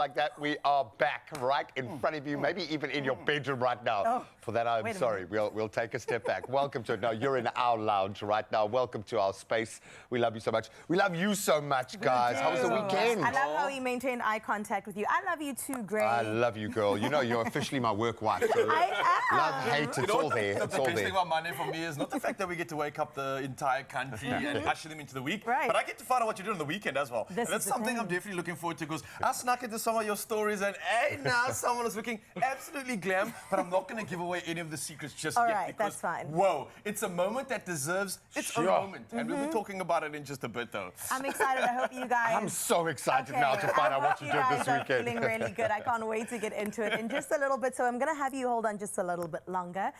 Like that, we are back right in front of you, maybe even in your bedroom right now. Oh, For that, I'm sorry. We'll take a step back. Welcome to it. No, you're in our lounge right now. Welcome to our space. We love you so much. We love you so much, guys. How was the weekend? I love how he maintained eye contact with you. I love you too, Gray. I love you, girl. You know, you're officially my work wife. So I am. love, hate, it's all there. It's The all best thing there. about Monday for me is not the fact that we get to wake up the entire country and usher them into the week, Right. but I get to find out what you do on the weekend as well. This And that's is the something thing. I'm definitely looking forward to, because I snuck into some of your stories and hey, now someone is looking absolutely glam, but I'm not going to give away any of the secrets just All yet. right, because, that's fine. Whoa, it's a moment that deserves its own Sure. moment, and we'll be talking about it in just a bit, though. I'm excited. I hope you guys... I'm so excited now to find out what you did this guys weekend. are feeling really good. I can't wait to get into it in just a little bit. So I'm going to have you hold on just a little bit longer.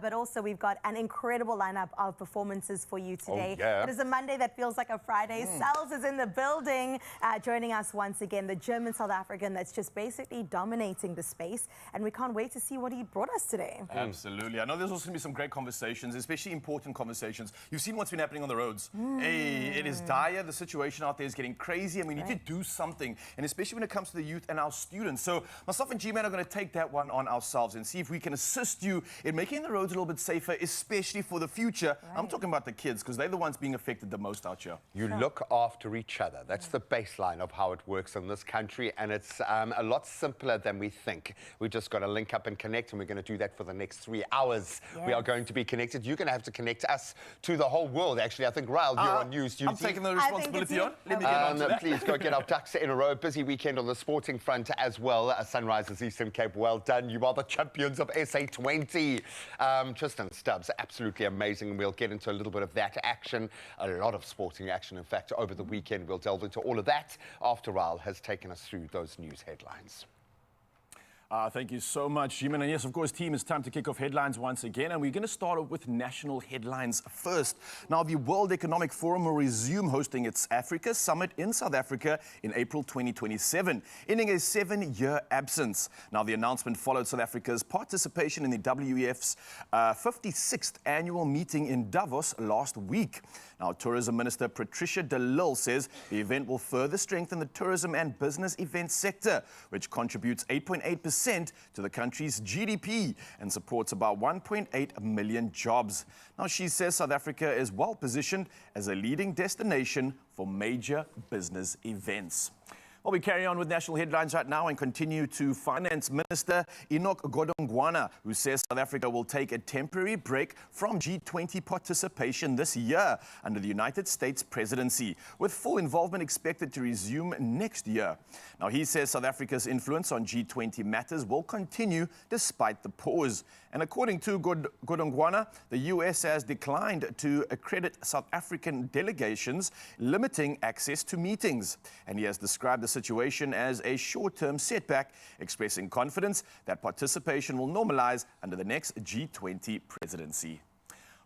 But also, we've got an incredible lineup of performances for you today. yeah. It is a Monday that feels like a Friday. Sal's is in the building, joining us once again. The German South African that's just basically dominating the space. And we can't wait to see what he brought us today. Absolutely. I know there's also going to be some great conversations, especially important conversations. You've seen what's been happening on the roads. Hey, it is dire. The situation out there is getting crazy, and we need to do something, and especially when it comes to the youth and our students. So myself and G-Man are going to take that one on ourselves and see if we can assist you in making the roads a little bit safer, especially for the future. I'm talking about the kids, because they're the ones being affected the most out here. You look after each other. That's the baseline of how it works in this country, and it's a lot simpler than we think. We just got to link up and connect, and we're going to do that for the next 3 hours. We are going to be connected. You're going to have to connect us to the whole world. Actually, I think, Ryle, you're on news duty. I'm taking the responsibility on. Let me get on to that. Please go get our ducks in a row. Busy weekend on the sporting front as well. Sunrisers Eastern Cape, well done. You are the champions of SA20. Tristan Stubbs, absolutely amazing. We'll get into a little bit of that action, a lot of sporting action. In fact, over the weekend, we'll delve into all of that after Ryle has taken us through those news headlines. Thank you so much, Jim. And yes, of course, team, it's time to kick off headlines once again. And we're going to start off with national headlines first. Now, the World Economic Forum will resume hosting its Africa Summit in South Africa in April 2027, ending a 7-year absence. Now, the announcement followed South Africa's participation in the WEF's 56th annual meeting in Davos last week. Now, Tourism Minister Patricia de Lille says the event will further strengthen the tourism and business events sector, which contributes 8.8% to the country's GDP and supports about 1.8 million jobs. Now, she says South Africa is well positioned as a leading destination for major business events. Well, we carry on with national headlines right now and continue to Finance Minister Enoch Godongwana, who says South Africa will take a temporary break from G20 participation this year under the United States presidency, with full involvement expected to resume next year. Now, he says South Africa's influence on G20 matters will continue despite the pause. And according to Godongwana, the US has declined to accredit South African delegations, limiting access to meetings. And he has described the situation as a short-term setback, expressing confidence that participation will normalize under the next G20 presidency.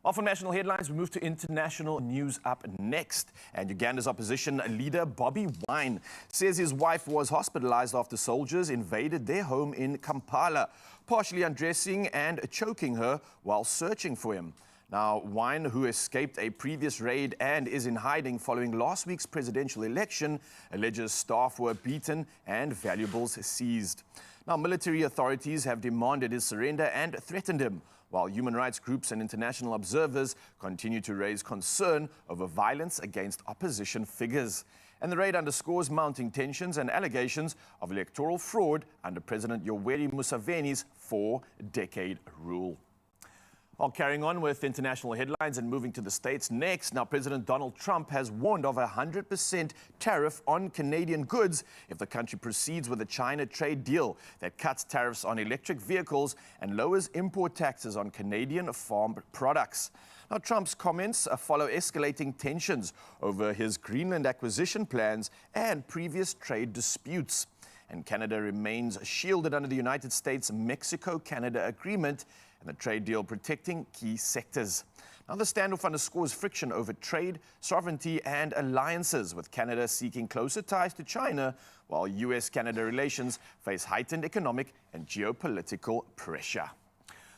Off from national headlines, we move to international news up next. And Uganda's opposition leader, Bobby Wine, says his wife was hospitalized after soldiers invaded their home in Kampala, partially undressing and choking her while searching for him. Now, Wine, who escaped a previous raid and is in hiding following last week's presidential election, alleges staff were beaten and valuables seized. Now, military authorities have demanded his surrender and threatened him, while human rights groups and international observers continue to raise concern over violence against opposition figures. And the raid underscores mounting tensions and allegations of electoral fraud under President Yoweri Museveni's 4-decade rule. Well, carrying on with international headlines and moving to the States next. Now, President Donald Trump has warned of a 100% tariff on Canadian goods if the country proceeds with a China trade deal that cuts tariffs on electric vehicles and lowers import taxes on Canadian farm products. Now, Trump's comments follow escalating tensions over his Greenland acquisition plans and previous trade disputes. And Canada remains shielded under the United States-Mexico-Canada agreement and the trade deal protecting key sectors. Now, the standoff underscores friction over trade, sovereignty, and alliances, with Canada seeking closer ties to China, while US-Canada relations face heightened economic and geopolitical pressure.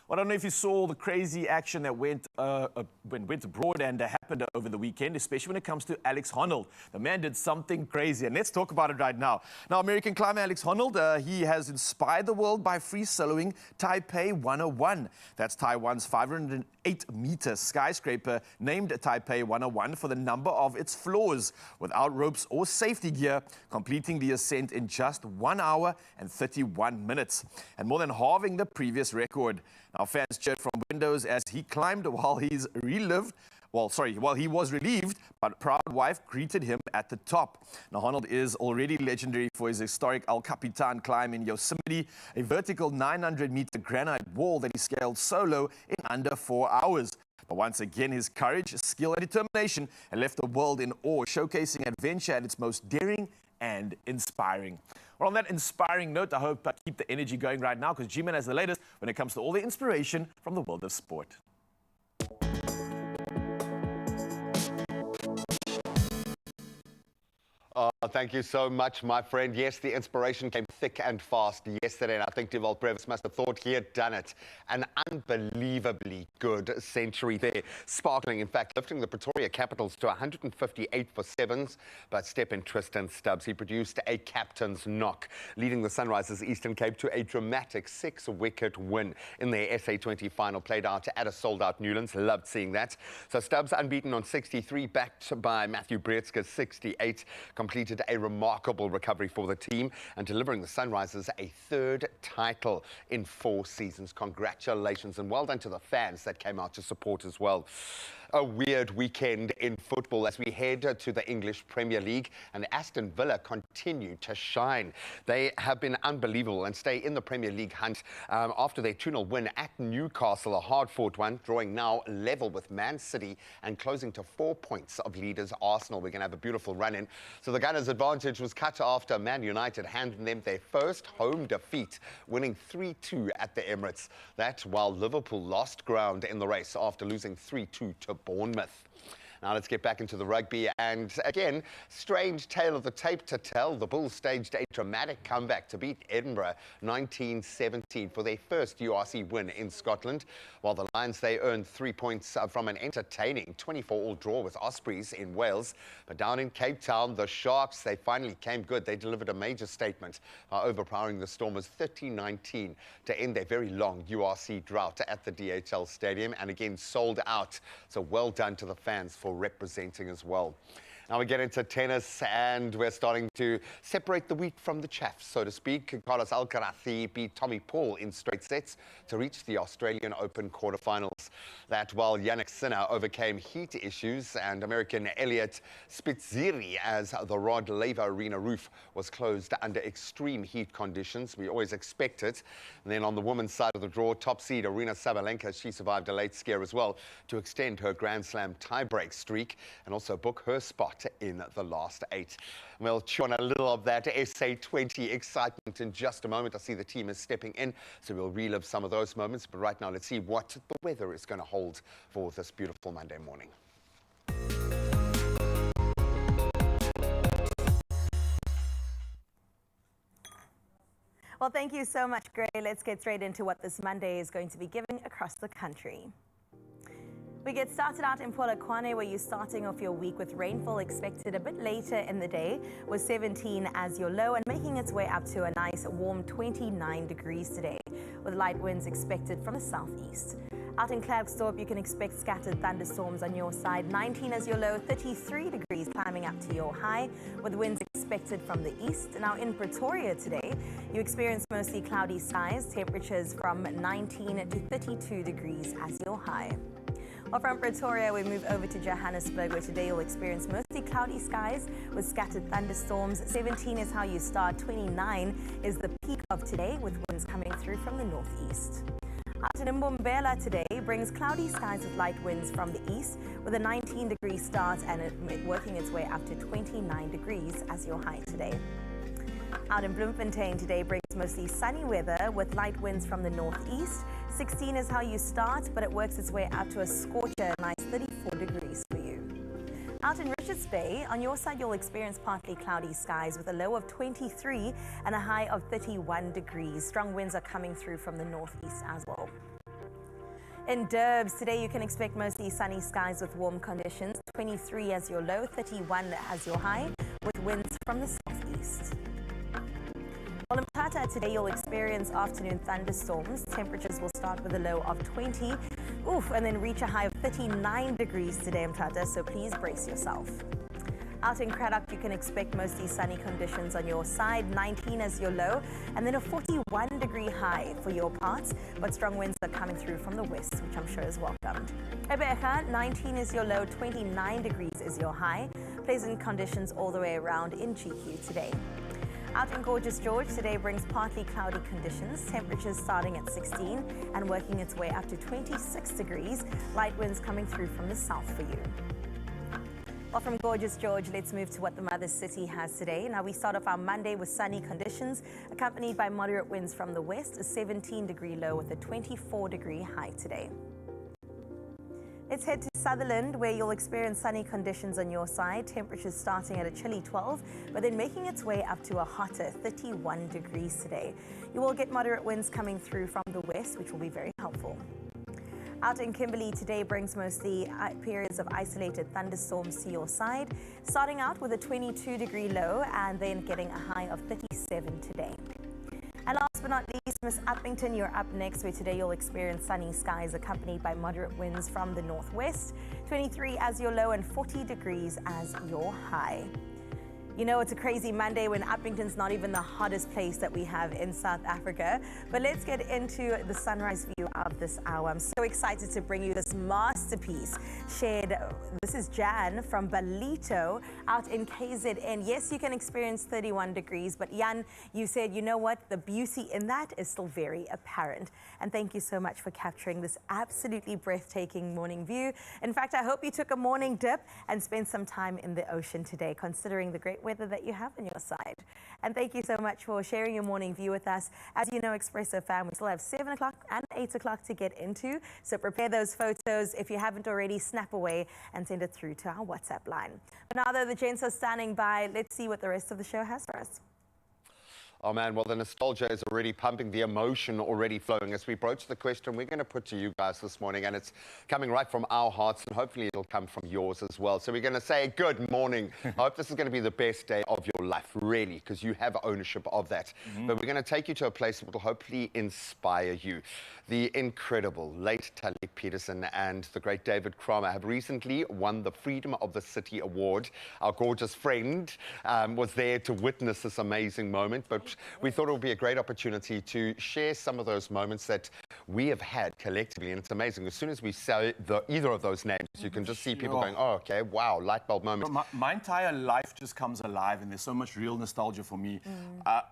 Well, I don't know if you saw the crazy action that went abroad and happened over the weekend, especially when it comes to Alex Honnold. The man did something crazy, and let's talk about it right now. Now, American climber Alex Honnold, he has inspired the world by free soloing Taipei 101. That's Taiwan's 508-meter skyscraper, named Taipei 101 for the number of its floors, without ropes or safety gear, completing the ascent in just 1 hour and 31 minutes, and more than halving the previous record. Now, fans cheered from windows as he climbed while he was relieved, but proud wife greeted him at the top. Now, Honnold is already legendary for his historic El Capitan climb in Yosemite, a vertical 900-meter granite wall that he scaled solo in under 4 hours. But once again, his courage, skill, and determination had left the world in awe, showcasing adventure at its most daring and inspiring. Well, on that inspiring note, I hope I keep the energy going right now, because G-Man has the latest when it comes to all the inspiration from the world of sport. Thank you so much, my friend. Yes, the inspiration came thick and fast yesterday, and I think Deval Brevis must have thought he had done it. An unbelievably good century there. Sparkling, in fact, lifting the Pretoria Capitals to 158 for sevens, but step in Tristan Stubbs. He produced a captain's knock, leading the Sunrisers Eastern Cape to a dramatic 6-wicket win in their SA20 final, played out at a sold-out Newlands. Loved seeing that. So Stubbs unbeaten on 63, backed by Matthew Breetzke's 68, completed a remarkable recovery for the team and delivering the Sunrisers a third title in 4 seasons. Congratulations, and well done to the fans that came out to support as well. A weird weekend in football as we head to the English Premier League, and Aston Villa continue to shine. They have been unbelievable and stay in the Premier League hunt after their 2-0 win at Newcastle, a hard-fought one, drawing now level with Man City and closing to 4 points of leaders Arsenal. We're going to have a beautiful run-in. So the Gunners' advantage was cut after Man United handed them their first home defeat, winning 3-2 at the Emirates. That while Liverpool lost ground in the race after losing 3-2 to Bournemouth. Now let's get back into the rugby, and again, strange tale of the tape to tell. The Bulls staged a dramatic comeback to beat Edinburgh 19-17 for their first URC win in Scotland, while the Lions, they earned 3 points from an entertaining 24-all draw with Ospreys in Wales. But down in Cape Town, the Sharks, they finally came good. They delivered a major statement by overpowering the Stormers 30-19 to end their very long URC drought at the DHL Stadium, and again sold out. So well done to the fans for representing as well. Now we get into tennis, and we're starting to separate the wheat from the chaff, so to speak. Carlos Alcaraz beat Tommy Paul in straight sets to reach the Australian Open quarterfinals. That while Yannick Sinner overcame heat issues, and American Elliot Spitziri as the Rod Laver Arena roof was closed under extreme heat conditions. We always expect it. And then on the women's side of the draw, top seed Arina Sabalenka, she survived a late scare as well to extend her Grand Slam tiebreak streak and also book her spot in the last 8. We'll chew on a little of that SA20 excitement in just a moment. I see the team is stepping in, so we'll relive some of those moments. But right now, let's see what the weather is going to hold for this beautiful Monday morning. Well, thank you so much, Gray. Let's get straight into what this Monday is going to be giving across the country. We get started out in Polokwane, where you're starting off your week with rainfall expected a bit later in the day, with 17 as your low and making its way up to a nice warm 29 degrees today, with light winds expected from the southeast. Out in Klerksdorp, you can expect scattered thunderstorms on your side, 19 as your low, 33 degrees climbing up to your high, with winds expected from the east. Now in Pretoria today, you experience mostly cloudy skies, temperatures from 19 to 32 degrees as your high. Well, from Pretoria, we move over to Johannesburg, where today you'll experience mostly cloudy skies with scattered thunderstorms. 17 is how you start. 29 is the peak of today, with winds coming through from the northeast. Out in Mbombela today brings cloudy skies with light winds from the east, with a 19-degree start and it working its way up to 29 degrees as your high today. Out in Bloemfontein today brings mostly sunny weather with light winds from the northeast. 16 is how you start, but it works its way up to a scorcher, nice 34 degrees for you. Out in Richards Bay, on your side you'll experience partly cloudy skies with a low of 23 and a high of 31 degrees. Strong winds are coming through from the northeast as well. In Durbs, today you can expect mostly sunny skies with warm conditions. 23 as your low, 31 as your high, with winds from the southeast. Well, in Mthatha, today you'll experience afternoon thunderstorms. Temperatures will start with a low of 20, and then reach a high of 39 degrees today in Mthatha, so please brace yourself. Out in Cradock, you can expect mostly sunny conditions on your side, 19 as your low, and then a 41-degree high for your parts, but strong winds are coming through from the west, which I'm sure is welcomed. Ebeja, 19 is your low, 29 degrees is your high. Pleasant conditions all the way around in GQ today. Out in Gorgeous George, today brings partly cloudy conditions, temperatures starting at 16 and working its way up to 26 degrees, light winds coming through from the south for you. Well, from Gorgeous George, let's move to what the Mother City has today. Now, we start off our Monday with sunny conditions, accompanied by moderate winds from the west, a 17-degree low with a 24-degree high today. Let's head to Sutherland, where you'll experience sunny conditions on your side, temperatures starting at a chilly 12, but then making its way up to a hotter 31 degrees today. You will get moderate winds coming through from the west, which will be very helpful. Out in Kimberley, today brings mostly periods of isolated thunderstorms to your side, starting out with a 22-degree low and then getting a high of 37 today. And last but not least, Miss Uppington, you're up next, where today you'll experience sunny skies accompanied by moderate winds from the northwest, 23 as your low and 40 degrees as your high. You know, it's a crazy Monday when Uppington's not even the hottest place that we have in South Africa. But let's get into the sunrise view of this hour. I'm so excited to bring you this masterpiece shared. This is Jan from Balito out in KZN. Yes, you can experience 31 degrees, but Jan, you said, you know what? The beauty in that is still very apparent. And thank you so much for capturing this absolutely breathtaking morning view. In fact, I hope you took a morning dip and spent some time in the ocean today, considering the great weather that you have on your side. And thank you so much for sharing your morning view with us. As you know, Expresso fam, we still have 7 o'clock and 8 o'clock to get into. So prepare those photos. If you haven't already, snap away and send it through to our WhatsApp line. But now that the gents are standing by, let's see what the rest of the show has for us. Oh man, well the nostalgia is already pumping, the emotion already flowing as we broach the question we're going to put to you guys this morning, and it's coming right from our hearts and hopefully it'll come from yours as well. So we're going to say good morning. I hope this is going to be the best day of your life, really, because you have ownership of that. But we're going to take you to a place that will hopefully inspire you. The incredible late Talik Peterson and the great David Kramer have recently won the Freedom of the City Award. Our gorgeous friend was there to witness this amazing moment, but we thought it would be a great opportunity to share some of those moments that we have had collectively, and it's amazing. As soon as we say either of those names, you can just see people going, oh, okay, wow, light bulb moment. My entire life just comes alive, and there's so much real nostalgia for me.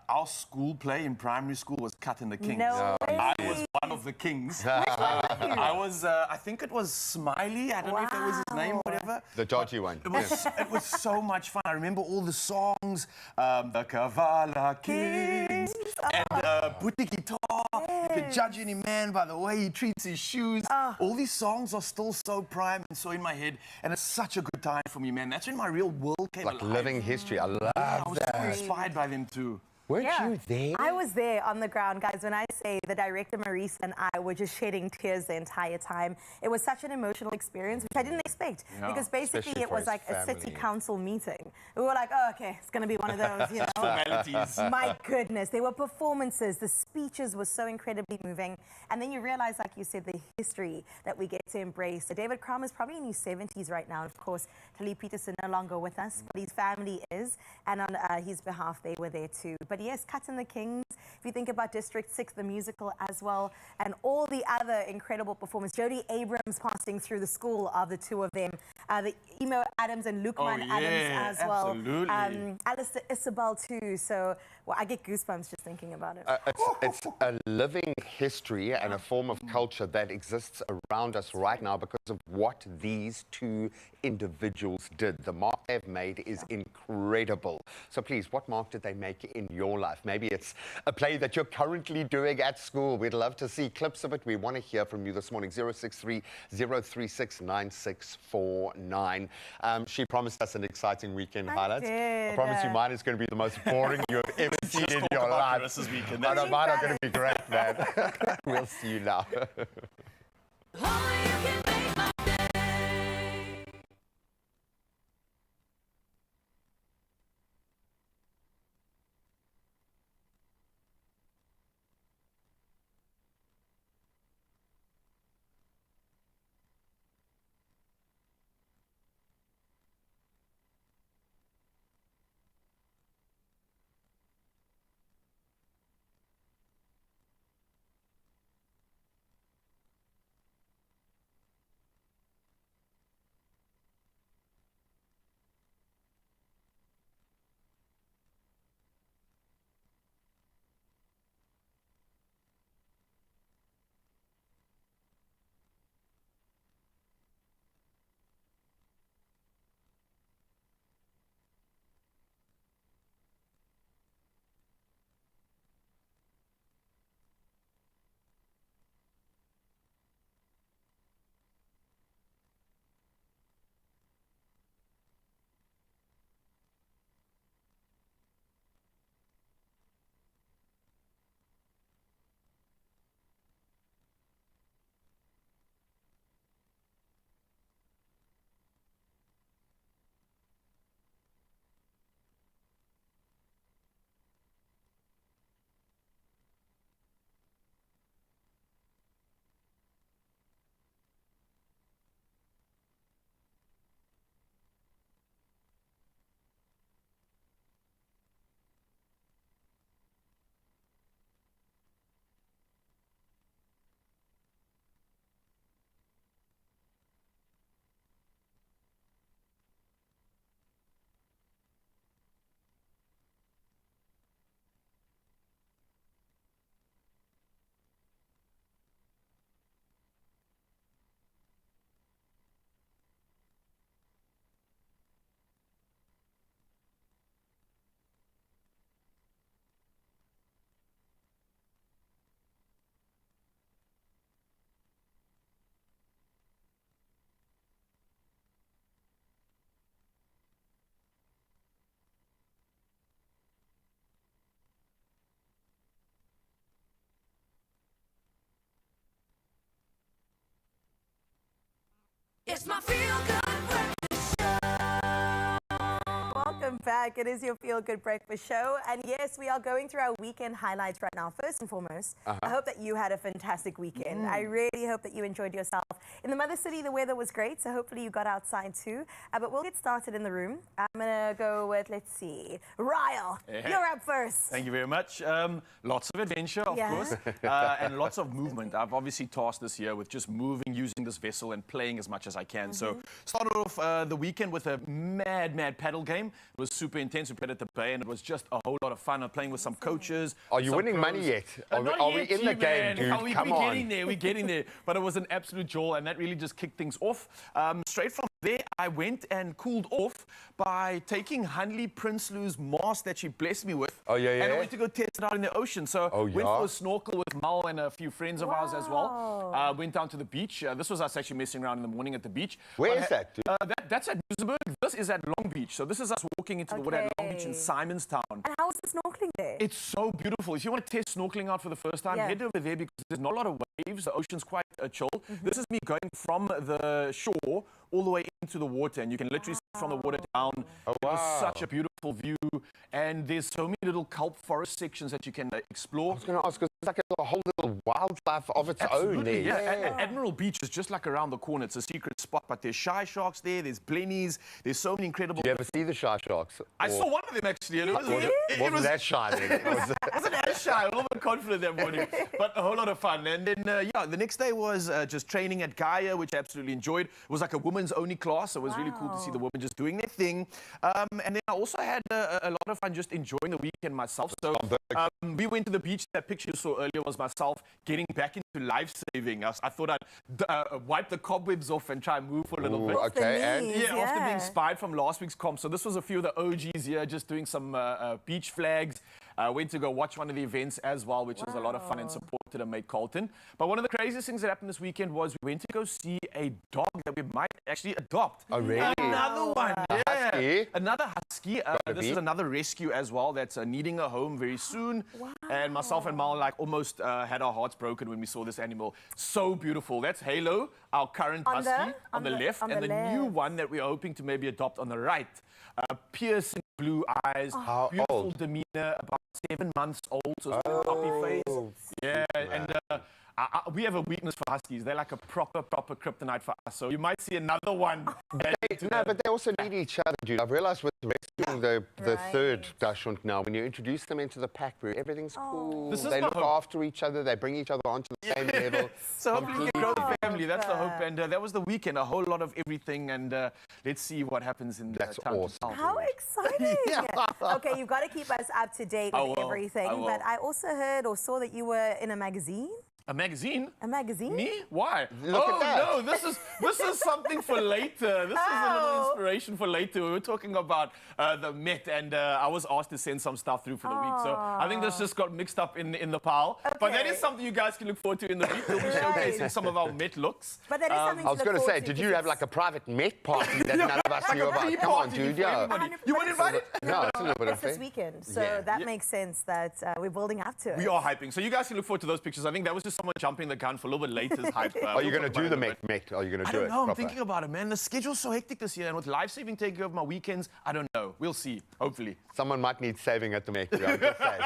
Our school play in primary school was Cut in the Kings. No way. I was one of the kings. I was, I think it was Smiley. I don't know if that was his name, whatever. The dodgy one. It was so much fun. I remember all the songs, the Kavala Kings, and Buti Guitar. You could judge any man by the way he treats his shoes. All these songs are still so prime and so in my head, and it's such a good time for me, man. That's when my real world came alive. Like living history. I love I was that. so inspired by them too. Weren't you there? I was there on the ground, guys. When I say the director, Marisa, and I were just shedding tears the entire time. It was such an emotional experience, which I didn't expect. Because basically especially it for was like his a city family. council meeting. We were like, oh, okay, it's going to be one of those, you know. Formalities. My goodness, there were performances. The speeches were so incredibly moving. And then you realize, like you said, the history that we get to embrace. So David Kramer is probably in his 70s right now. Of course, Tali Peterson no longer with us, but his family is. And on his behalf, they were there too. But yes, Cut in the Kings. If you think about District 6, the musical as well, and all the other incredible performers. Jodie Abrams passing through the school of the two of them. The Emo Adams and Lukman Adams as well. Absolutely. Alistair Isabel too. So well, I get goosebumps just thinking about it. It's a living history and a form of culture that exists around us right now because of what these two individuals did. The mark they've made is incredible. So please, what mark did they make in your life? Maybe it's a play that you're currently doing at school. We'd love to see clips of it. We want to hear from you this morning. 063 036 9649. She promised us an exciting weekend highlight. I promise you mine is going to be the most boring you have ever seen in your life. This weekend. I know mine are going to be great, man. We'll see you now. It's my feel-good breakfast show. Welcome back. It is your feel-good breakfast show. And yes, we are going through our weekend highlights right now. First and foremost, I hope that you had a fantastic weekend. I really hope that you enjoyed yourself. In the Mother City, the weather was great, so hopefully you got outside too. But we'll get started in the room. I'm going to go with, let's see, Ryle, you're up first. Thank you very much. Lots of adventure, of course, and lots of movement. I've obviously tasked this year with just moving, using this vessel and playing as much as I can. So started off the weekend with a mad paddle game. It was super intense. We played at the bay and it was just a whole lot of fun. I'm playing with some coaches. Are you winning money yet? Are we in the game, dude? Come on. We're getting there. But it was an absolute joy and that really just kicked things off. Straight from there, I went and cooled off by taking Hanley Prinsloo's mask that she blessed me with. Oh, yeah. And I went to go test it out in the ocean. So went for a snorkel with Mal and a few friends of ours as well. Went down to the beach. This was us actually messing around in the morning at the beach. Where is that, dude? That's at Muizenberg. This is at Long Beach. So this is us walking into the water at Long Beach in Simonstown. And how was the snorkeling there? It's so beautiful. If you want to test snorkeling out for the first time, head over there because there's not a lot of waves. The ocean's quite chill. This is me going from the shore all the way into the water, and you can literally see from the water down. It was such a beautiful view, and there's so many little kelp forest sections that you can explore. I was going to ask, because it's like a whole little wildlife of its own there. Yeah. Admiral Beach is just like around the corner. It's a secret spot, but there's shy sharks there, there's blennies, there's so many incredible... Did you ever see the shy sharks? I saw one of them actually. And it wasn't that shy then. Wasn't as shy, a little bit confident that morning, but a whole lot of fun. And then, the next day was just training at Gaia, which I absolutely enjoyed. It was like a women's only class. It was really cool to see the women just doing their thing. And then I also had a lot of fun just enjoying the weekend myself. So we went to the beach. That picture you saw earlier was myself getting back into life-saving. I thought I'd wipe the cobwebs off and try and move for a little bit. Okay, and after being spied from last week's comp. So this was a few of the OGs here, just doing some beach flags. Went to go watch one of the events as well, which was a lot of fun and supported a mate Carlton. But one of the craziest things that happened this weekend was we went to go see a dog that we might actually adopt. Oh, really? Another one. Yeah. husky. Another husky. Gotta This be. is another rescue as well that's needing a home very soon. Wow. And myself and Mal like almost had our hearts broken when we saw this animal. So beautiful. That's Halo, our current On the- husky on on the the- left, on and the the new left. one that we are hoping to maybe adopt on the right. Piercing blue eyes, How beautiful old? demeanor, about 7 months old, so still puppy face. Yeah, and we have a weakness for huskies. They're like a proper kryptonite for us. So you might see another one. No, but they also need each other, dude. I've realized with rescuing the Right. third Dachshund now, when you introduce them into the pack group, everything's cool. This is They my look hope. after each other. They bring each other onto the same level. So hopefully we grow the Completely. family. That's the hope. And that was the weekend. A whole lot of everything. And let's see what happens in That's town to awesome. town. How exciting! Okay, you've got to keep us up to date I with will, everything. I will. But I also heard or saw that you were in a magazine. A magazine? A magazine? Me? Why? Look at that. No, this is something for later. This is a little Oh. inspiration for later. We were talking about the Met, and I was asked to send some stuff through for the week. So I think this just got mixed up in the pile. But that Okay. is something you guys can look forward to in the week. We'll be showcasing some of our Met looks. But that is something I was to going look to say, forward did to you have because like a private Met party that none of us Like knew a about? pre-party Come on, for dude. Yeah. everybody. You weren't invited? No, it's a little bit it's of this it. weekend, so Yeah. that makes sense that we're building up to it. We are hyping. So you guys can look forward to those pictures. I think that was just someone jumping the gun for a little bit later's hype. Are you going to do the Met? Are you going to I do don't it? know. I'm proper? thinking about it, man. The schedule's so hectic this year, and with life saving taking over my weekends, I don't know. We'll see. Hopefully. Someone might need saving at the Met. I'm just saying.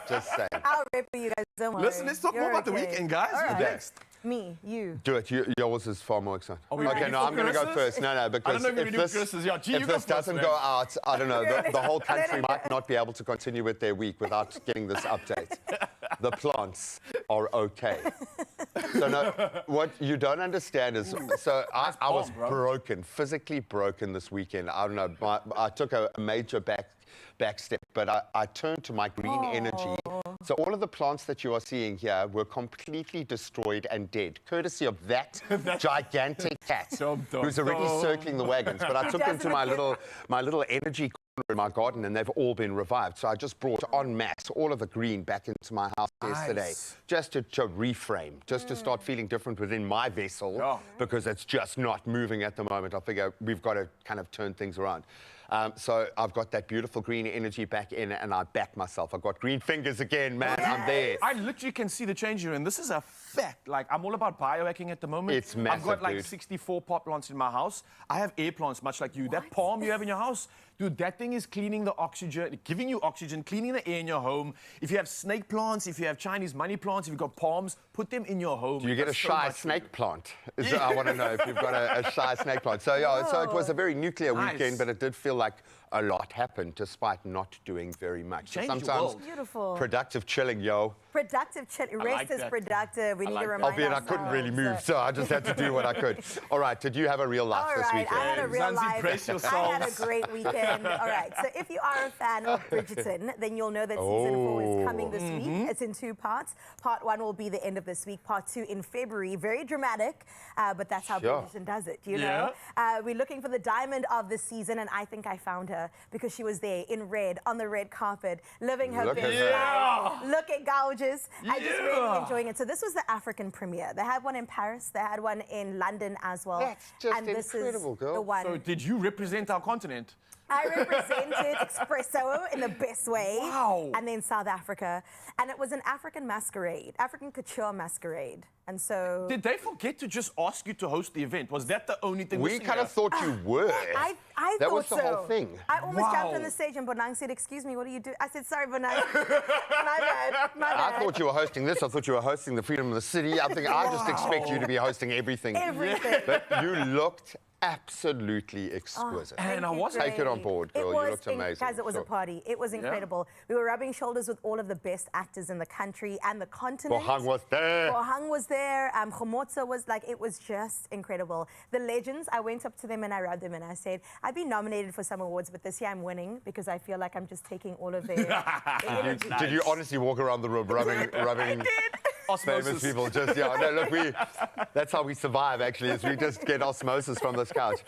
Just saying. I'll rip for you guys. Don't worry. Listen, let's talk more You're about the okay. weekend, guys. All Who's right. next? Me, you. Do it. Yours is far more exciting. we Okay, ready no, for I'm going to go Chris's? first. No, because know if we if do Chris's. Yeah, G, you if go this first, doesn't man. go out, I don't know. The whole country Okay. might not be able to continue with their week without getting this update. The plants are okay. So no, what you don't understand is, so I was bomb, bro. broken, physically broken this weekend. I don't know. I took a major back step, but I turned to my green energy. So all of the plants that you are seeing here were completely destroyed and dead, courtesy of that gigantic cat Dum, dum, who's already dum. circling the wagons. But I took them to doesn't my little energy corner in my garden, and they've all been revived. So I just brought en masse all of the green back into my house yesterday, Nice. just to reframe, just to start feeling different within my vessel, Yeah. because it's just not moving at the moment. I figure we've got to kind of turn things around. So I've got that beautiful green energy back in, and I back myself. I've got green fingers again, man. I'm there. I literally can see the change here, and this is a fact. Like, I'm all about biohacking at the moment. It's I've massive, got like dude. 64 pot plants in my house. I have air plants, much like you. That palm you have in your house, dude, that thing is cleaning the oxygen, giving you oxygen, cleaning the air in your home. If you have snake plants, if you have Chinese money plants, if you've got palms, put them in your home. Do you get a That's so shy much for snake you. plant? I want to know if you've got a shy snake plant. So yeah, so it was a very nuclear Nice. weekend, but it did feel like a lot happened despite not doing very much. So Changed your sometimes world. Beautiful. productive chilling, yo. Productive rest like is that. productive. We need like to that. remind Albeit I couldn't really move, ourselves. so I just had to do what I could. All right, did you have a real life All this right, weekend? I had a real Zanzi, life. brace I had a yourselves. great weekend. All right, so if you are a fan of Bridgerton, then you'll know that season 4 is coming this week. It's in 2 parts. Part 1 will be the end of this week. Part 2 in February. Very dramatic, but that's how Sure. Bridgerton does it. You Yeah. know, we're looking for the diamond of the season, and I think I found her because she was there in red on the red carpet, living her Look at best her. life. Looking gorgeous. I just really Yeah. enjoying it. So this was the African premiere. They had one in Paris. They had one in London as well. That's just and this incredible, is girl. the one. So did you represent our continent? I represented Expresso in the best way. Wow. And then South Africa. And it was an African masquerade, African couture masquerade. And so Did they forget to just ask you to host the event? Was that the only thing We missing kind of here? thought you were. I That thought was the so. whole thing. I almost jumped Wow. on the stage and Bonang said, "Excuse me, what do you do?" I said, "Sorry, Bonang." My bad. My bad. I thought you were hosting this. I thought you were hosting the Freedom of the City. I just expect you to be hosting everything. Everything. But you looked absolutely exquisite. And I Thank you, wasn't. Take it on Grace. board, girl. It You was looked amazing. Guys, it was a Sure. party. It was incredible. We were rubbing shoulders with all of the best actors in the country and the continent. Bohang was there. Bohang was there. Khomotso was like, it was just incredible. The legends, I went up to them and I rubbed them and I said, I've been nominated for some awards, but this year I'm winning because I feel like I'm just taking all of their energy. Did you honestly walk around the room rubbing famous Osmosis. people? Just, yeah, no, look, that's how we survive, actually, is we just get osmosis from this couch.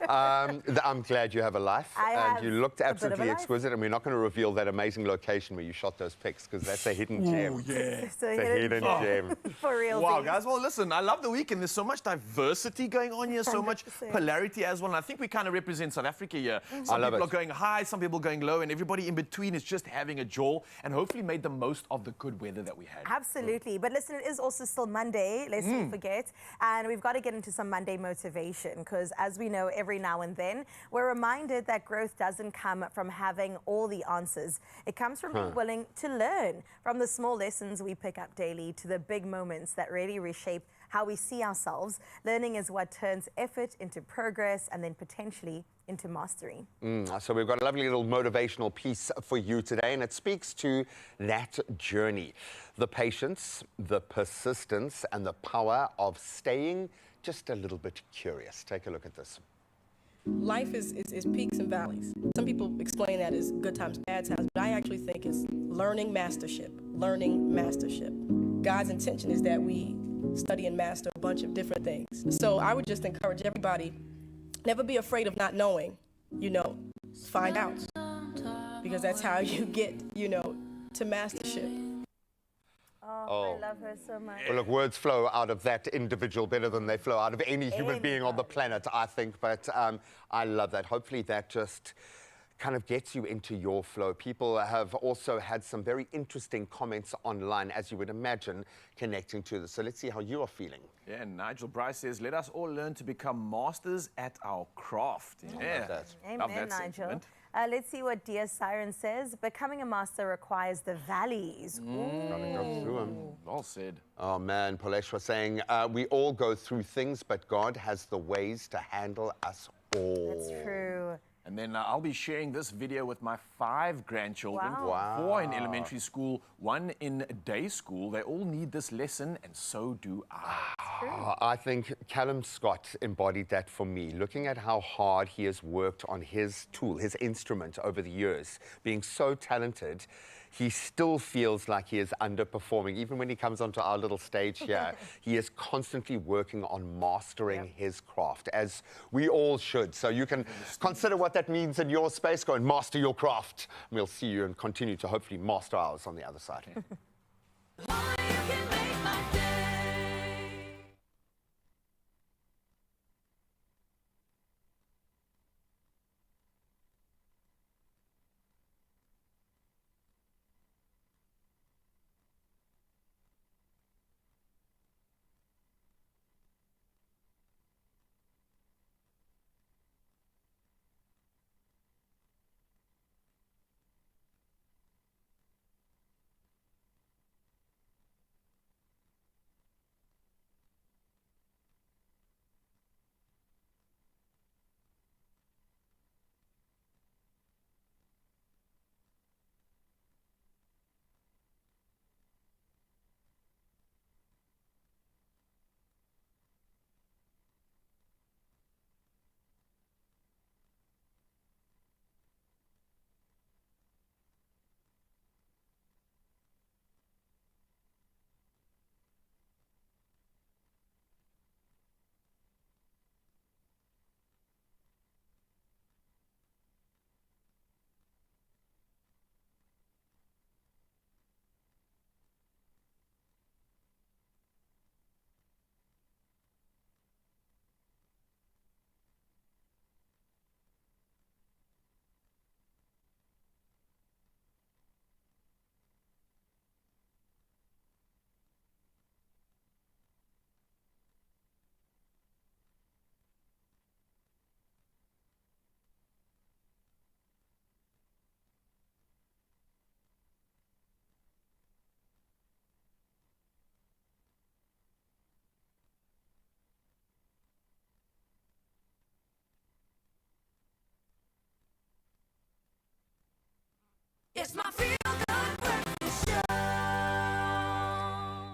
I'm glad you have a life. I and have you looked a bit of a absolutely life. exquisite. And we're not going to reveal that amazing location where you shot those pics because that's a hidden gem. yeah. It's a It's a hidden gem. For real. Wow, guys. Well, listen, I love the weekend. There's so much diversity going on here, so much 100%. polarity as well. And I think we kind of represent South Africa here. Some I love people it. are going high, some people going low, and everybody in between is just having a jaw and hopefully made the most of the good weather that we had. Absolutely. But listen, it is also still Monday, lest we forget. And we've got to get into some Monday motivation because, as we know, every now and then, we're reminded that growth doesn't come from having all the answers. It comes from being willing to learn from the small lessons we pick up daily to the big moments that really reshape how we see ourselves. Learning is what turns effort into progress and then potentially into mastery. So we've got a lovely little motivational piece for you today, and it speaks to that journey. The patience, the persistence, and the power of staying just a little bit curious. Take a look at this. Life is peaks and valleys. Some people explain that as good times, bad times, but I actually think it's learning mastership. God's intention is that we study and master a bunch of different things. So I would just encourage everybody, never be afraid of not knowing, find out. Because that's how you get, to mastership. Oh, I love her so much. Well, look, words flow out of that individual better than they flow out of any human being on the Anybody. planet, I think. But I love that. Hopefully that just kind of gets you into your flow. People have also had some very interesting comments online, as you would imagine, connecting to this. So let's see how you are feeling. Yeah, and Nigel Bryce says, let us all learn to become masters at our craft. Yeah, love that. Love Amen, that Nigel. sentiment. Let's see what Dear Siren says. Becoming a master requires the valleys. Gotta go through 'em. Well said. Oh man, Polesh was saying, we all go through things, but God has the ways to handle us all. That's true. And then I'll be sharing this video with my 5 grandchildren. Wow. 4 in elementary school, 1 in day school. They all need this lesson, and so do I. I think Callum Scott embodied that for me. Looking at how hard he has worked on his tool, his instrument over the years, being so talented, he still feels like he is underperforming. Even when he comes onto our little stage here, he is constantly working on mastering his craft, as we all should. So you can consider what that means in your space. Go and master your craft. And we'll see you and continue to hopefully master ours on the other side.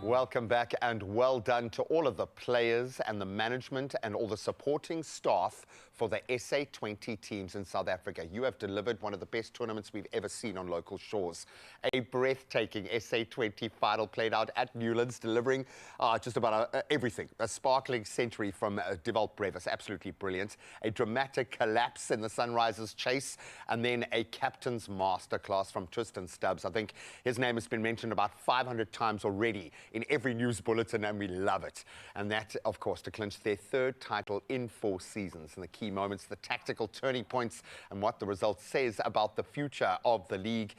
Welcome back and well done to all of the players and the management and all the supporting staff for the SA20 teams in South Africa. You have delivered one of the best tournaments we've ever seen on local shores. A breathtaking SA20 final played out at Newlands, delivering just about everything. A sparkling century from Devalt Brevis, absolutely brilliant. A dramatic collapse in the Sunrisers chase, and then a captain's masterclass from Tristan Stubbs. I think his name has been mentioned about 500 times already in every news bulletin, and we love it. And that, of course, to clinch their third title in 4 seasons. And the key moments, the tactical turning points, and what the result says about the future of the league.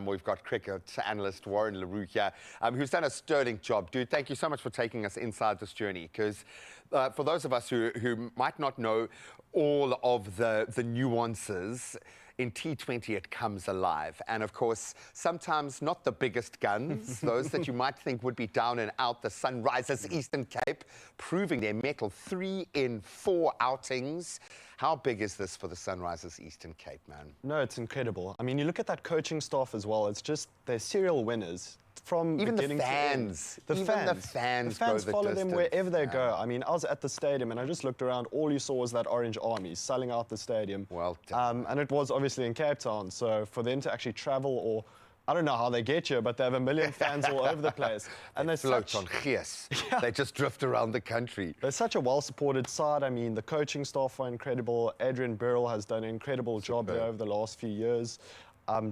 We've got cricket analyst Warren LaRue here, who's done a sterling job. Dude, thank you so much for taking us inside this journey, because for those of us who might not know all of the nuances, in T20 it comes alive. And of course, sometimes not the biggest guns, those that you might think would be down and out. The Sunrisers Eastern Cape proving their mettle 3 in 4 outings. How big is this for the Sunrisers Eastern Cape, man? No, it's incredible. I mean, you look at that coaching staff as well. It's just, they're serial winners. From even the beginning fans, to end. The fans go follow them wherever they go. I mean, I was at the stadium and I just looked around. All you saw was that orange army selling out the stadium. Well done. And it was obviously in Cape Town. So for them to actually travel, or I don't know how they get here, but they have 1 million fans all over the place. And they float on gees. Yeah. They just drift around the country. They're such a well-supported side. I mean, the coaching staff are incredible. Adrian Burrell has done an incredible job there over the last few years.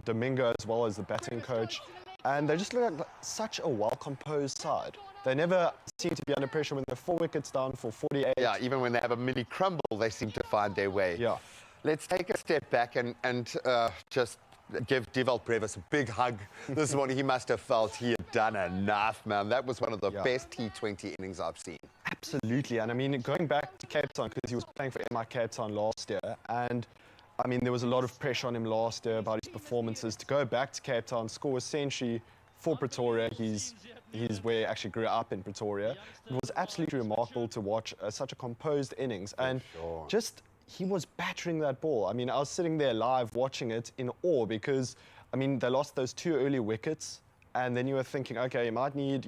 Domingo as well as the batting coach. And they just look like such a well-composed side. They never seem to be under pressure when they're 4 wickets down for 48. Yeah, even when they have a mini crumble, they seem to find their way. Yeah. Let's take a step back and just give Devalt Brevis a big hug this morning. He must have felt he had done enough, man. That was one of the best T20 innings I've seen. Absolutely. And I mean, going back to Cape Town, because he was playing for MI Cape Town last year, and I mean, there was a lot of pressure on him last year about his performances. To go back to Cape Town, score a century for Pretoria, he's where he actually grew up in Pretoria. It was absolutely remarkable to watch such a composed innings. And just, he was battering that ball. I mean, I was sitting there live watching it in awe because, I mean, they lost those 2 early wickets. And then you were thinking, okay, you might need,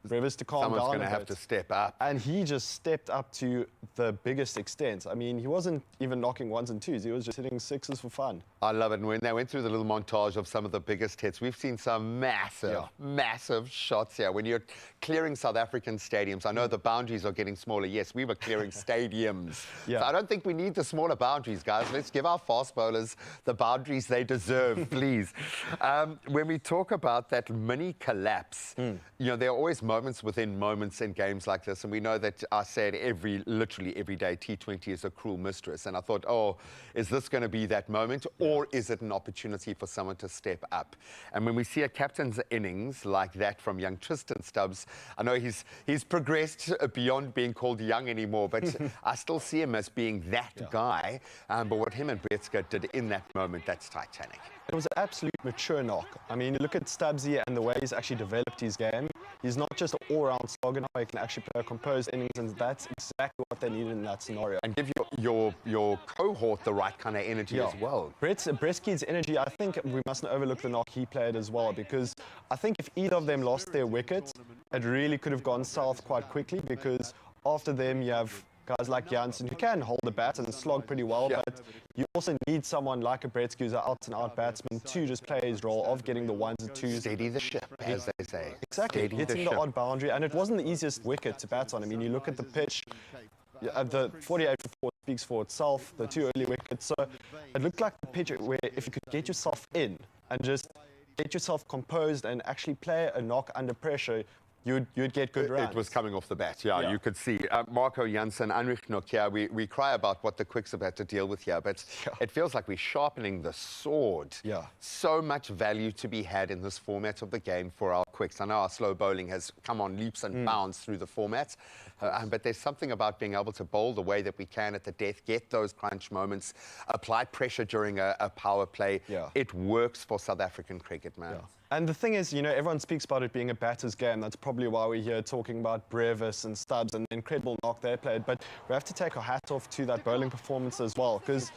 Brevis to calm down. Someone's going to have to step up. And he just stepped up to the biggest extent. I mean, he wasn't even knocking 1s and 2s. He was just hitting 6s for fun. I love it. And when they went through the little montage of some of the biggest hits, we've seen some massive shots here. When you're clearing South African stadiums, I know the boundaries are getting smaller. Yes, we were clearing stadiums. So I don't think we need the smaller boundaries, guys. Let's give our fast bowlers the boundaries they deserve, please. When we talk about that mini collapse, there are always moments within moments in games like this, and we know that I said literally every day T20 is a cruel mistress, and I thought, oh, is this going to be that moment, or is it an opportunity for someone to step up? And when we see a captain's innings like that from young Tristan Stubbs, I know he's progressed beyond being called young anymore, but I still see him as being that guy. But what him and Bretzka did in that moment, that's titanic. It was an absolute mature knock. I mean, you look at Stubbsy and the way he's actually developed his game. He's not just an all-round slogger now, he can actually play a composed innings, and that's exactly what they needed in that scenario. And give your cohort the right kind of energy as well. Bretzky's energy, I think we mustn't overlook the knock he played as well, because I think if either of them lost their wicket, it really could have gone south quite quickly, because after them you have guys like Janssen who can hold the bat and slog pretty well, but you also need someone like a Bretzky who's an out-and-out batsman to just play his role of getting the 1s and 2s. Steady the ship, as they say. Exactly, hitting the odd boundary, and it wasn't the easiest wicket to bat on. I mean, you look at the pitch, the 48 for 4 speaks for itself, the 2 early wickets, so it looked like the pitch where if you could get yourself in and just get yourself composed and actually play a knock under pressure, you'd get good runs. It was coming off the bat, you could see. Marco Jansen, Anrich Nokia, we cry about what the Quicks have had to deal with here, but it feels like we're sharpening the sword. So much value to be had in this format of the game for our Quicks. I know our slow bowling has come on leaps and bounds through the format, but there's something about being able to bowl the way that we can at the death, get those crunch moments, apply pressure during a power play. It works for South African cricket, man. And the thing is, everyone speaks about it being a batter's game. That's probably why we're here talking about Brevis and Stubbs and the incredible knock they played. But we have to take our hat off to that bowling performance as well, because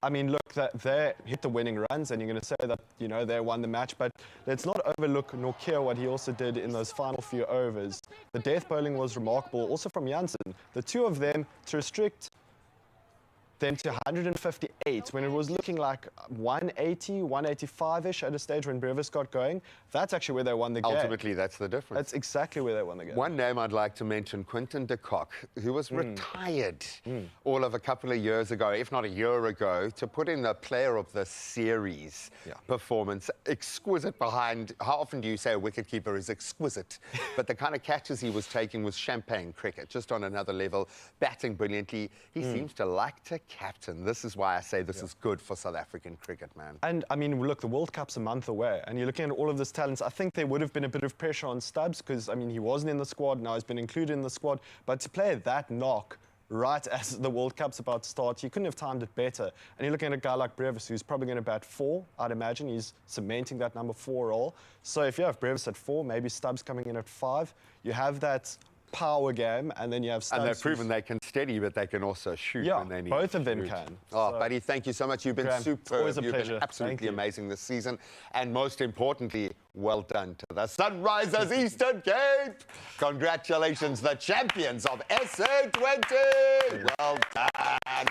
I mean, look, they hit the winning runs, and you're going to say that, you know, they won the match, but let's not overlook Nokia, what he also did in those final few overs. The death bowling was remarkable, also from Janssen. The two of them, to restrict them to 158 when it was looking like 180, 185-ish at a stage when Brevis got going. That's actually where they won the game. Ultimately, that's the difference. That's exactly where they won the game. One name I'd like to mention, Quinton de Kock, who was retired all of a couple of years ago, if not a year ago, to put in the Player of the Series performance. Exquisite behind, how often do you say a wicketkeeper is exquisite? But the kind of catches he was taking was champagne cricket, just on another level, batting brilliantly. He seems to like to captain. This is why I say this is good for South African cricket, man. And, I mean, look, the World Cup's a month away, and you're looking at all of this talent. I think there would have been a bit of pressure on Stubbs because, I mean, he wasn't in the squad, now he's been included in the squad. But to play that knock right as the World Cup's about to start, you couldn't have timed it better. And you're looking at a guy like Brevis, who's probably going to bat 4, I'd imagine. He's cementing that number 4 role. So if you have Brevis at 4, maybe Stubbs coming in at 5, you have that power game, and then you have Stubbs. And they've proven they can steady, but they can also shoot when they need both of to them shoot. can. Oh, So, buddy, thank you so much. You've been Graham, superb. always a You've pleasure. been absolutely Thank you. amazing this season. And most importantly, well done to the Sunrisers Eastern Cape. Congratulations, the champions of SA20. Well done.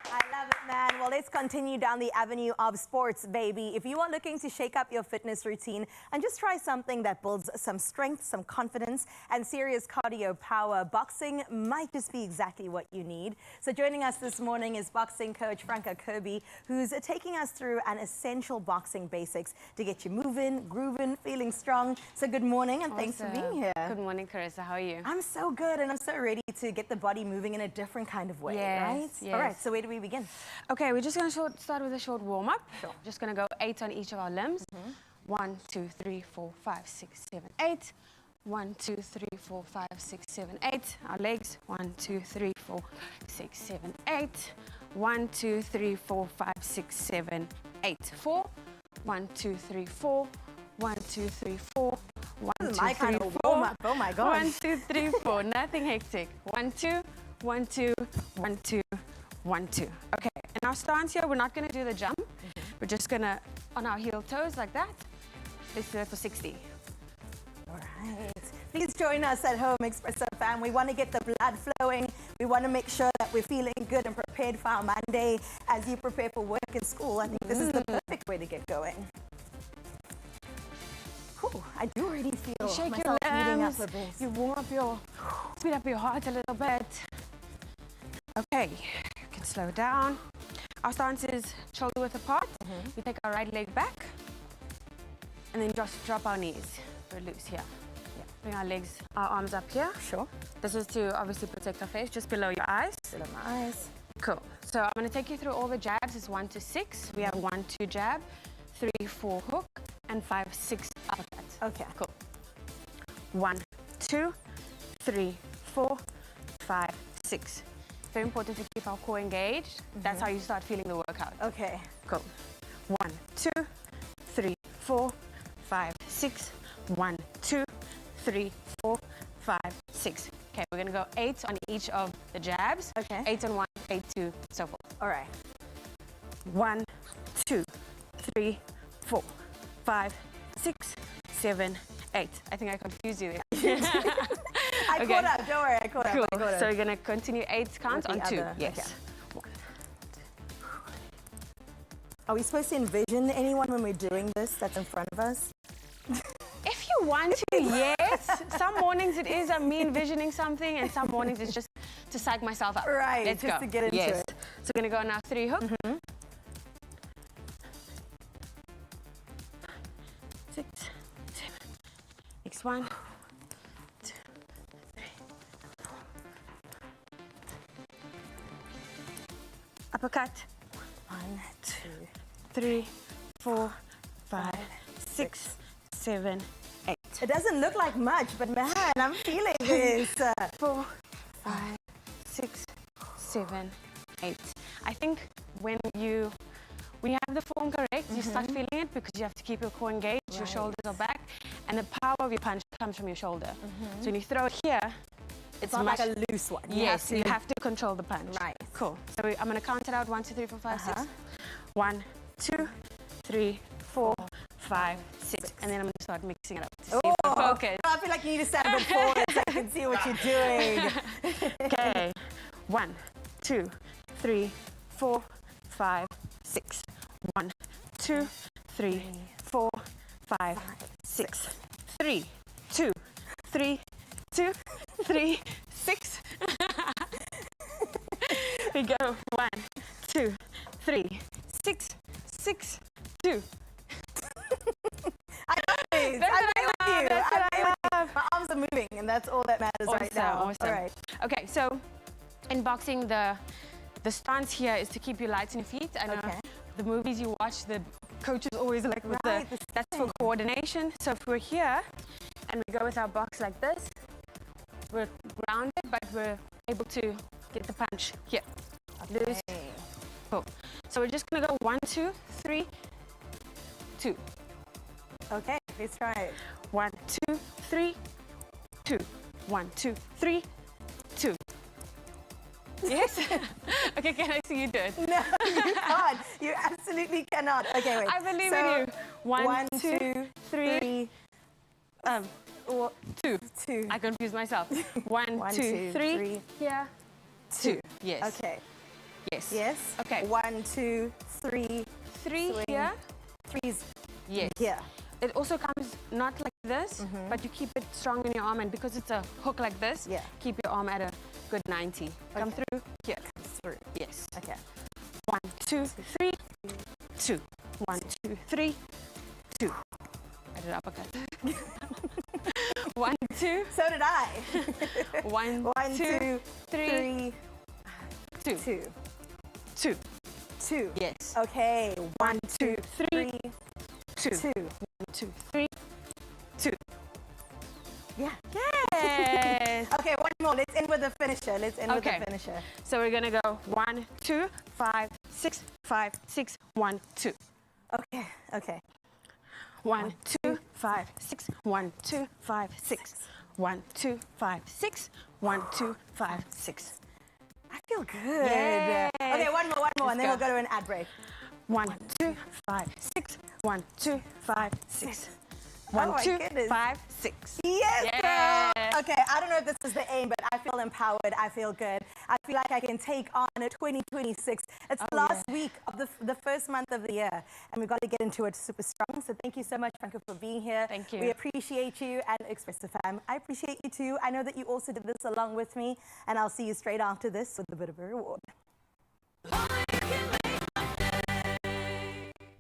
I love it, man. Well, let's continue down the avenue of sports, baby. If you are looking to shake up your fitness routine and just try something that builds some strength, some confidence, and serious cardio power, boxing might just be exactly what you need. So joining us this morning is boxing coach Franca Kirby, who's taking us through an essential boxing basics to get you moving, grooving, feeling strong. So good morning, and thanks for being here. Good morning, Carissa. How are you? I'm so good, and I'm so ready to get the body moving in a different kind of way, Yes, right? yes. All right, so where do we begin? Okay, we're just going to start with a short warm-up. Sure. Just going to go 8 on each of our limbs. 1, 2, 3, 4, 5, 6, 7, 8. 1, 2, 3, 4, 5, 6, 7, 8. Our legs. 1, 2, 3, 4, 6, 7, 8. 1, 2, 3, 4, 5, 6, 7, 8. 4. 1, 2, 3, 4. 1, 2, 3, 4. 1, 2, 3, 4. My kind of warm-up. Oh my gosh. 1, 2, 3, 4. Nothing hectic. 1, 2, 1, 2, 1, 2, 1, 2. Okay, in our stance here, we're not going to do the jump. We're just going to, on our heel toes like that. Let's do that for 60. All right. Please join us at home, Expresso fam. We want to get the blood flowing. We want to make sure that we're feeling good and prepared for our Monday as you prepare for work and school. I think this is the perfect way to get going. Whew, I do already feel Shake your myself heating up limbs. a bit. You warm up your, speed up your heart a little bit. Okay, you can slow down. Our stance is shoulder width apart. We take our right leg back and then just drop our knees. We're loose here. Yeah. Bring our legs, our arms up here. Sure. This is to obviously protect our face, just below your eyes. Below my eyes. Cool. So I'm going to take you through all the jabs. It's 1 to 6. We have 1, 2 jab, 3, 4 hook, and 5, 6 uppercut. Okay. Cool. 1, 2, 3, 4, 5, 6. Very important to keep our core engaged. That's how you start feeling the workout. Okay. Cool. 1, 2, 3, 4, 5, 6. 1, 2, 3, 4, 5, 6. Okay, we're gonna go 8 on each of the jabs. Okay. 8 on 1, 8, 2, so forth. All right. 1, 2, 3, 4, 5, 6, 7, 8. I think I confused you there. I Okay. caught up. Don't worry. I caught Cool. up. I caught up. So we're gonna continue 8 counts With on the 2. other, Yes. okay. Are we supposed to envision anyone when we're doing this that's in front of us? If you want to, yes. Some mornings it is me envisioning something, and some mornings it's just to psych myself up. Right, Let's just go. to get into yes. it. So we're gonna go now 3 hook. 6, 7. Next 1, 2, 3, 4. Uppercut. 1, 2, 3, 4, 5, 6, 7, 8. It doesn't look like much, but man, I'm feeling this. 4, 5, 6, 7, 8. I think when you have the form correct, you start feeling it because you have to keep your core engaged, your Right. shoulders are back, and the power of your punch comes from your shoulder. So when you throw it here, It's not like a loose one. Yes, you have to control the punch. Right. Cool. So I'm going to count it out. 1, 2, 3, 4, 5, 6. 1, 2, 3, 4, 5, 6. And then I'm going to start mixing it up to see if I focus. I feel like you need to stand a bit forward so I can see what you're doing. Okay. 1, 2, 3, 4, 5, 6. 1, 2, 3, 4, 5, 6. 3, 2, 3, 2, 3, 6. We go 1, 2, 3, 6, 6, 2. I love this. That's I'm what with I you. love. That's what I'm I with you. love. My arms are moving, and that's all that matters right now. Awesome. All right. Okay, so in boxing, the stance here is to keep you light on your feet. I know the movies you watch, the coach is always like with that's for coordination. So if we're here and we go with our box like this, we're grounded, but we're able to get the punch here. Loose. Cool. So we're just gonna go 1, 2, 3, 2. Okay, let's try it. 1, 2, 3, 2. 1, 2, 3, 2. Yes? Okay, can I see you do it? No, you can't. You absolutely cannot. Okay, wait. I believe so, in you. 1, 2, 3, 2. 2. I confused myself. 1, 1, 2, 3. Here. 2. Yes. Okay. Yes. Yes. Okay. 1, 2, 3. 3 swing. here. 3's Yes. here. It also comes not like this, but you keep it strong in your arm, and because it's a hook like this, keep your arm at a good 90. Come through here. Through. Yes. Okay. 1, 2, 3, 2. 1, 2, 3, 2. I did uppercut. 1, 2. So did I. 1, 1, 2, 3, 2. 2. 2. 2. Yes. Okay. 1, 2, 3, 2. 2. 1, 2, 3, 2. Yeah. Yes. Okay, one more. Let's end with the finisher. Let's end with the finisher. So we're gonna go 1, 2, 5, 6, 5, 6, 1, 2. Okay. Okay. 1, 2, 5, 6, 1, 2, 5, 6. 1, 2, 5, 6, 1, 2, 5, 6. I feel good. Yes. Okay, one more, and then go. we'll go to an ad break. 1, 2, 5, 6. 1, 2, 5, 6. Oh 1, my 2, goodness. 5, 6. Yes, Yeah. girl. Okay, I don't know if this is the aim, but I feel empowered. I feel good. I feel like I can take on a 2026. It's the last week of the first month of the year, and we've got to get into it super strong. So thank you so much, Franco, for being here. Thank you. We appreciate you, and Expresso fam, I appreciate you too. I know that you also did this along with me, and I'll see you straight after this with a bit of a reward.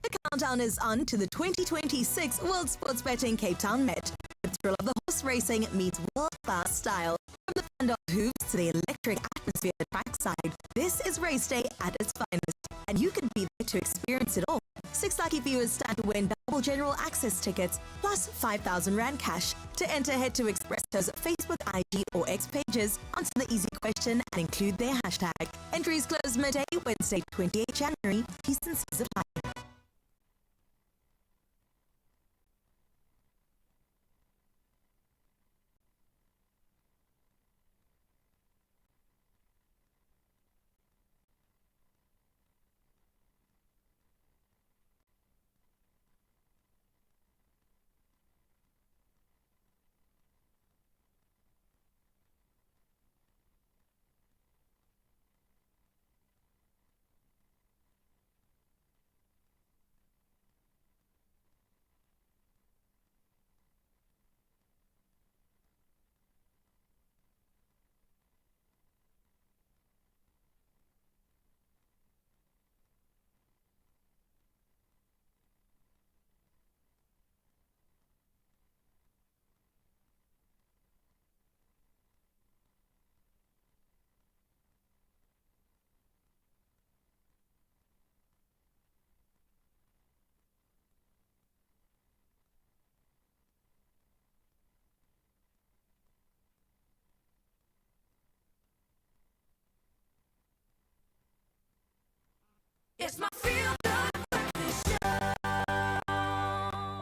The countdown is on to the 2026 World Sports Betting Cape Town Met. The thrill of the horse racing meets world-class style. From the fun of hoops to the electric atmosphere trackside, this is race day at its finest, and you can be there to experience it all. 6 lucky viewers stand to win double general access tickets plus 5,000 Rand cash. To enter, head to Expresso's Facebook, IG or X pages, answer the easy question and include their hashtag. Entries close midday, Wednesday 28 January. T's and C's apply.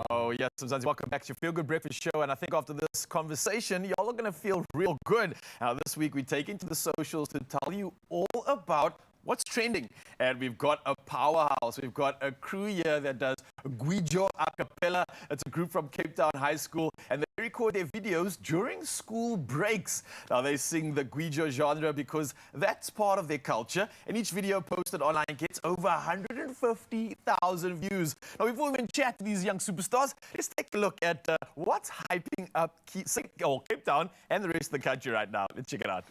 Oh, Oh, yes, Mzansi, welcome back to your Feel Good Breakfast Show. And I think after this conversation, y'all are going to feel real good. Now, this week, we take into the socials to tell you all about what's trending. And we've got a powerhouse. We've got a crew here that does Guijo a cappella. It's a group from Cape Town High School. And they record their videos during school breaks. Now, they sing the Guijo genre because that's part of their culture. And each video posted online gets over 150,000 views. Now, before we even chat to these young superstars, let's take a look at what's hyping up Cape Town and the rest of the country right now. Let's check it out.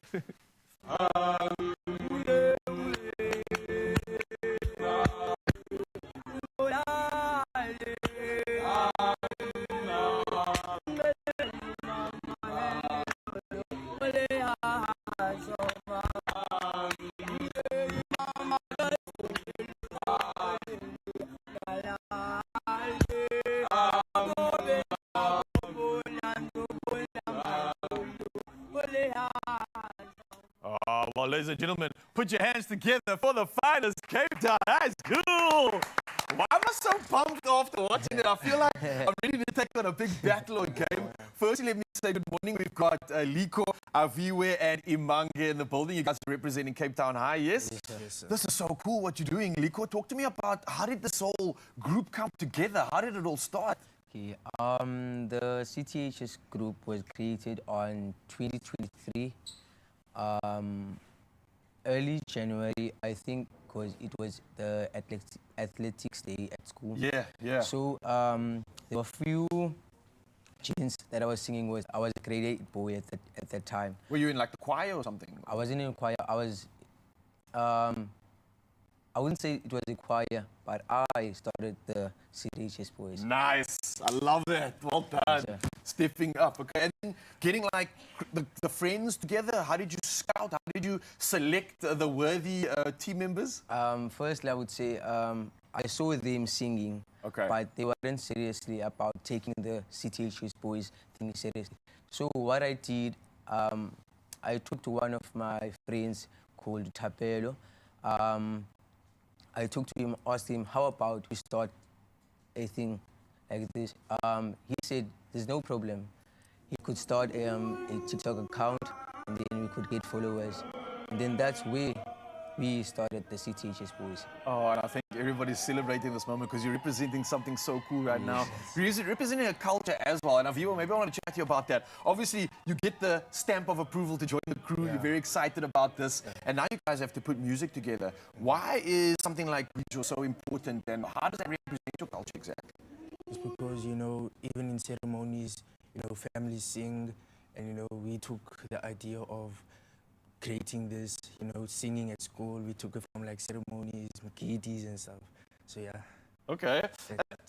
Well, ladies and gentlemen, put your hands together for the finest Cape Town. That's cool. Why am I so pumped after watching it? I feel like I'm ready to take on a big battle or game. Firstly, let me say good morning. We've got Liko, Aviwe, and Imange in the building. You guys are representing Cape Town High, yes? Yes, sir. This is so cool what you're doing. Liko, talk to me about how did this whole group come together? How did it all start? Okay, the CTHS group was created on 2023. Early January, I think, because it was the athletics day at school. Yeah, yeah. So there were a few tunes that I was singing with. I was a grade 8 boy at that time. Were you in like the choir or something? I wasn't in a choir. I was, I wouldn't say it was a choir, but I started the CTHS boys. Nice. I love that. Well done. Yes, sir. Stepping up. Okay. And then getting like the friends together. How did you scout? How did you select the worthy team members? Firstly, I would say I saw them singing, Okay. but they weren't seriously about taking the CTHS boys thing seriously. So what I did, I talked to one of my friends called Tapelo. I talked to him, asked him, how about we start a thing like this? He said, there's no problem. He could start a TikTok account, and then we could get followers. And then that's where we started the CTHS boys. Oh, and I think everybody's celebrating this moment because you're representing something so cool right now. You're representing a culture as well. And Aviva, maybe I want to chat to you about that. Obviously, you get the stamp of approval to join the crew. You're very excited about this. And now you guys have to put music together. Why is something like Guijo so important, and how does that represent your culture exactly? It's because, you know, even in ceremonies, you know, families sing, and, you know, we took the idea of creating this, you know, singing at school. We took it from like ceremonies, makitis and stuff. So yeah. Okay.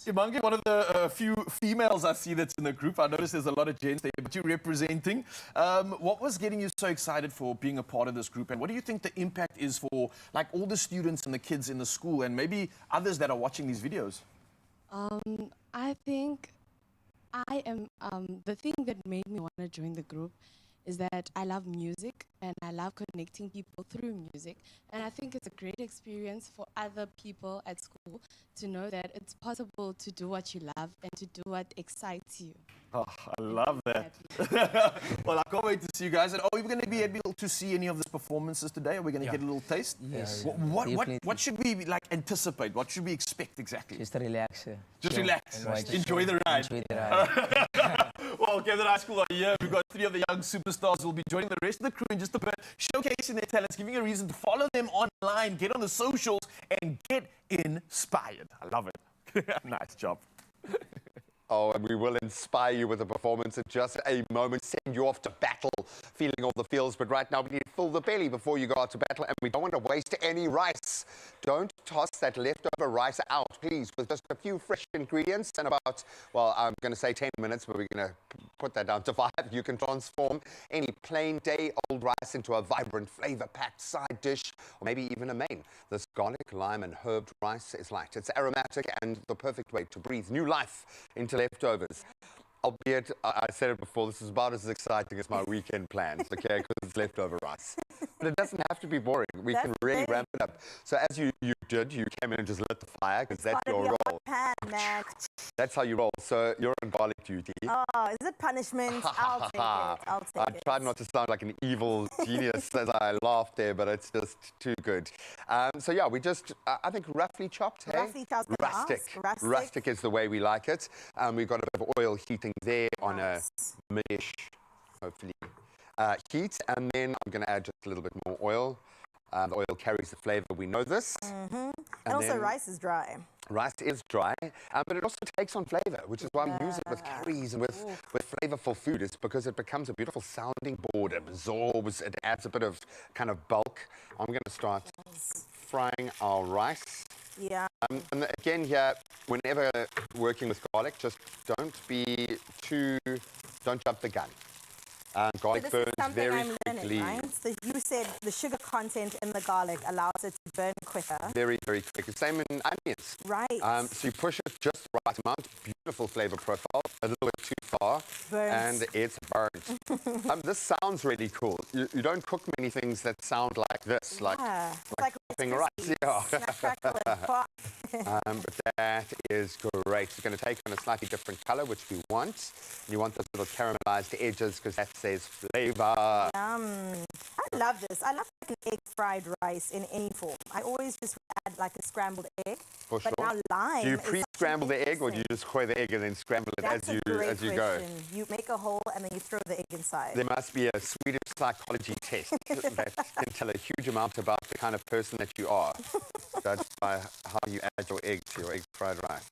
Imange, one of the few females I see that's in the group. I noticed there's a lot of gents there, but you're representing. What was getting you so excited for being a part of this group, and what do you think the impact is for like all the students and the kids in the school, and maybe others that are watching these videos? I think the thing that made me want to join the group is that I love music and I love connecting people through music. And I think it's a great experience for other people at school to know that it's possible to do what you love and to do what excites you. Oh, I love that. Well, I can't wait to see you guys. And are we going to be able to see any of these performances today? Are we going to get a little taste? Yes. What should we like anticipate? What should we expect exactly? Just relax. Just relax. Watch. Enjoy the ride. Enjoy the ride. Well, Cape Town High School are here. We've got 3 of the young superstars who will be joining the rest of the crew in just a bit, showcasing their talents, giving you a reason to follow them online, get on the socials, and get inspired. I love it. Nice job. Oh, and we will inspire you with a performance in just a moment, send you off to battle, feeling all the feels. But right now, we need to fill the belly before you go out to battle, and we don't want to waste any rice. Don't toss that leftover rice out, please, with just a few fresh ingredients and about, well, I'm going to say 10 minutes, but we're going to put that down to 5. You can transform any plain day-old rice into a vibrant, flavor-packed side dish, or maybe even a main. This garlic, lime, and herbed rice is light. It's aromatic and the perfect way to breathe new life into leftovers. Albeit, I said it before, this is about as exciting as my weekend plans, okay, because it's leftover rice. But it doesn't have to be boring. We can really ramp it up. So as you came in and just lit the fire because that's your role. Pan, man. That's how you roll. So you're on garlic duty. Oh, is it punishment? I'll take it. I'll take I it. tried not to sound like an evil genius as I laughed there, but it's just too good. So yeah, we just, I think roughly chopped, hey? Roughly chopped. Rustic is the way we like it. We've got a bit of oil heating there on a mid-ish, hopefully, heat. And then I'm going to add just a little bit more oil. The oil carries the flavor, we know this. And also rice is dry. Rice is dry, but it also takes on flavor, which is why we use it with curries and with flavorful food. It's because it becomes a beautiful sounding board, it absorbs, it adds a bit of kind of bulk. I'm going to start frying our rice. Yeah. And again here, whenever working with garlic, just don't jump the gun. Garlic burns very quickly. Right? So you said the sugar content in the garlic allows it to burn quicker. Very, very quick. Same in onions. Right. So you push it just the right amount. Beautiful flavor profile. A little bit too far. Burns. And it's burnt. This sounds really cool. You don't cook many things that sound like this. Like chopping rice. Yeah. But that is great. It's going to take on a slightly different color, which we want. You want those little caramelized edges because that says flavor. Yum. I love this. I love like an egg fried rice in any form. I always just add like a scrambled egg. For but sure. now lime. Do you pre-scramble the egg or do you just cook the egg and then scramble it as you go? You make a hole and then you throw the egg inside. There must be a Swedish psychology test that can tell a huge amount about the kind of person that you are, judged by how you add your egg to your egg fried rice.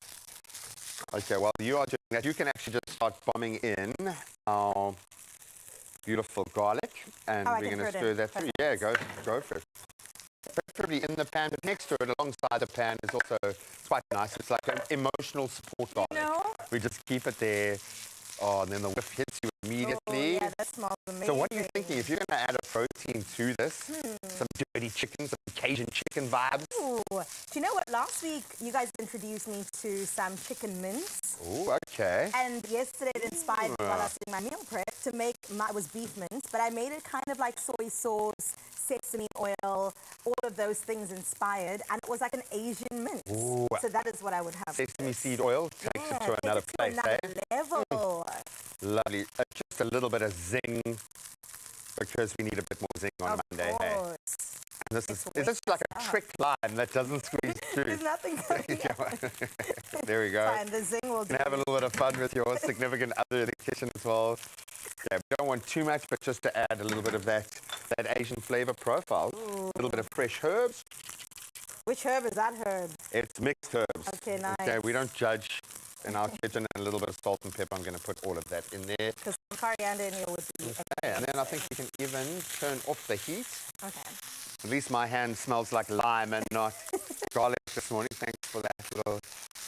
Okay, while you are doing that, you can actually just start bombing in our beautiful garlic, and we're going to stir that through. Yeah, go for it. Preferably in the pan, but next to it, alongside the pan, is also quite nice. It's like an emotional support garlic. You know? We just keep it there. Oh, and then the whiff hits you immediately. Oh, yeah, that smells amazing. So what are you thinking? If you're going to add a protein to this, some dirty chicken, some Cajun chicken vibes. Ooh. Do you know what? Last week, you guys introduced me to some chicken mince. Oh, okay. And yesterday it inspired me while I was doing my meal prep to make, it was beef mince, but I made it kind of like soy sauce, sesame oil, all of those things inspired, and it was like an Asian mince. Ooh. So that is what I would have. Sesame seed oil takes it to another place, level. Lovely. Just a little bit of zing, because we need a bit more zing on Monday. Hey? And this is this like a trick line that doesn't squeeze through? There's nothing coming out. There we go. Fine, the zing will do. And have a little bit of fun with your significant other in the kitchen as well. Yeah, we don't want too much, but just to add a little bit of that Asian flavor profile. A little bit of fresh herbs. Which herb is that herb? It's mixed herbs. Okay, nice. Okay, we don't judge in our kitchen, and a little bit of salt and pepper. I'm going to put all of that in there. Because coriander in here would be... Okay, and then I think you can even turn off the heat. Okay. At least my hand smells like lime and not garlic this morning. Thanks for that little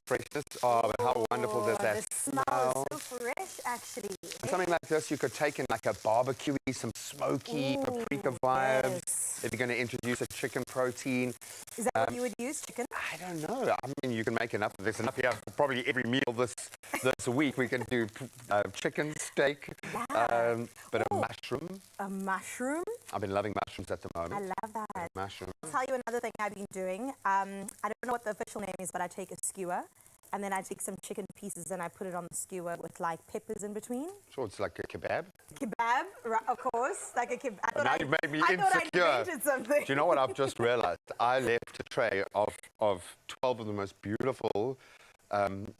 freshness. Oh, but how wonderful does that smell? It smells so fresh, actually. Something like this, you could take in like a barbecue, some smoky paprika vibes. Yes. If you're going to introduce a chicken protein. Is that what you would use, chicken? I don't know. I mean, you can make enough. There's enough here for probably every meal this week. We can do chicken, steak, bit of mushroom. A mushroom? I've been loving mushrooms at the moment. I love that. Mushroom. I'll tell you another thing I've been doing. I don't know what the official name is, but I take a skewer and then I take some chicken pieces and I put it on the skewer with like peppers in between. Sure, it's like a kebab. Kebab, right, of course. Like a kebab. Now you've made me insecure. I invented something. Do you know what I've just realized? I left a tray of 12 of the most beautiful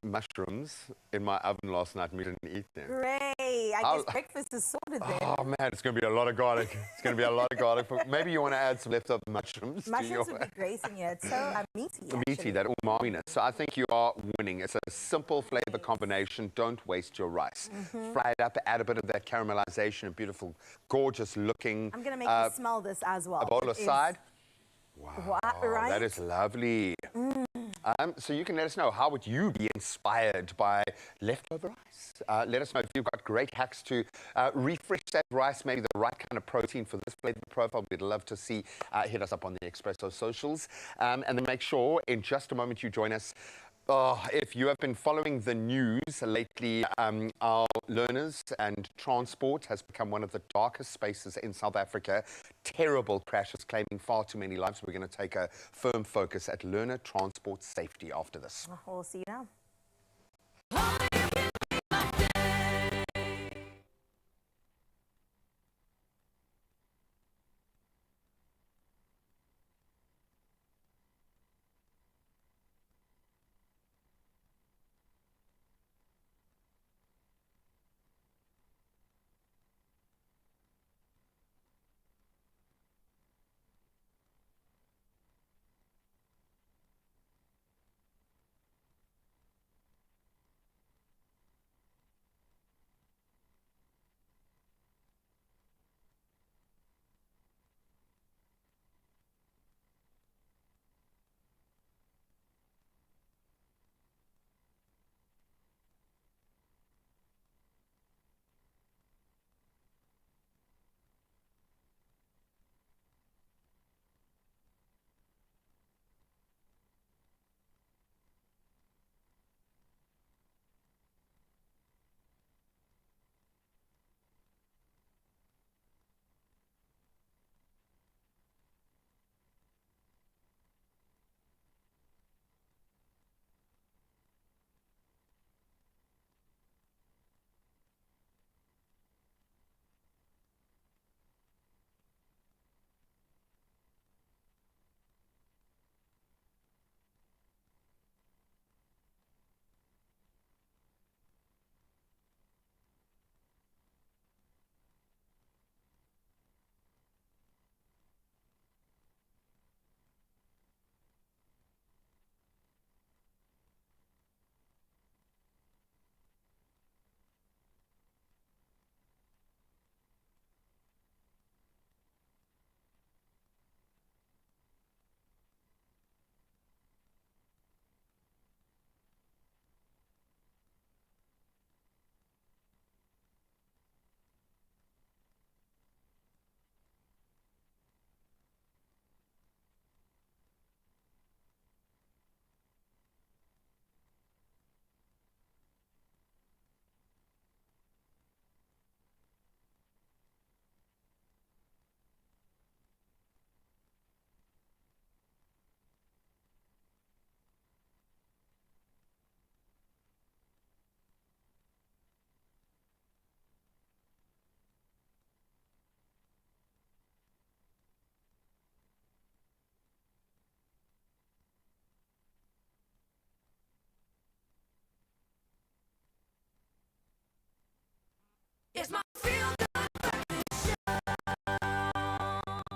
mushrooms in my oven last night. We didn't eat them. Great. I guess breakfast is sorted then. Oh man, it's going to be a lot of garlic. It's going to be a lot of garlic. Maybe you want to add some leftover mushrooms. Mushrooms would be great in here. It's so meaty. Meaty, that umami-ness. So I think you are winning. It's a simple flavor combination. Don't waste your rice. Fry it up, add a bit of that caramelization, a beautiful, gorgeous looking. I'm going to make you smell this as well. A bowl aside. Wow, right? That is lovely. So you can let us know, how would you be inspired by leftover rice? Let us know if you've got great hacks to refresh that rice, maybe the right kind of protein for this flavor profile. We'd love to see. Hit us up on the Expresso socials. And then make sure in just a moment you join us Oh, if you have been following the news lately, our learners and transport has become one of the darkest spaces in South Africa. Terrible crashes claiming far too many lives. We're going to take a firm focus at learner transport safety after this. We'll see you now.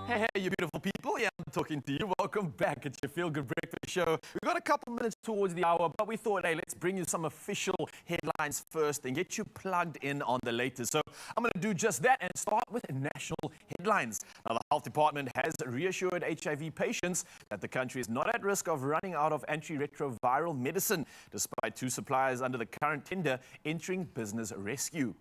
Hey, you beautiful people. Yeah, I'm talking to you. Welcome back. It's your Feel Good Breakfast Show. We've got a couple minutes towards the hour, but we thought, hey, let's bring you some official headlines first and get you plugged in on the latest. So I'm going to do just that and start with national headlines. Now, the Health Department has reassured HIV patients that the country is not at risk of running out of antiretroviral medicine, despite 2 suppliers under the current tender entering business rescue.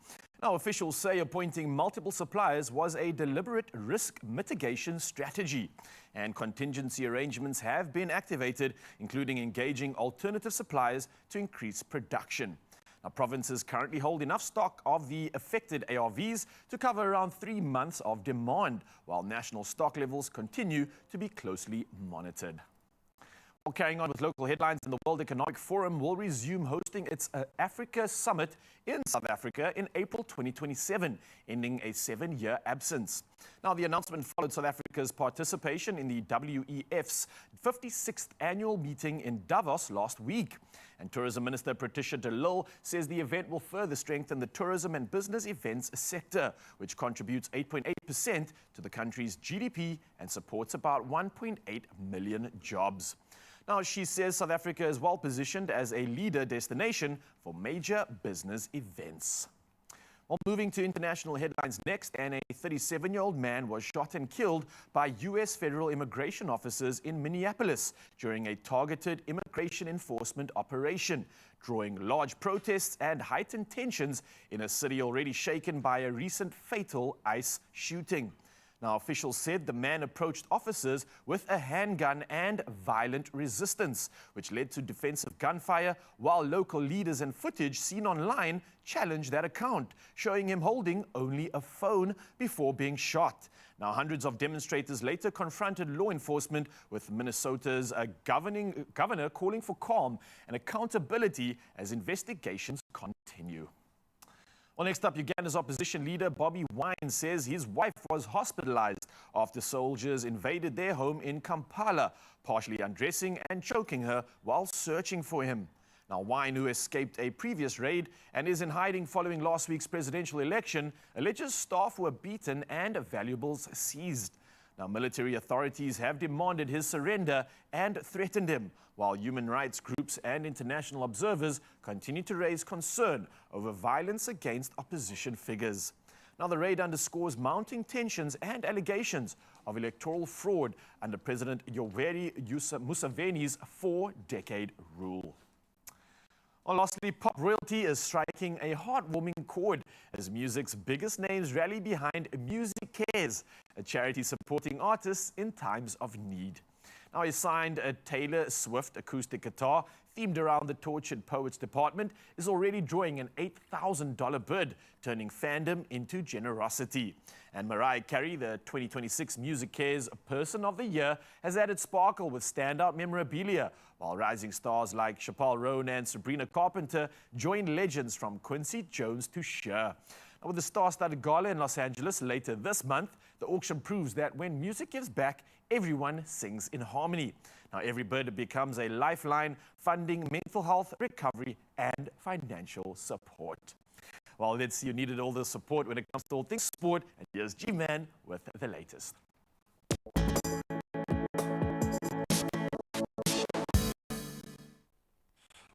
Now, officials say appointing multiple suppliers was a deliberate risk mitigation strategy, and contingency arrangements have been activated, including engaging alternative suppliers to increase production. Now, provinces currently hold enough stock of the affected ARVs to cover around 3 months of demand, while national stock levels continue to be closely monitored. Well, carrying on with local headlines, the World Economic Forum will resume hosting its Africa Summit in South Africa in April 2027, ending a 7-year absence. Now, the announcement followed South Africa's participation in the WEF's 56th annual meeting in Davos last week. And Tourism Minister Patricia de Lille says the event will further strengthen the tourism and business events sector, which contributes 8.8% to the country's GDP and supports about 1.8 million jobs. Now, she says South Africa is well positioned as a leader destination for major business events. Well, moving to international headlines next, and a 37-year-old man was shot and killed by U.S. federal immigration officers in Minneapolis during a targeted immigration enforcement operation, drawing large protests and heightened tensions in a city already shaken by a recent fatal ICE shooting. Now, officials said the man approached officers with a handgun and violent resistance, which led to defensive gunfire, while local leaders and footage seen online challenged that account, showing him holding only a phone before being shot. Now, hundreds of demonstrators later confronted law enforcement, with Minnesota's governor calling for calm and accountability as investigations continue. Well, next up, Uganda's opposition leader Bobby Wine says his wife was hospitalized after soldiers invaded their home in Kampala, partially undressing and choking her while searching for him. Now, Wine, who escaped a previous raid and is in hiding following last week's presidential election, alleges staff were beaten and valuables seized. Now, military authorities have demanded his surrender and threatened him, while human rights groups and international observers continue to raise concern over violence against opposition figures. Now, the raid underscores mounting tensions and allegations of electoral fraud under President Yoweri Museveni's 4-decade rule. Well, lastly, pop royalty is striking a heartwarming chord as music's biggest names rally behind Music Cares, a charity supporting artists in times of need. Now, he signed a Taylor Swift acoustic guitar themed around the Tortured Poets Department is already drawing an $8,000 bid, turning fandom into generosity. And Mariah Carey, the 2026 Music Cares Person of the Year, has added sparkle with standout memorabilia, while rising stars like Chappelle Roan and Sabrina Carpenter join legends from Quincy Jones to Cher. Now, with the star-studded gala in Los Angeles later this month, the auction proves that when music gives back, everyone sings in harmony. Now, every bid becomes a lifeline, funding mental health, recovery, and financial support. Well, let's see, you needed all the support when it comes to all things sport, and here's G-Man with the latest.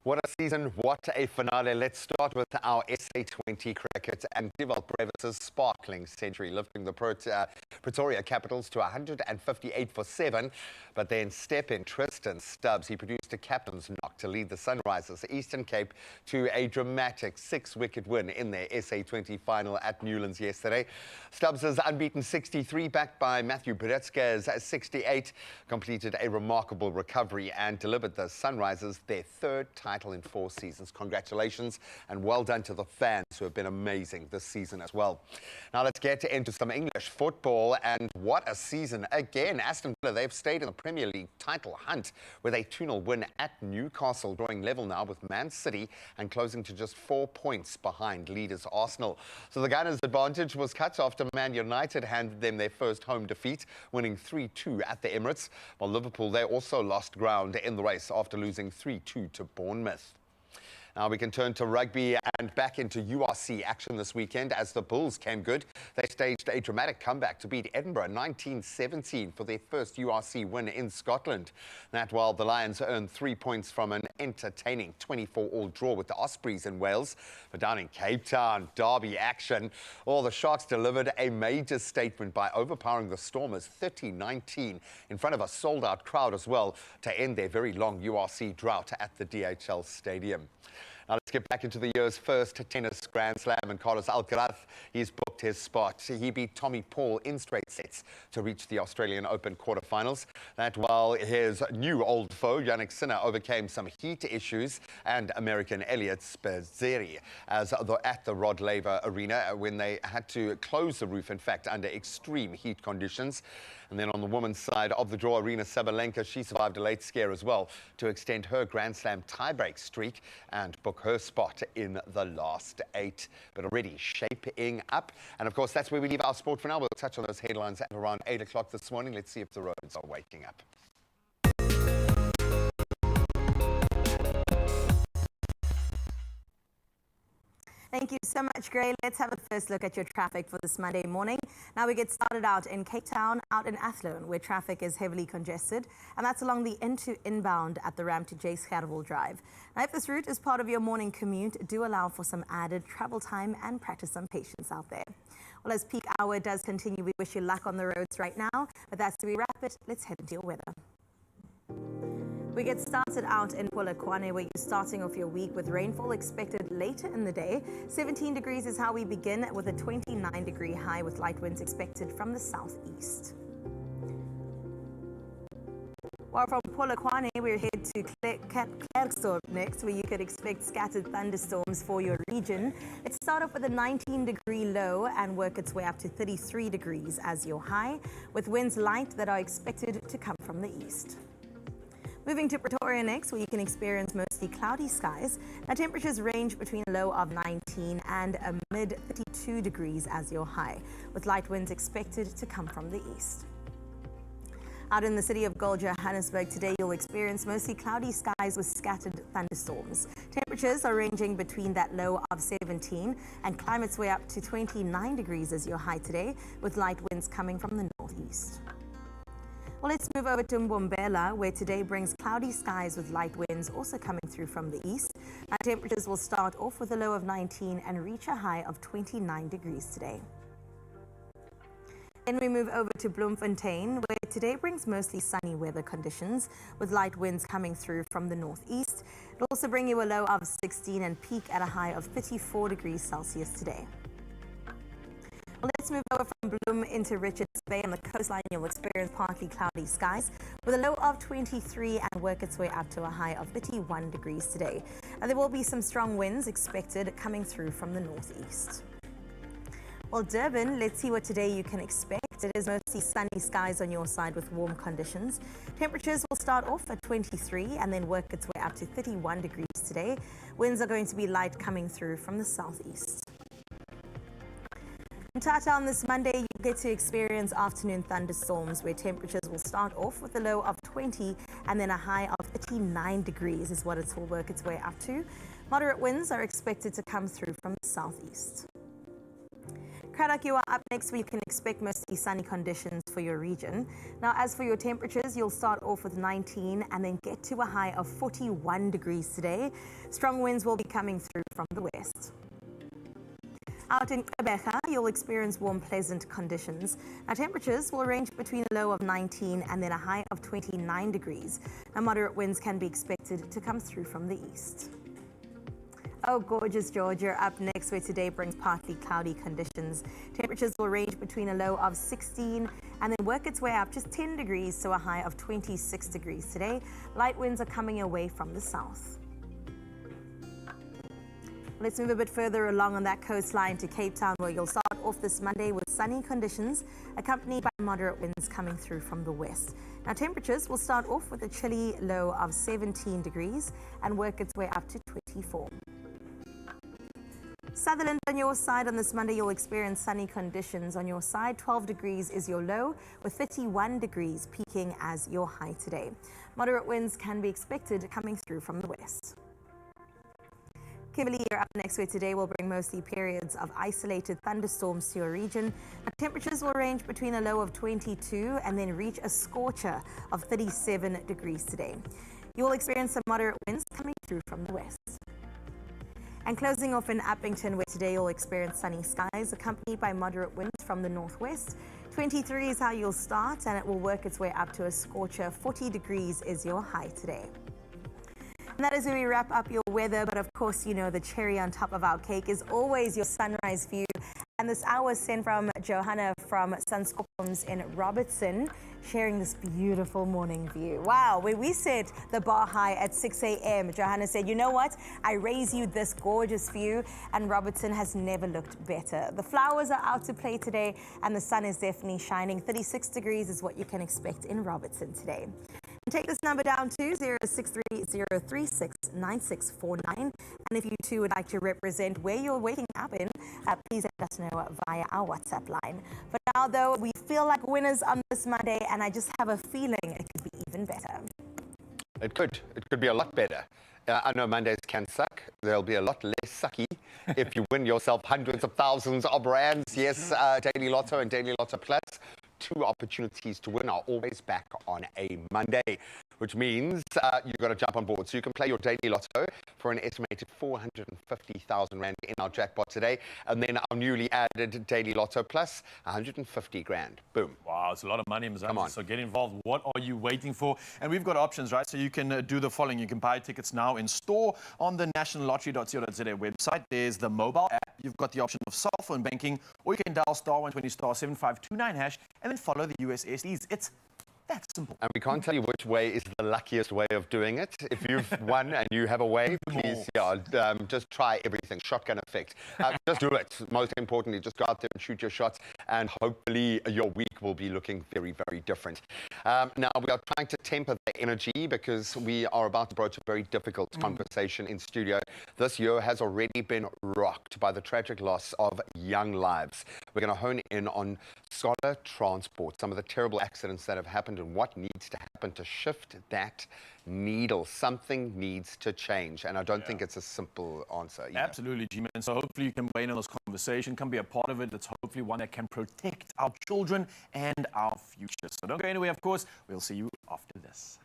What a season, what a finale. Let's start with our SA20 cricket and Deval Brevis' sparkling century, lifting the Pretoria Capitals to 158 for 7. But then step in Tristan Stubbs. He produced a captain's knock to lead the Sunrisers Eastern Cape to a dramatic 6-wicket win in their SA20 final at Newlands yesterday. Stubbs' unbeaten 63, backed by Matthew Bretzka's 68, completed a remarkable recovery and delivered the Sunrisers their third title in 4 seasons. Congratulations and well done to the fans who have been amazing this season as well. Now let's get into some English football, and what a season again. Aston Villa, they've stayed in the Premier League title hunt with a 2-0 win at Newcastle, drawing level now with Man City and closing to just 4 points behind leaders Arsenal. So the Gunners' advantage was cut after Man United handed them their first home defeat, winning 3-2 at the Emirates, while Liverpool, they also lost ground in the race after losing 3-2 to Bournemouth. Now we can turn to rugby and back into URC action this weekend as the Bulls came good. They staged a dramatic comeback to beat Edinburgh 19-17 for their first URC win in Scotland. That while the Lions earned 3 points from an entertaining 24-all draw with the Ospreys in Wales. But down in Cape Town, derby action, well, the Sharks delivered a major statement by overpowering the Stormers 30-19 in front of a sold-out crowd as well to end their very long URC drought at the DHL Stadium. Now let's get back into the year's first tennis Grand Slam, and Carlos Alcaraz, he's booked his spot. He beat Tommy Paul in straight sets to reach the Australian Open quarterfinals. That while his new old foe, Jannik Sinner, overcame some heat issues, and American Elliot Spezzeri at the Rod Laver Arena when they had to close the roof, in fact, under extreme heat conditions. And then on the women's side of the draw, Arina Sabalenka, she survived a late scare as well to extend her Grand Slam tiebreak streak and book her spot in the last 8. But already shaping up. And of course, that's where we leave our sport for now. We'll touch on those headlines at around 8 o'clock this morning. Let's see if the roads are waking up. Thank you so much, Gray. Let's have a first look at your traffic for this Monday morning. Now we get started out in Cape Town, out in Athlone, where traffic is heavily congested, and that's along the inbound at the ramp to J. Scherwel Drive. Now, if this route is part of your morning commute, do allow for some added travel time and practice some patience out there. Well, as peak hour does continue, we wish you luck on the roads right now, but that's to be wrap it. Let's head into your weather. We get started out in Polokwane, where you're starting off your week with rainfall expected later in the day. 17 degrees is how we begin, with a 29-degree high with light winds expected from the southeast. While from Polokwane, we're headed to Klerksdorp next, where you could expect scattered thunderstorms for your region. Let's start off with a 19-degree low and work its way up to 33 degrees as your high, with winds light that are expected to come from the east. Moving to Pretoria next, where you can experience mostly cloudy skies. Now, temperatures range between a low of 19 and a mid 32 degrees as your high, with light winds expected to come from the east. Out in the city of Gold, Johannesburg, today you'll experience mostly cloudy skies with scattered thunderstorms. Temperatures are ranging between that low of 17 and climb its way up to 29 degrees as your high today, with light winds coming from the northeast. Well, let's move over to Mbombela, where today brings cloudy skies with light winds also coming through from the east. Our temperatures will start off with a low of 19 and reach a high of 29 degrees today. Then we move over to Bloemfontein, where today brings mostly sunny weather conditions with light winds coming through from the northeast. It'll also bring you a low of 16 and peak at a high of 34 degrees Celsius today. Well, let's move over from Bloem into Richards Bay. On the coastline, you'll experience partly cloudy skies with a low of 23 and work its way up to a high of 31 degrees today. And there will be some strong winds expected coming through from the northeast. Well, Durban, let's see what today you can expect. It is mostly sunny skies on your side with warm conditions. Temperatures will start off at 23 and then work its way up to 31 degrees today. Winds are going to be light coming through from the southeast. In Tata on this Monday, you get to experience afternoon thunderstorms where temperatures will start off with a low of 20 and then a high of 39 degrees is what it will work its way up to. Moderate winds are expected to come through from the southeast. Cradock, you are up next, where you can expect mostly sunny conditions for your region. Now, as for your temperatures, you'll start off with 19 and then get to a high of 41 degrees today. Strong winds will be coming through from the west. Out in Gqeberha, you'll experience warm, pleasant conditions. Now, temperatures will range between a low of 19 and then a high of 29 degrees. Now, moderate winds can be expected to come through from the east. Oh, gorgeous George, you're up next, where today brings partly cloudy conditions. Temperatures will range between a low of 16 and then work its way up just 10 degrees to a high of 26 degrees today. Light winds are coming away from the south. Let's move a bit further along on that coastline to Cape Town, where you'll start off this Monday with sunny conditions accompanied by moderate winds coming through from the west. Now, temperatures will start off with a chilly low of 17 degrees and work its way up to 24. Sutherland, on your side on this Monday, you'll experience sunny conditions. On your side, 12 degrees is your low, with 31 degrees peaking as your high today. Moderate winds can be expected coming through from the west. Kimberley, you're up next, where today will bring mostly periods of isolated thunderstorms to your region. Temperatures will range between a low of 22 and then reach a scorcher of 37 degrees today. You will experience some moderate winds coming through from the west. And closing off in Appington, where today you'll experience sunny skies accompanied by moderate winds from the northwest. 23 is how you'll start, and it will work its way up to a scorcher. 40 degrees is your high today. And that is where we wrap up your weather, but of course, you know, the cherry on top of our cake is always your sunrise view. And this hour was sent from Johanna from Sunskoppums in Robertson, sharing this beautiful morning view. Wow, when we set the bar high at 6 a.m., Johanna said, you know what? I raise you this gorgeous view, and Robertson has never looked better. The flowers are out to play today, and the sun is definitely shining. 36 degrees is what you can expect in Robertson today. Take this number down to 0630369649. And if you too would like to represent where you're waking up in, please let us know via our WhatsApp line. For now, though, we feel like winners on this Monday, and I just have a feeling it could be even better. It could be a lot better. I know Mondays can suck. They'll be a lot less sucky if you win yourself hundreds of thousands of rands. Yes, Daily Lotto and Daily Lotto Plus. 2 opportunities to win are always back on a Monday. which means you've got to jump on board. So you can play your daily lotto for an estimated 450,000 Rand in our jackpot today. And then our newly added daily lotto plus 150 grand. Boom. Wow, it's a lot of money, Mzansi. Come on. So get involved. What are you waiting for? And we've got options, right? So you can do the following. You can buy tickets now in store on the nationallottery.co.za website. There's the mobile app. You've got the option of cell phone banking, or you can dial *120 *7529# and then follow the USSDs. It's that simple. And we can't tell you which way is the luckiest way of doing it. If you've won and you have a way, please, just try everything. Shotgun effect. Just do it. Most importantly, just go out there and shoot your shots, and hopefully your week will be looking very, very different. Now, we are trying to temper the energy because we are about to broach a very difficult conversation in studio. This year has already been rocked by the tragic loss of young lives. We're going to hone in on scholar transport, some of the terrible accidents that have happened and what needs to happen to shift that needle. Something needs to change, and I don't think it's a simple answer either. Absolutely, G-Man. So hopefully you can weigh in on this conversation, can be a part of it. It's hopefully one that can protect our children and our future. So don't go anywhere, of course. We'll see you after this.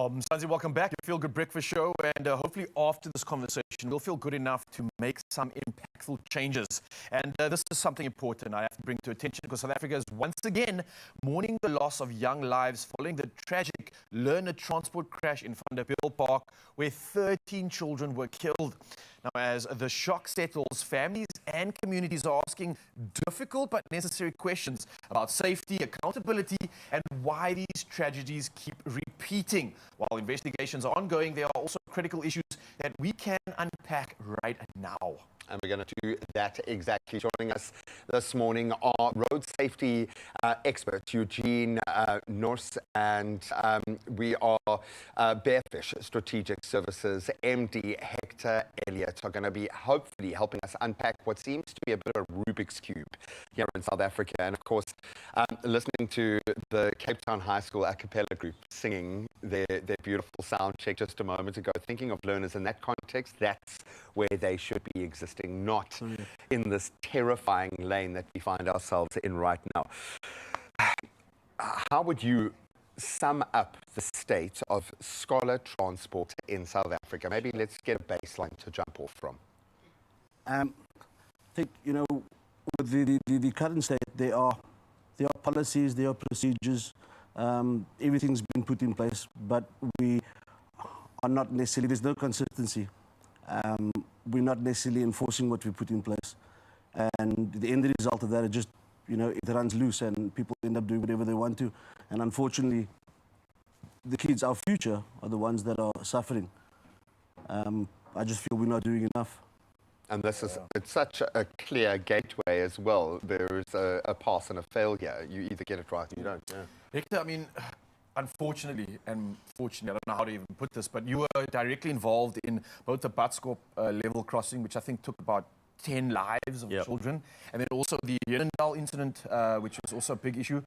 Mzansi, welcome back. Your Feel Good Breakfast Show, and hopefully after this conversation, we'll feel good enough to make some impactful changes. And this is something important I have to bring to attention because South Africa is once again mourning the loss of young lives following the tragic learner transport crash in Vanderbilt Park, where 13 children were killed. Now, as the shock settles, families and communities are asking difficult but necessary questions about safety, accountability, and why these tragedies keep repeating. While investigations are ongoing, there are also critical issues that we can unpack right now. And we're going to do that exactly. Joining us this morning are road safety experts Eugene Norse, and we are Bearfish Strategic Services MD Hector Victor Elliott are going to be hopefully helping us unpack what seems to be a bit of a Rubik's Cube here in South Africa. And of course, listening to the Cape Town High School a cappella group singing their beautiful sound check just a moment ago, thinking of learners in that context, that's where they should be existing, not in this terrifying lane that we find ourselves in right now. How would you sum up the state of scholar transport in South Africa? Maybe let's get a baseline to jump off from. I think, you know, with the current state, there are policies, there are procedures, everything's been put in place, but we are not necessarily, there's no consistency. We're not necessarily enforcing what we put in place. And the end result of that is just, you know, it runs loose and people end up doing whatever they want to. And unfortunately, the kids, our future, are the ones that are suffering. I just feel we're not doing enough. And this is, it's such a clear gateway as well. There is a pass and a fail here. You either get it right or you don't. Yeah. Hector, I mean, unfortunately, and fortunately, I don't know how to even put this, but you were directly involved in both the Butskop level crossing, which I think took about 10 lives of children, and then also the Yerendal incident, which was also a big issue.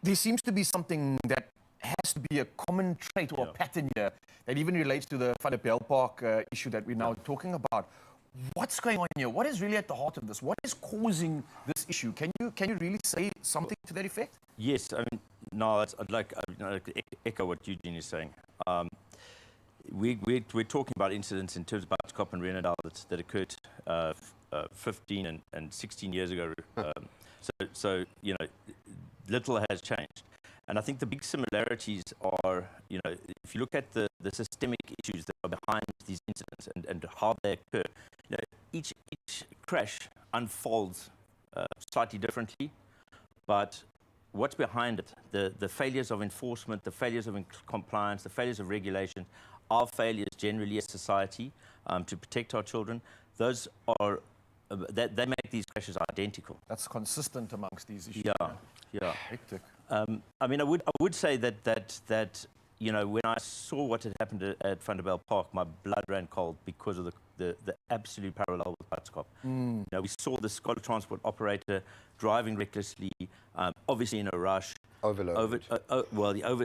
There seems to be something that has to be a common trait or a pattern here that even relates to the Van der Bell Park issue that we're now talking about. What's going on here? What is really at the heart of this? What is causing this issue? Can you really say something to that effect? Yes, I mean, no, I'd like to echo what Eugene is saying. We're talking about incidents in terms of Butskop and Renadal that occurred 15 and 16 years ago. So, you know, little has changed. And I think the big similarities are, you know, if you look at the systemic issues that are behind these incidents and how they occur, you know, each crash unfolds slightly differently, but what's behind it, the failures of enforcement, the failures of compliance, the failures of regulation, our failures generally as society to protect our children, those are, they make these crashes identical. That's consistent amongst these issues. Yeah. Hectic. I mean, I would say that you know, when I saw what had happened at Van der Bell Park, my blood ran cold because of the absolute parallel with Butskop. You know, we saw the scholar transport operator driving recklessly, obviously in a rush. Overload.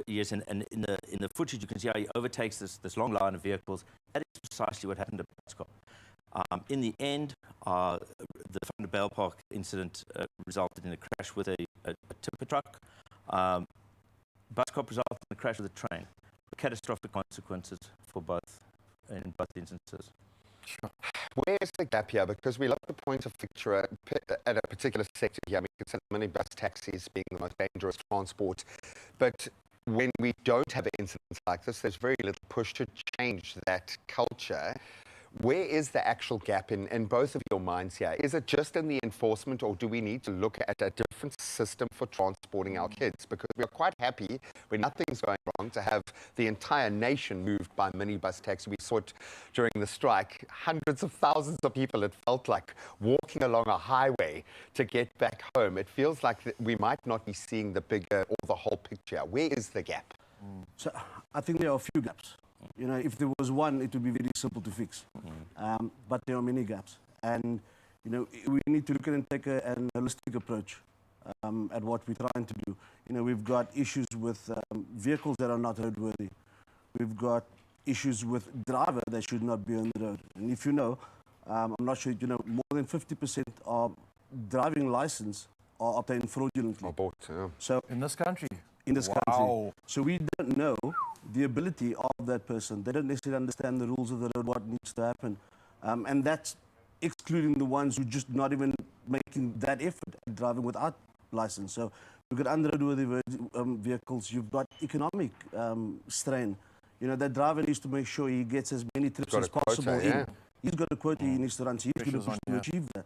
Yes, and in the footage you can see how he overtakes this long line of vehicles. That is precisely what happened at Butskop. In the end, the Van der Bell Park incident resulted in a crash with a tipper truck. Butskop resulted in a crash with a train. Catastrophic consequences for both in both instances. Sure. Where's the gap here? Because we love the point of picture at a particular sector here. I mean, you consider minibus taxis being the most dangerous transport. But when we don't have incidents like this, there's very little push to change that culture. Where is the actual gap in both of your minds here? Is it just in the enforcement, or do we need to look at a different system for transporting our kids? Because we are quite happy when nothing's going wrong to have the entire nation moved by minibus taxi. We saw it during the strike. Hundreds of thousands of people, it felt like, walking along a highway to get back home. It feels like we might not be seeing the bigger or the whole picture. Where is the gap? So I think there are a few gaps. You know, if there was one, it would be very simple to fix. But there are many gaps. And, you know, we need to look at and take an holistic approach at what we're trying to do. You know, we've got issues with vehicles that are not roadworthy. We've got issues with drivers that should not be on the road. And if you know, I'm not sure, you know, more than 50% of driving license are obtained fraudulently. Or bought, yeah. So in this country? In this country. So we don't know the ability of that person. They don't necessarily understand the rules of the road, what needs to happen. And that's excluding the ones who just not even making that effort at driving without license. So you've got unroadworthy vehicles, you've got economic strain. You know, that driver needs to make sure he gets as many trips as possible in. He's got a quota he needs to run, so he's going to push to achieve that.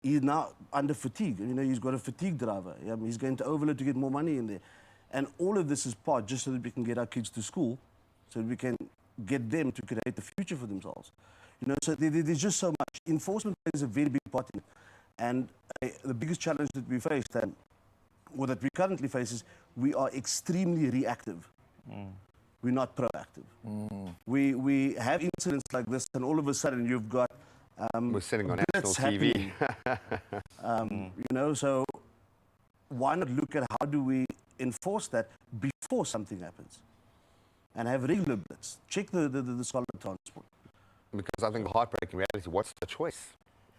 He's now under fatigue. You know, he's got a fatigue driver. He's going to overload to get more money in there. And all of this is part just so that we can get our kids to school, so that we can get them to create a future for themselves. You know, so there's just so much. Enforcement plays a very big part in it. And the biggest challenge that we faced, or that we currently face, is we are extremely reactive. we're not proactive. We have incidents like this, and all of a sudden you've got we're sitting on national blitz TV. happening. You know, so why not look at how do we enforce that before something happens, and have regular blitz. Check the solid transport. Because I think the heartbreaking reality, what's the choice?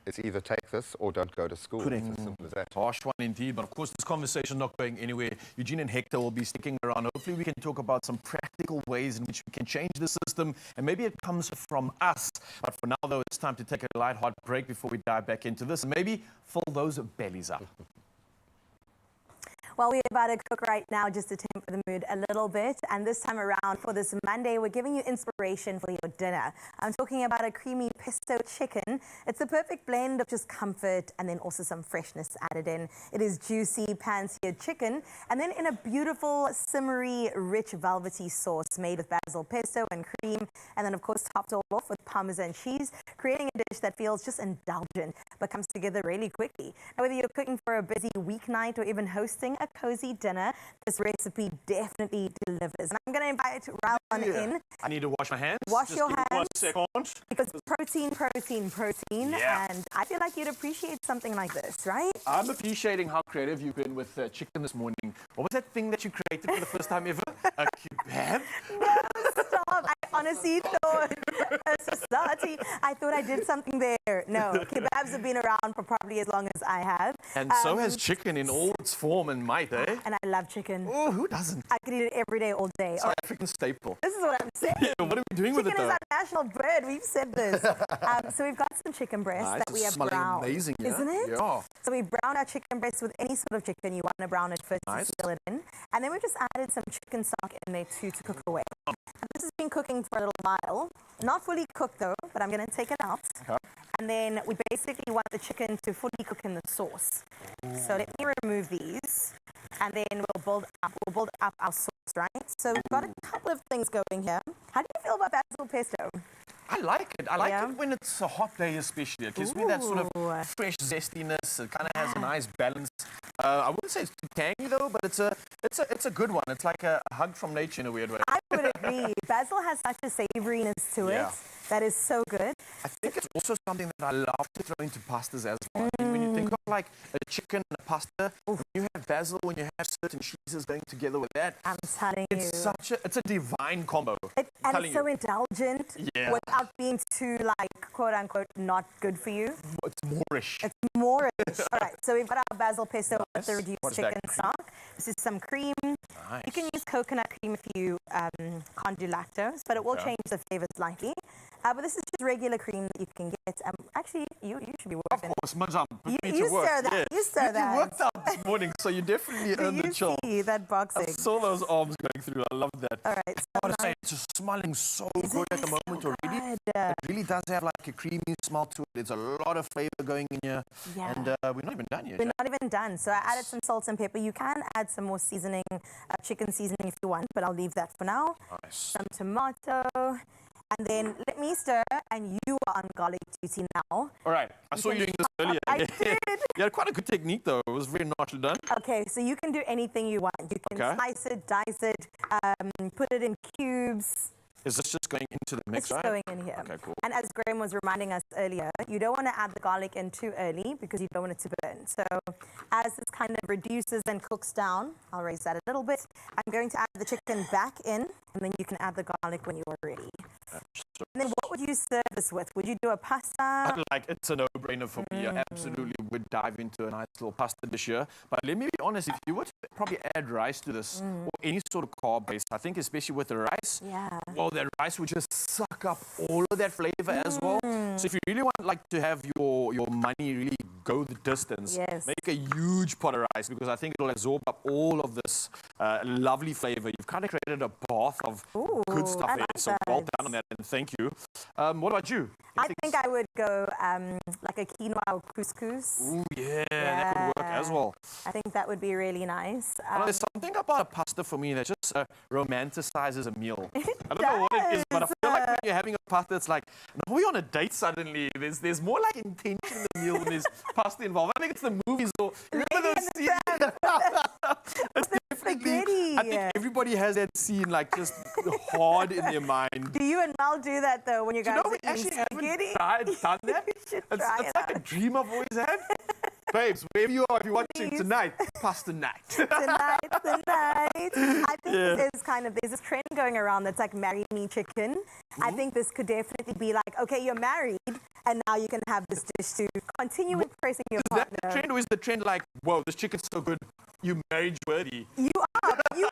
It's either take this or don't go to school. Correct. It's as simple as that. Harsh one indeed, but of course this conversation not going anywhere. Eugene and Hector will be sticking around. Hopefully we can talk about some practical ways in which we can change the system, and maybe it comes from us. But for now though, it's time to take a light hot break before we dive back into this and maybe fill those bellies up. Well, we're about to cook right now just to temper the mood a little bit. And this time around for this Monday, we're giving you inspiration for your dinner. I'm talking about a creamy pesto chicken. It's the perfect blend of just comfort and then also some freshness added in. It is juicy, pan-seared chicken and then in a beautiful, simmery, rich, velvety sauce made with basil pesto and cream. And then, of course, topped all off with Parmesan cheese, creating a dish that feels just indulgent but comes together really quickly. Now, whether you're cooking for a busy weeknight or even hosting a cozy dinner, this recipe definitely delivers. And I'm going to invite Raul in. I need to wash my hands. Wash Just your give me hands. 1 second. Because protein. Yeah. And I feel like you'd appreciate something like this, right? I'm appreciating how creative you've been with chicken this morning. What was that thing that you created for the first time ever? A kebab? No, stop. I honestly thought, society, I thought I did something there. No, kebabs have been around for probably as long as I have. And so has chicken in all its form and might, eh? And I love chicken. Oh, who doesn't? I could eat it every day, all day. It's an African staple. This is what I'm saying. Yeah, what are we doing with it, Chicken though? is our national bird. We've said this. So we've got some chicken breast Nice. that we It's have smelling browned. amazing, yeah? Isn't it? Yeah. So we browned our chicken breast with any sort of chicken. You want to brown it first Nice. to seal it in. And then we just added some chicken stock in there too to cook away. And this has been cooking for a little while. Not fully cooked though, but I'm going to take it out. Okay. And then we basically want the chicken to fully cook in the sauce. So let me remove these. And then we'll build up our sauce, right? So we've got a couple of things going here. How do you feel about basil pesto? I like it. I like Yeah. it when it's a hot day especially. It gives me that sort of fresh zestiness. It kind of has a nice balance. I wouldn't say it's too tangy though, but it's a good one. It's like a hug from nature in a weird way. I would agree. Basil has such a savoriness to it Yeah. that is so good. I think it's also something that I love to throw into pastas as well. I mean, when you think of like a chicken and a pasta, when you have basil, when you have certain cheeses going together with that, I'm telling you. it's a divine combo. And telling it's so you. indulgent Yeah. without being too, like, quote unquote, not good for you. It's Moorish. It's Moorish. All right, so we've got our basil pesto with the Nice. reduced What is that, chicken cream? stock. This is some cream. Nice. You can use coconut cream if you can't do lactose, but it will change the flavor slightly. But this is just regular cream that you can get. Actually, you should be Of working. course, Majam. You stir that. You stir that. You worked out this morning, so you definitely earned the You chill. see that I boxing. saw those arms going through. I love that. All right. So I want to now say it's just smelling so Isn't good at the it moment so already. good? It really does have like a creamy smell to it. There's a lot of flavor going in here. Yeah. And we're not even done yet. We're not even done. So I added some salt and pepper. You can add some more seasoning, chicken seasoning if you want, but I'll leave that for now. Nice. Some tomato. And then let me stir, and you are on garlic duty now. All right. I saw you doing this earlier. I did. You had quite a good technique, though. It was very nicely done. Okay, so you can do anything you want. You can Okay. slice it, dice it, put it in cubes. Is this just going into the mix, It's just right? going in here. Okay, cool. And as Graham was reminding us earlier, you don't want to add the garlic in too early because you don't want it to burn. So as this kind of reduces and cooks down, I'll raise that a little bit. I'm going to add the chicken back in, and then you can add the garlic when you are ready. And then what would you serve this with? Would you do a pasta? Like, it's a no-brainer for me. I absolutely would dive into a nice little pasta dish here. But let me be honest, if you were to probably add rice to this, or any sort of carb base, I think especially with the rice, Yeah. well, that rice would just suck up all of that flavor as well. So if you really want like to have your money really go the distance, Yes. make a huge pot of rice, because I think it'll absorb up all of this lovely flavor. You've kind of created a bath of good stuff I there. like So well that. done on that, and thank you. What about you? I think I would go like a quinoa or couscous. Ooh, yeah, that could work as well. I think that would be really nice. I know there's something about a pasta for me that just romanticizes a meal. I don't know what it is, but I feel like when you're having a pasta, it's like, now we're on a date suddenly. There's more like intention in the meal when there's pasta involved. I think it's the movies or remember those scenes? It's definitely I think everybody has that scene like just hard in their mind. Do you and Mel do that though when you guys We are eating actually haven't spaghetti? done that. You should It's try like it a dream I've always had. Babes, wherever you are, if you're watching Please. tonight, pasta night. Tonight. I think this is kind of, there's this trend going around that's like marry me chicken. I think this could definitely be like, okay, you're married and now you can have this dish to continue impressing your Is that partner. the trend or is the trend like, whoa, this chicken's so good, you marriage worthy? You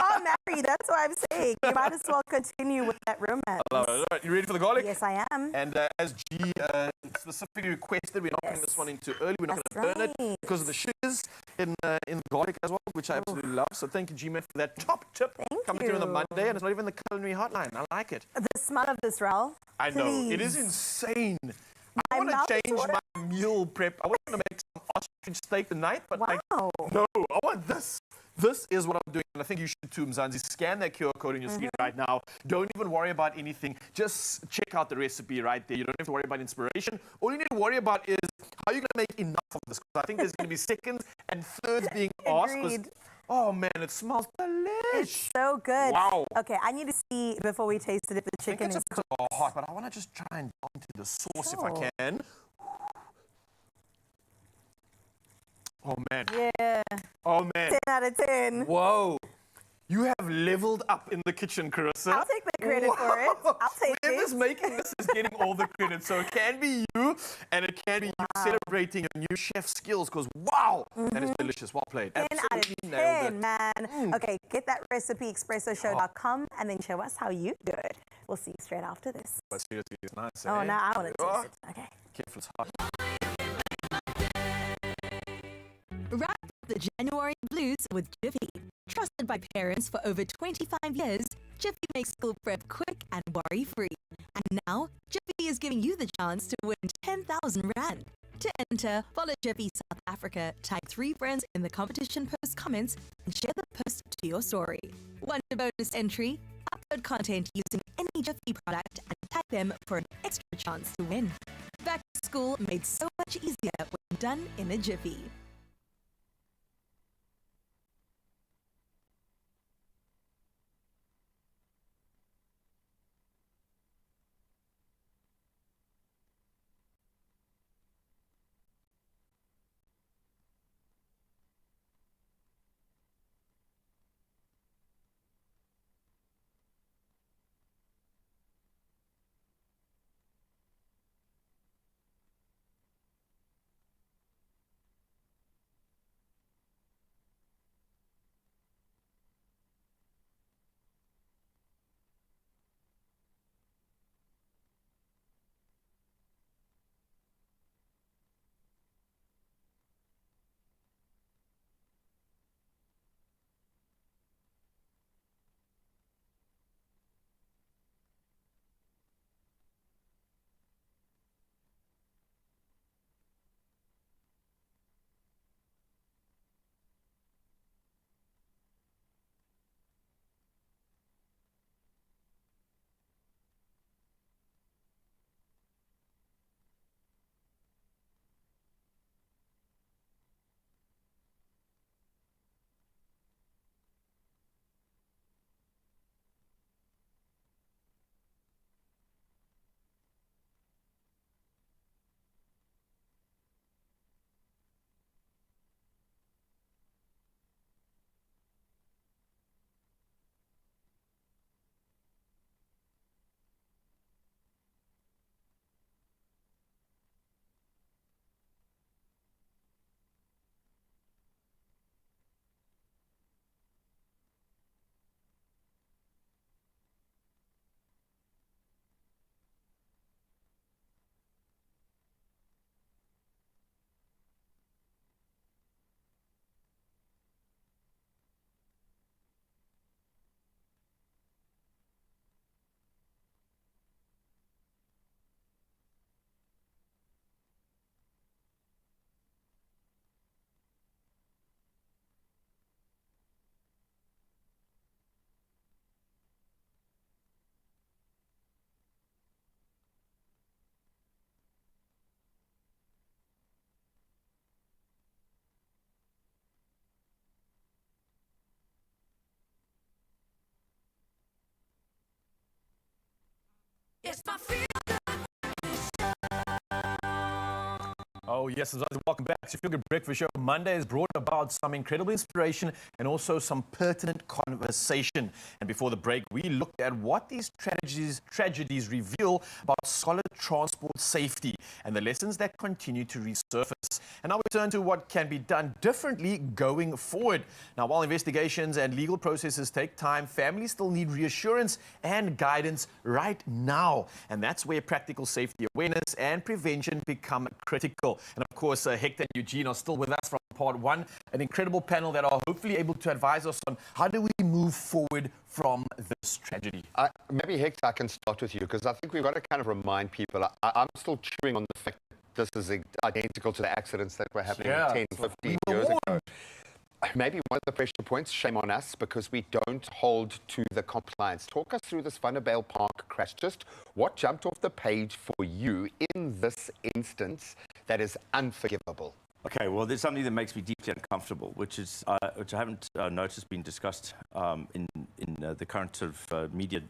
are married, that's what I'm saying. You might as well continue with that romance. I love it. All right, you ready for the garlic? Yes, I am. And as G specifically requested, we're not putting this one in too early. We're not going to burn it because of the sugars in the garlic as well, which I absolutely love. So thank you, G-Man, for that top tip. Coming through on the Monday, and it's not even the culinary hotline. I like it. The smell of this, Raul. I know. It is Please. insane. I want to change my meal prep. I want to make some ostrich steak tonight, but like, no, I want this. This is what I'm doing, and I think you should too, Mzansi. Scan that QR code on your screen right now. Don't even worry about anything. Just check out the recipe right there. You don't have to worry about inspiration. All you need to worry about is how you're going to make enough of this. Because I think there's going to be seconds and thirds being asked. Oh, man, it smells delicious. It's so good. Wow. Okay, I need to see before we taste it if the chicken is cooked. It's hot, but I want to just try and dive into the sauce if I can. Oh, man. Yeah. Oh, man. 10 out of 10. Whoa. You have leveled up in the kitchen, Carissa. I'll take the credit for it. I'll take Whoever's it. making this is getting all the credit. So it can be you, and it can be you celebrating your new chef skills, because wow, that is delicious. Well played. 10 out of 10, man. Okay, get that recipe, expressoshow.com, and then show us how you do it. We'll see you straight after this. But seriously, it's nice. Oh, eh? now I want to Oh, taste it. Okay. careful, it's hot. Wrap up the January blues with Jiffy. Trusted by parents for over 25 years, Jiffy makes school prep quick and worry-free. And now, Jiffy is giving you the chance to win 10,000 Rand. To enter, follow Jiffy South Africa, tag 3 friends in the competition post comments, and share the post to your story. Want a bonus entry? Upload content using any Jiffy product and tag them for an extra chance to win. Back to school made so much easier when done in a Jiffy. It's my feel good. Oh, yes, welcome back to Feel Good Breakfast Show. Monday has brought about some incredible inspiration and also some pertinent conversation. And before the break, we looked at what these tragedies reveal about solid transport safety and the lessons that continue to resurface. And now we turn to what can be done differently going forward. Now, while investigations and legal processes take time, families still need reassurance and guidance right now. And that's where practical safety awareness and prevention become critical. And of course, Hector and Eugene are still with us from part one, an incredible panel that are hopefully able to advise us on how do we move forward from this tragedy. Maybe Hector, I can start with you, because I think we've got to kind of remind people. I'm still chewing on the fact that this is identical to the accidents that were happening 10, 15 years ago. Maybe one of the pressure points, shame on us, because we don't hold to the compliance. Talk us through this Vanderbijl Park crash. Just what jumped off the page for you in this instance that is unforgivable? Okay, well, there's something that makes me deeply uncomfortable, which I haven't noticed being discussed in the current sort of media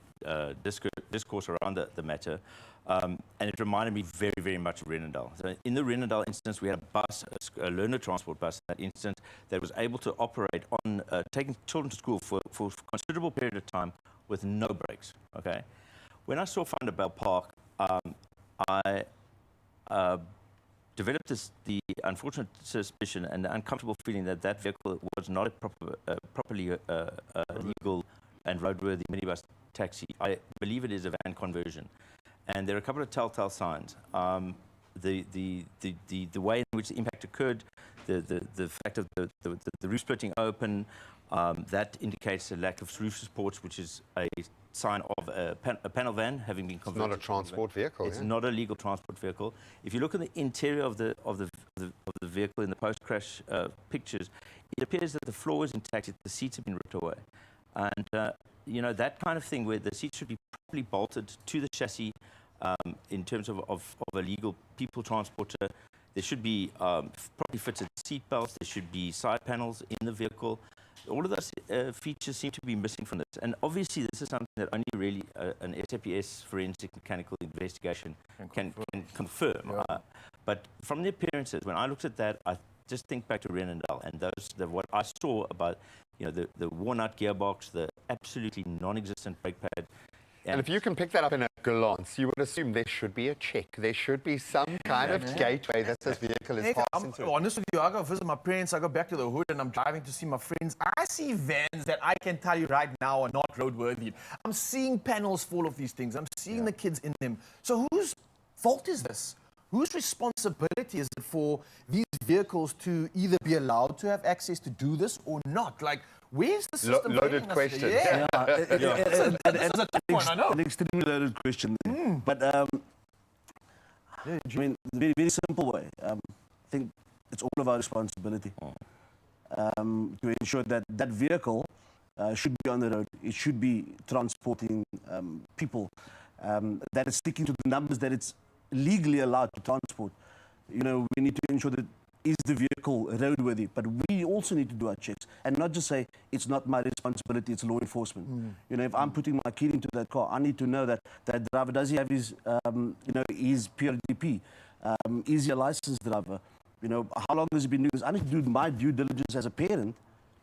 discourse around the matter. And it reminded me very, very much of Renendal. So in the Renendal instance, we had a bus, a learner transport bus in that instance, that was able to operate on taking children to school for a considerable period of time with no brakes. Okay, when I saw Vanderbijl Park, I developed the unfortunate suspicion and the uncomfortable feeling that that vehicle was not a properly legal and roadworthy minibus taxi. I believe it is a van conversion. And there are a couple of telltale signs. The way in which the impact occurred, the fact of the roof splitting open, that indicates a lack of roof supports, which is a sign of a panel van having been converted. It's not a transport vehicle. It's not a legal transport vehicle. If you look at the interior of the vehicle in the post-crash pictures, it appears that the floor is intact, the seats have been ripped away. And you know, that kind of thing where the seats should be properly bolted to the chassis in terms of a legal people transporter. There should be properly fitted seat belts. There should be side panels in the vehicle. All of those features seem to be missing from this. And obviously, this is something that only really an SAPS forensic mechanical investigation can confirm. Yeah. But from the appearances, when I looked at that, I just think back to Renendal and what I saw about, you know, the worn-out gearbox, the absolutely non-existent brake pad. And if you can pick that up in a glance, you would assume there should be a check. There should be some kind of gateway that this vehicle is passing through. Honest with you, I go visit my parents, I go back to the hood and I'm driving to see my friends. I see vans that I can tell you right now are not roadworthy. I'm seeing panels full of these things. I'm seeing the kids in them. So whose fault is this? Whose responsibility is it for these vehicles to either be allowed to have access to do this or not? Like, where's the system? Loaded question. Yeah. An I know. extremely loaded question. But I mean, the very, very simple way. I think it's all of our responsibility to ensure that that vehicle should be on the road. It should be transporting people. That it's sticking to the numbers that it's legally allowed to transport. You know, we need to ensure that is the vehicle roadworthy, but we also need to do our checks and not just say it's not my responsibility, it's law enforcement. You know, if I'm putting my kid into that car, I need to know that that driver, does he have his, you know, his PRDP? Is he a licensed driver? You know, how long has he been doing this? I need to do my due diligence as a parent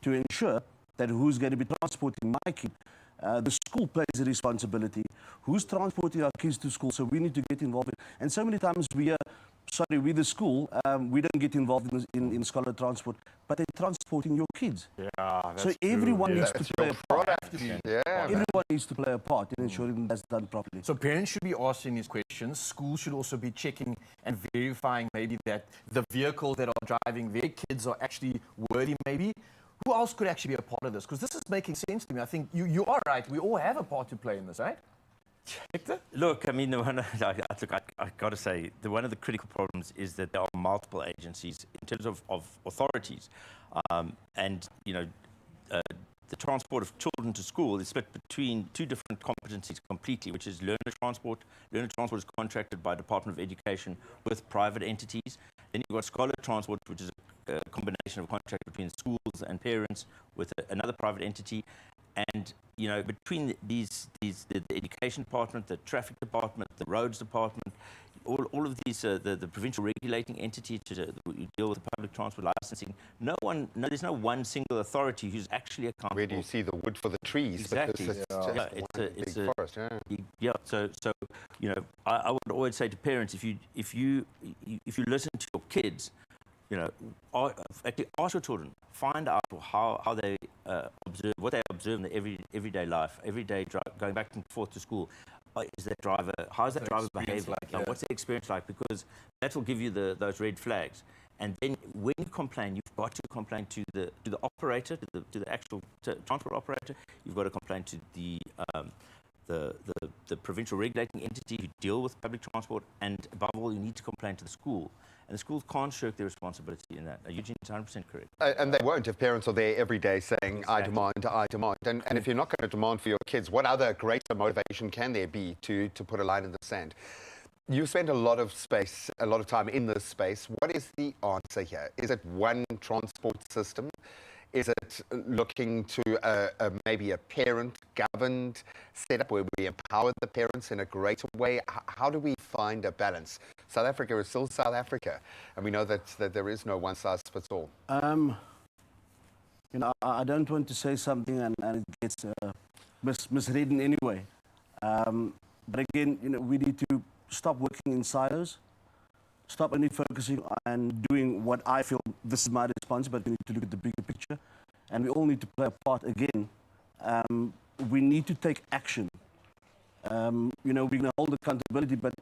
to ensure that who's going to be transporting my kid. The school plays a responsibility. Who's transporting our kids to school? So we need to get involved. And so many times we we the school, we don't get involved in scholar transport, but they're transporting your kids. Yeah, that's so everyone true. needs to play a part. Yeah. Everyone needs to play a part in ensuring that's done properly. So parents should be asking these questions. Schools should also be checking and verifying maybe that the vehicles that are driving their kids are actually worthy maybe. Who else could actually be a part of this? Because this is making sense to me. I think you are right. We all have a part to play in this, right? Hector? Look, I mean, I got to say, one of the critical problems is that there are multiple agencies in terms of authorities. And, you know, the transport of children to school is split between two different competencies completely, which is learner transport. Learner transport is contracted by Department of Education with private entities. Then you've got scholar transport, which is a combination of contract between schools and parents with another private entity. And you know, between the education department, the traffic department, the roads department, all of these, the provincial regulating entity to deal with the public transport licensing, there's no one single authority who's actually accountable. Where do you see the wood for the trees? Exactly. Because it's a forest. Yeah. So you know, I would always say to parents, if you listen to your kids, you know, actually ask your children, find out how they observe, what they observe in the everyday life, going back and forth to school. Is that driver? How is that driver behaving? What's the experience like? Because that will give you those red flags. And then when you complain, you've got to complain to the operator, to the actual transport operator. You've got to complain to the provincial regulating entity who deal with public transport, and above all, you need to complain to the school. And the schools can't shirk their responsibility in that. Eugene is 100% correct. And they won't if parents are there every day saying, I demand, I demand. And if you're not going to demand for your kids, what other greater motivation can there be to put a line in the sand? You spend a lot of time in this space. What is the answer here? Is it one transport system? Is it looking to maybe a parent-governed setup where we empower the parents in a greater way? How do we find a balance? South Africa is still South Africa, and we know that there is no one-size-fits-all. You know, I don't want to say something and it gets misread in any way. But again, you know, we need to stop working in silos. Stop only focusing on doing what I feel this is my responsibility. We need to look at the bigger picture, and we all need to play a part again. We need to take action. You know, we're going to hold accountability, but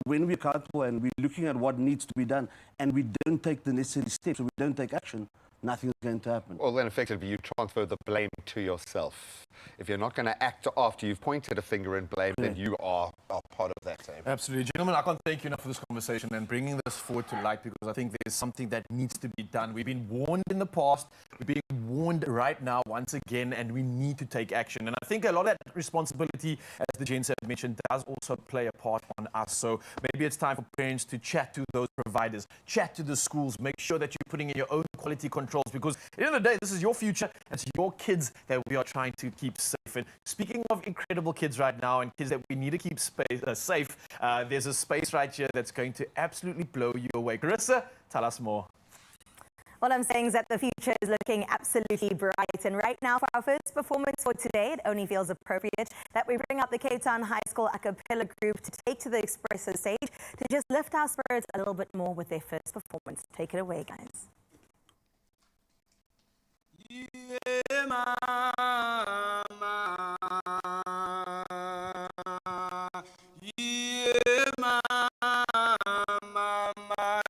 when we're accountable and we're looking at what needs to be done, and we don't take the necessary steps, or we don't take action, nothing is going to happen. Well, then effectively you transfer the blame to yourself. If you're not going to act after you've pointed a finger and blame, then you are part of that team. Absolutely. Gentlemen, I can't thank you enough for this conversation and bringing this forward to light, because I think there's something that needs to be done. We've been warned in the past, we're being warned right now once again, and we need to take action. And I think a lot of that responsibility, as the gents have mentioned, does also play a part on us. So maybe it's time for parents to chat to those providers, chat to the schools, make sure that you're putting in your own quality controls, because at the end of the day, this is your future, it's your kids that we are trying to keep safe. And speaking of incredible kids right now and kids that we need to keep safe, there's a space right here that's going to absolutely blow you away. Carissa, tell us more. What I'm saying is that the future is looking absolutely bright. And right now, for our first performance for today, it only feels appropriate that we bring up the Cape Town High School a cappella group to take to the Expresso stage to just lift our spirits a little bit more with their first performance. Take it away, guys. Yeah, mama. Yeah, mama.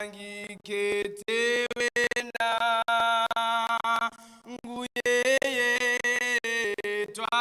Ngikhethe wena. Nguye yedwa.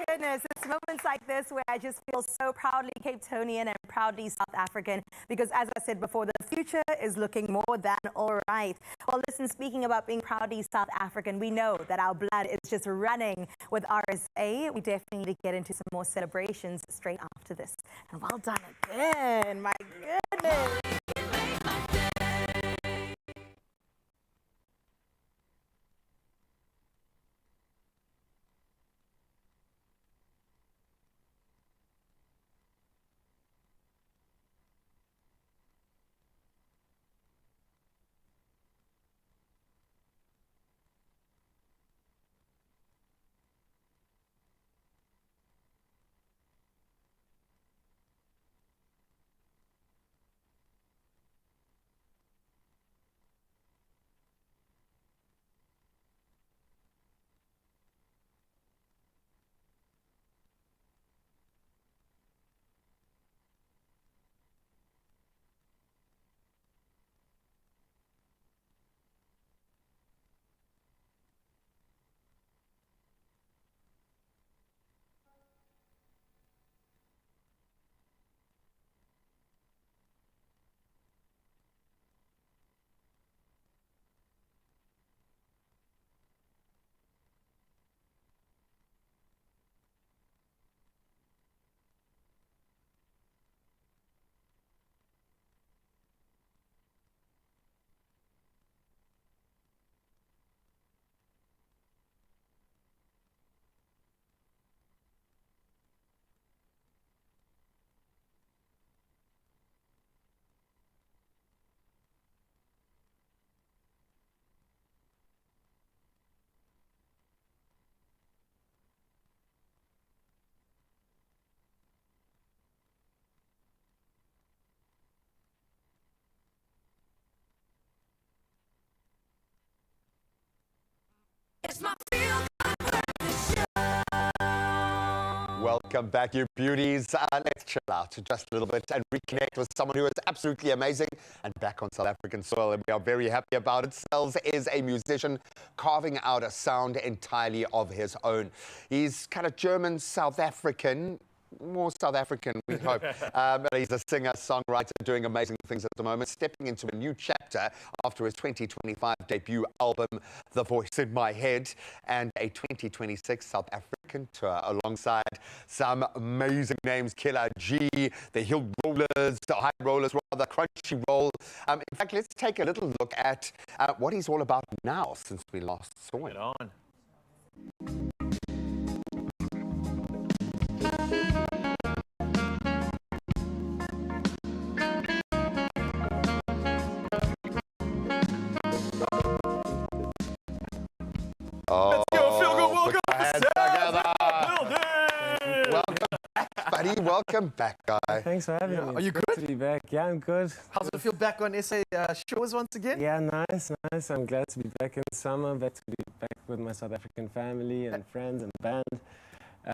Goodness, it's moments like this where I just feel so proudly Cape Townian and proudly South African because, as I said before, the future is looking more than all right. Well, listen, speaking about being proudly South African, we know that our blood is just running with RSA. We definitely need to get into some more celebrations straight after this. And well done again, my goodness. Welcome back, you beauties. Let's chill out just a little bit and reconnect with someone who is absolutely amazing and back on South African soil, and we are very happy about it. Sells is a musician carving out a sound entirely of his own. He's kind of German, South African, more South African, we hope. But he's a singer, songwriter, doing amazing things at the moment, stepping into a new chapter after his 2025 debut album, The Voice in My Head, and a 2026 South African tour alongside some amazing names, Killer G, the Hill Rollers, the High Rollers, rather, Crunchy Roll. In fact, let's take a little look at what he's all about now since we last saw him. Get on. Oh, let's go, feel good, welcome. Welcome back, buddy. Welcome back, guy. Thanks for having me. Are you It's good? To be back. Yeah, I'm good. How's it feel back on SA shows once again? Yeah, nice. I'm glad to be back in summer, back to be back with my South African family and friends and band.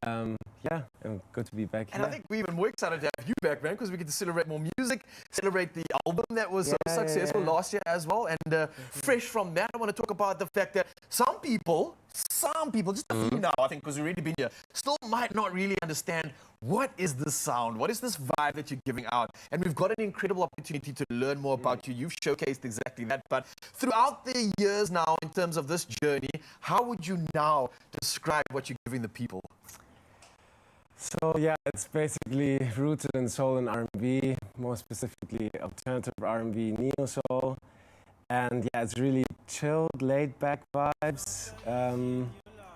Yeah, I'm good to be back And here. I think we're even more excited to have you back, man, because we get to celebrate more music, celebrate the album that was so successful last year as well. And fresh from that, I want to talk about the fact that some people, just a few now, I think, because we've already been here, still might not really understand what is this sound, what is this vibe that you're giving out. And we've got an incredible opportunity to learn more about you. You've showcased exactly that. But throughout the years now, in terms of this journey, how would you now describe what you're giving the people? So yeah, it's basically rooted in soul and R&B, more specifically alternative R&B, neo soul, and yeah, it's really chilled, laid-back vibes.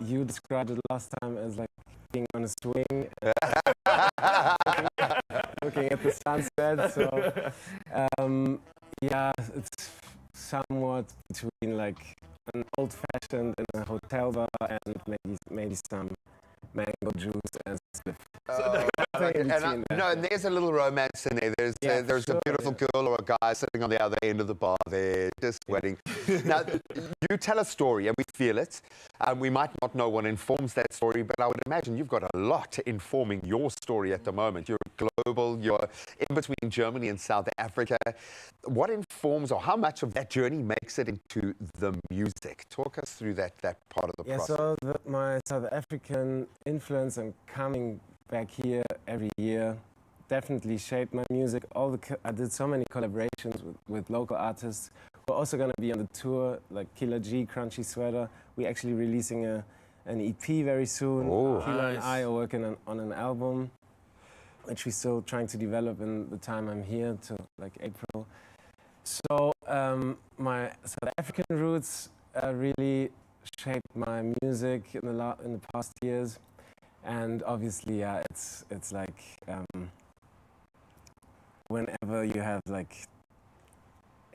You described it last time as like being on a swing, looking at the sunset. So yeah, it's somewhat between like an old-fashioned in a hotel bar and maybe some mango juice and stuff. And there's a little romance in there. There's a beautiful girl or a guy sitting on the other end of the bar there, just waiting. Now, you tell a story and we feel it. We might not know what informs that story, but I would imagine you've got a lot informing your story at the moment. You're global, you're in between Germany and South Africa. What informs, or how much of that journey makes it into the music? Talk us through that part of the process. So my South African influence and coming back here every year definitely shaped my music. I did so many collaborations with local artists. We're also going to be on the tour, like Killer G, Crunchy Sweater. We're actually releasing an EP very soon. Oh, Killer and I are working on an album, which we're still trying to develop in the time I'm here, to like April. So my South African roots really shaped my music in the past years. And obviously, yeah, it's like whenever you have like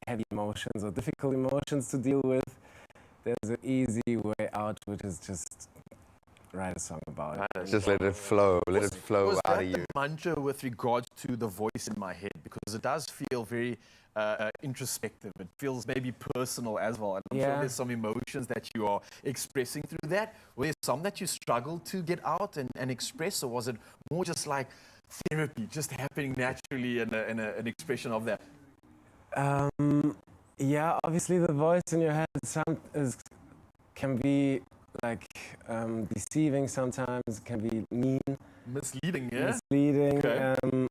heavy emotions or difficult emotions to deal with, there's an easy way out, which is just write a song about it. Just let it flow, let it flow out of you. Was that the mantra with regards to the voice in my head? Because it does feel very introspective. It feels maybe personal as well. And I'm sure there's some emotions that you are expressing through that. Were there some that you struggled to get out and express, or was it more just like therapy, just happening naturally and an expression of that? Yeah, obviously the voice in your head can be like deceiving sometimes, can be mean. Misleading, yeah? Misleading. Okay.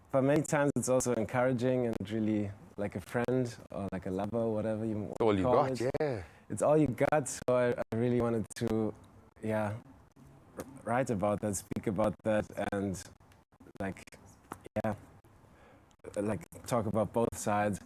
But many times it's also encouraging and really like a friend or like a lover, whatever you want to call it. All you got, yeah. It's all you got, so I really wanted to, write about that, speak about that, and like talk about both sides.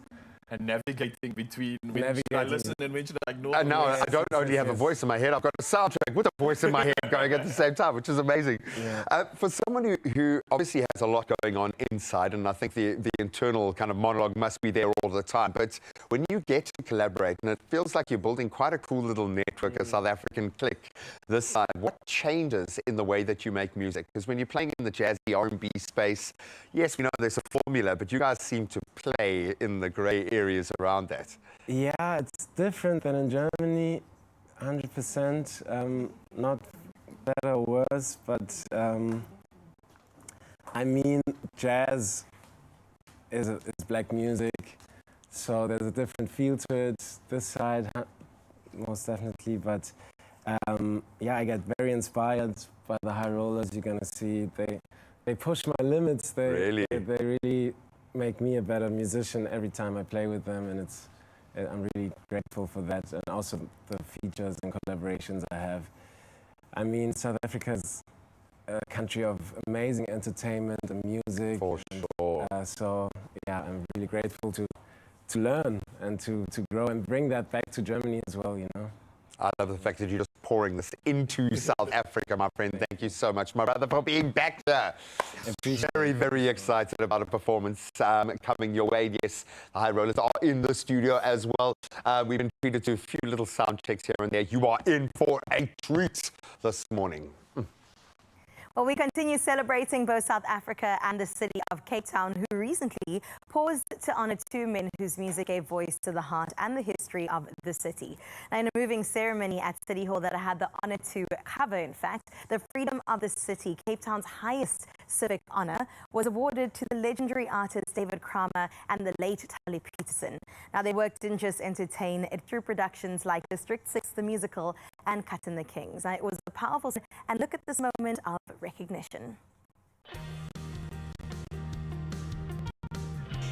And navigating between when should I listen and when should I ignore. No, I don't only have a voice in my head, I've got a soundtrack with a voice in my head going at the same time, which is amazing. Yeah. For someone who obviously has a lot going on inside, and I think the internal kind of monologue must be there all the time, but when you get to collaborate, and it feels like you're building quite a cool little network, a South African clique this side, what changes in the way that you make music? Because when you're playing in the jazzy R&B space, yes, we know there's a formula, but you guys seem to play in the grey areas around that. Yeah, it's different than in Germany, 100%. Not better or worse, but I mean, jazz is black music, so there's a different feel to it. This side, most definitely, but yeah, I get very inspired by the high rollers. You're gonna see they push my limits. They really make me a better musician every time I play with them, and I'm really grateful for that, and also the features and collaborations I have. I mean, South Africa is a country of amazing entertainment and music. For sure. So yeah, I'm really grateful to learn and to grow and bring that back to Germany as well, you know. I love the fact that you're just pouring this into South Africa, my friend. Thank you so much, my brother, for being back there. Very, very excited about a performance coming your way. Yes, the High Rollers are in the studio as well. We've been treated to a few little sound checks here and there. You are in for a treat this morning. Well, we continue celebrating both South Africa and the city of Cape Town, who recently paused to honor two men whose music gave voice to the heart and the history of the city. Now, in a moving ceremony at City Hall that I had the honor to cover, in fact, the Freedom of the City, Cape Town's highest civic honor, was awarded to the legendary artists David Kramer and the late Tali Peterson. Now, their work didn't just entertain, it through productions like District 6, the musical, and Cut in the Kings. Now, it was a powerful, and look at this moment of recognition.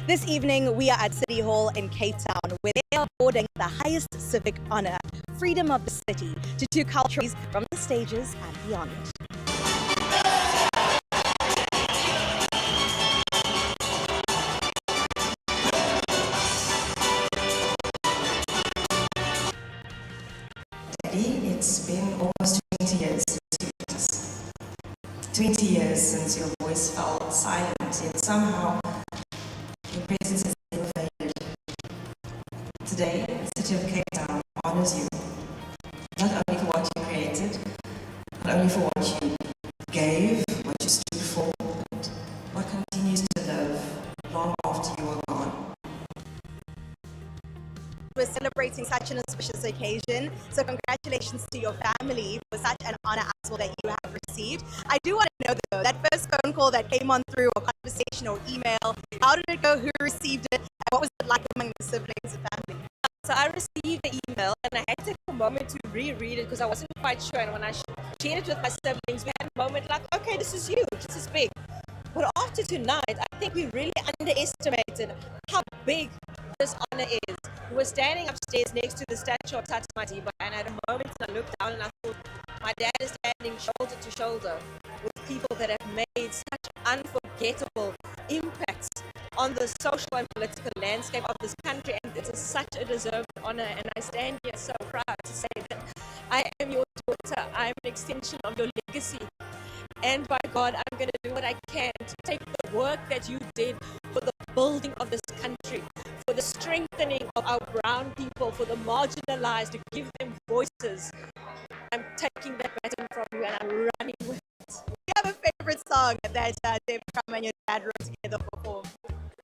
This evening, we are at City Hall in Cape Town, where they are awarding the highest civic honor, Freedom of the City, to two cultures from the stages and beyond. It's been almost 20 years since you met us. 20 years since your voice fell silent, yet somehow your presence has never faded. Today, the city of Cape Town honors you, not only for what you created, not only for what you gave, what you stood for, but what continues to live long after you are gone. We're celebrating such an auspicious occasion, so congratulations to your family for such an honor as well that you have received. I do want to know though, that first phone call that came on through, or conversation or email, how did it go, who received it, and what was it like among the siblings and family? So I received the email and I had to take a moment to reread it because I wasn't quite sure, and when I shared it with my siblings, we had a moment like, okay, this is huge, this is big. But after tonight, I think we really underestimated how big this honor is. We were standing upstairs next to the statue of Tata Madiba, and at a moment I looked down and I thought, my dad is standing shoulder to shoulder with people that have made such unforgettable impacts on the social and political landscape of this country, and it is such a deserved honor, and I stand here so proud to say that I am your daughter, I am an extension of your legacy. And by God, I'm going to do what I can to take the work that you did for the building of this country, for the strengthening of our brown people, for the marginalized, to give them voices. I'm taking that baton from you and I'm running with it. Do you have a favorite song that David Kramer and your dad wrote together perform?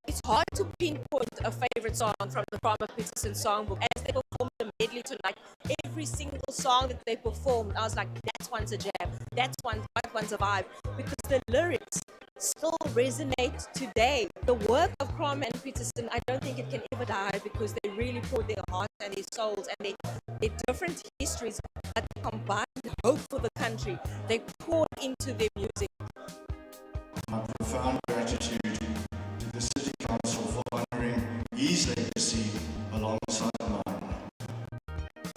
It's hard to pinpoint a favorite song from the Kramer Peterson songbook. As they performed the medley tonight, every single song that they performed, I was like, that one's a jam, that one's a vibe, because the lyrics still resonate today. The work of Kramer and Peterson, I don't think it can ever die, because they really poured their hearts and their souls and their different histories, but they combined hope for the country. They poured into their music. My profound gratitude to the City Council for honouring his legacy alongside mine.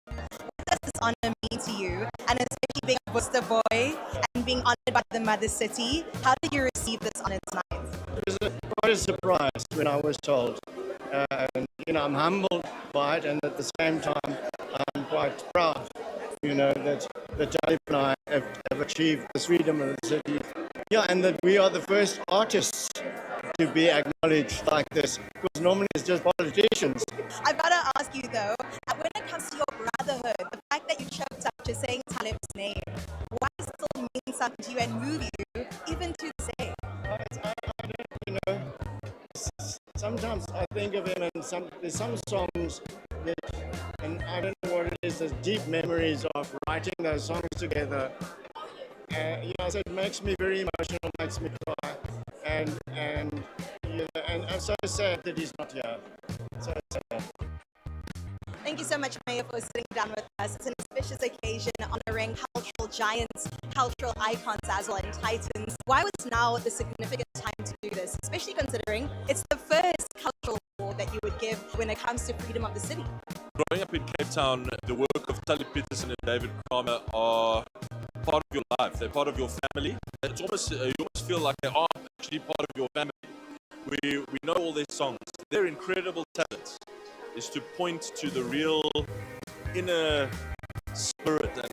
What does this honour mean to you? And especially being a Worcester boy and being honoured by the Mother City, how did you receive this honour tonight? It was quite a surprise when I was told. And, I'm humbled by it, and at the same time, I'm quite proud, that Talib and I have achieved this freedom of the city. Yeah, and that we are the first artists to be acknowledged like this, because normally it's just politicians. I've got to ask you though, when it comes to your brotherhood, the fact that you choked up just saying Talib's name, why does it still mean something to you and move you, even to this day? Sometimes I think of him, and there's some songs that, and I don't know what it is, there's deep memories of writing those songs together. So it makes me very emotional, makes me cry, and I'm so sad that he's not here. So sad. Thank you so much, Mayor, for sitting down with us. It's an auspicious occasion honoring cultural giants, cultural icons as well, and titans. Why was now the significant time to do this, especially considering it's the first cultural award that you would give when it comes to freedom of the city? Growing up in Cape Town, the work of Tully Peterson and David Kramer are part of your life. They're part of your family. It's almost you almost feel like they are actually part of your family. We know all their songs. Their incredible talent is to point to the real inner spirit and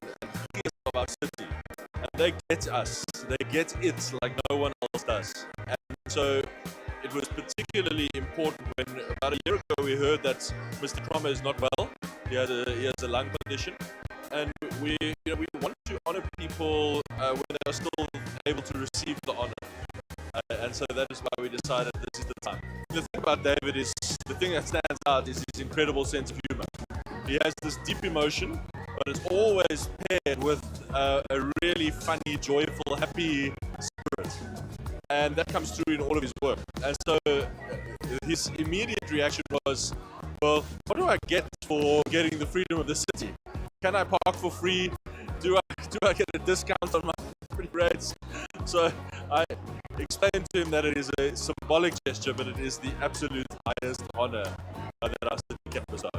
fierce of our city. And they get us. They get it like no one else does. And so it was particularly important when about a year ago we heard that Mr. Kramer is not well. He has a lung condition. And we want to honor people when they are still able to receive the honor. And so that is why we decided this is the time. The thing about David is, the thing that stands out is his incredible sense of humor. He has this deep emotion, but it's always paired with a really funny, joyful, happy spirit. And that comes through in all of his work. And so his immediate reaction was, well, what do I get for getting the freedom of the city? Can I park for free? Do I get a discount on my property rates? So I explained to him that it is a symbolic gesture, but it is the absolute highest honor that our city can bestow.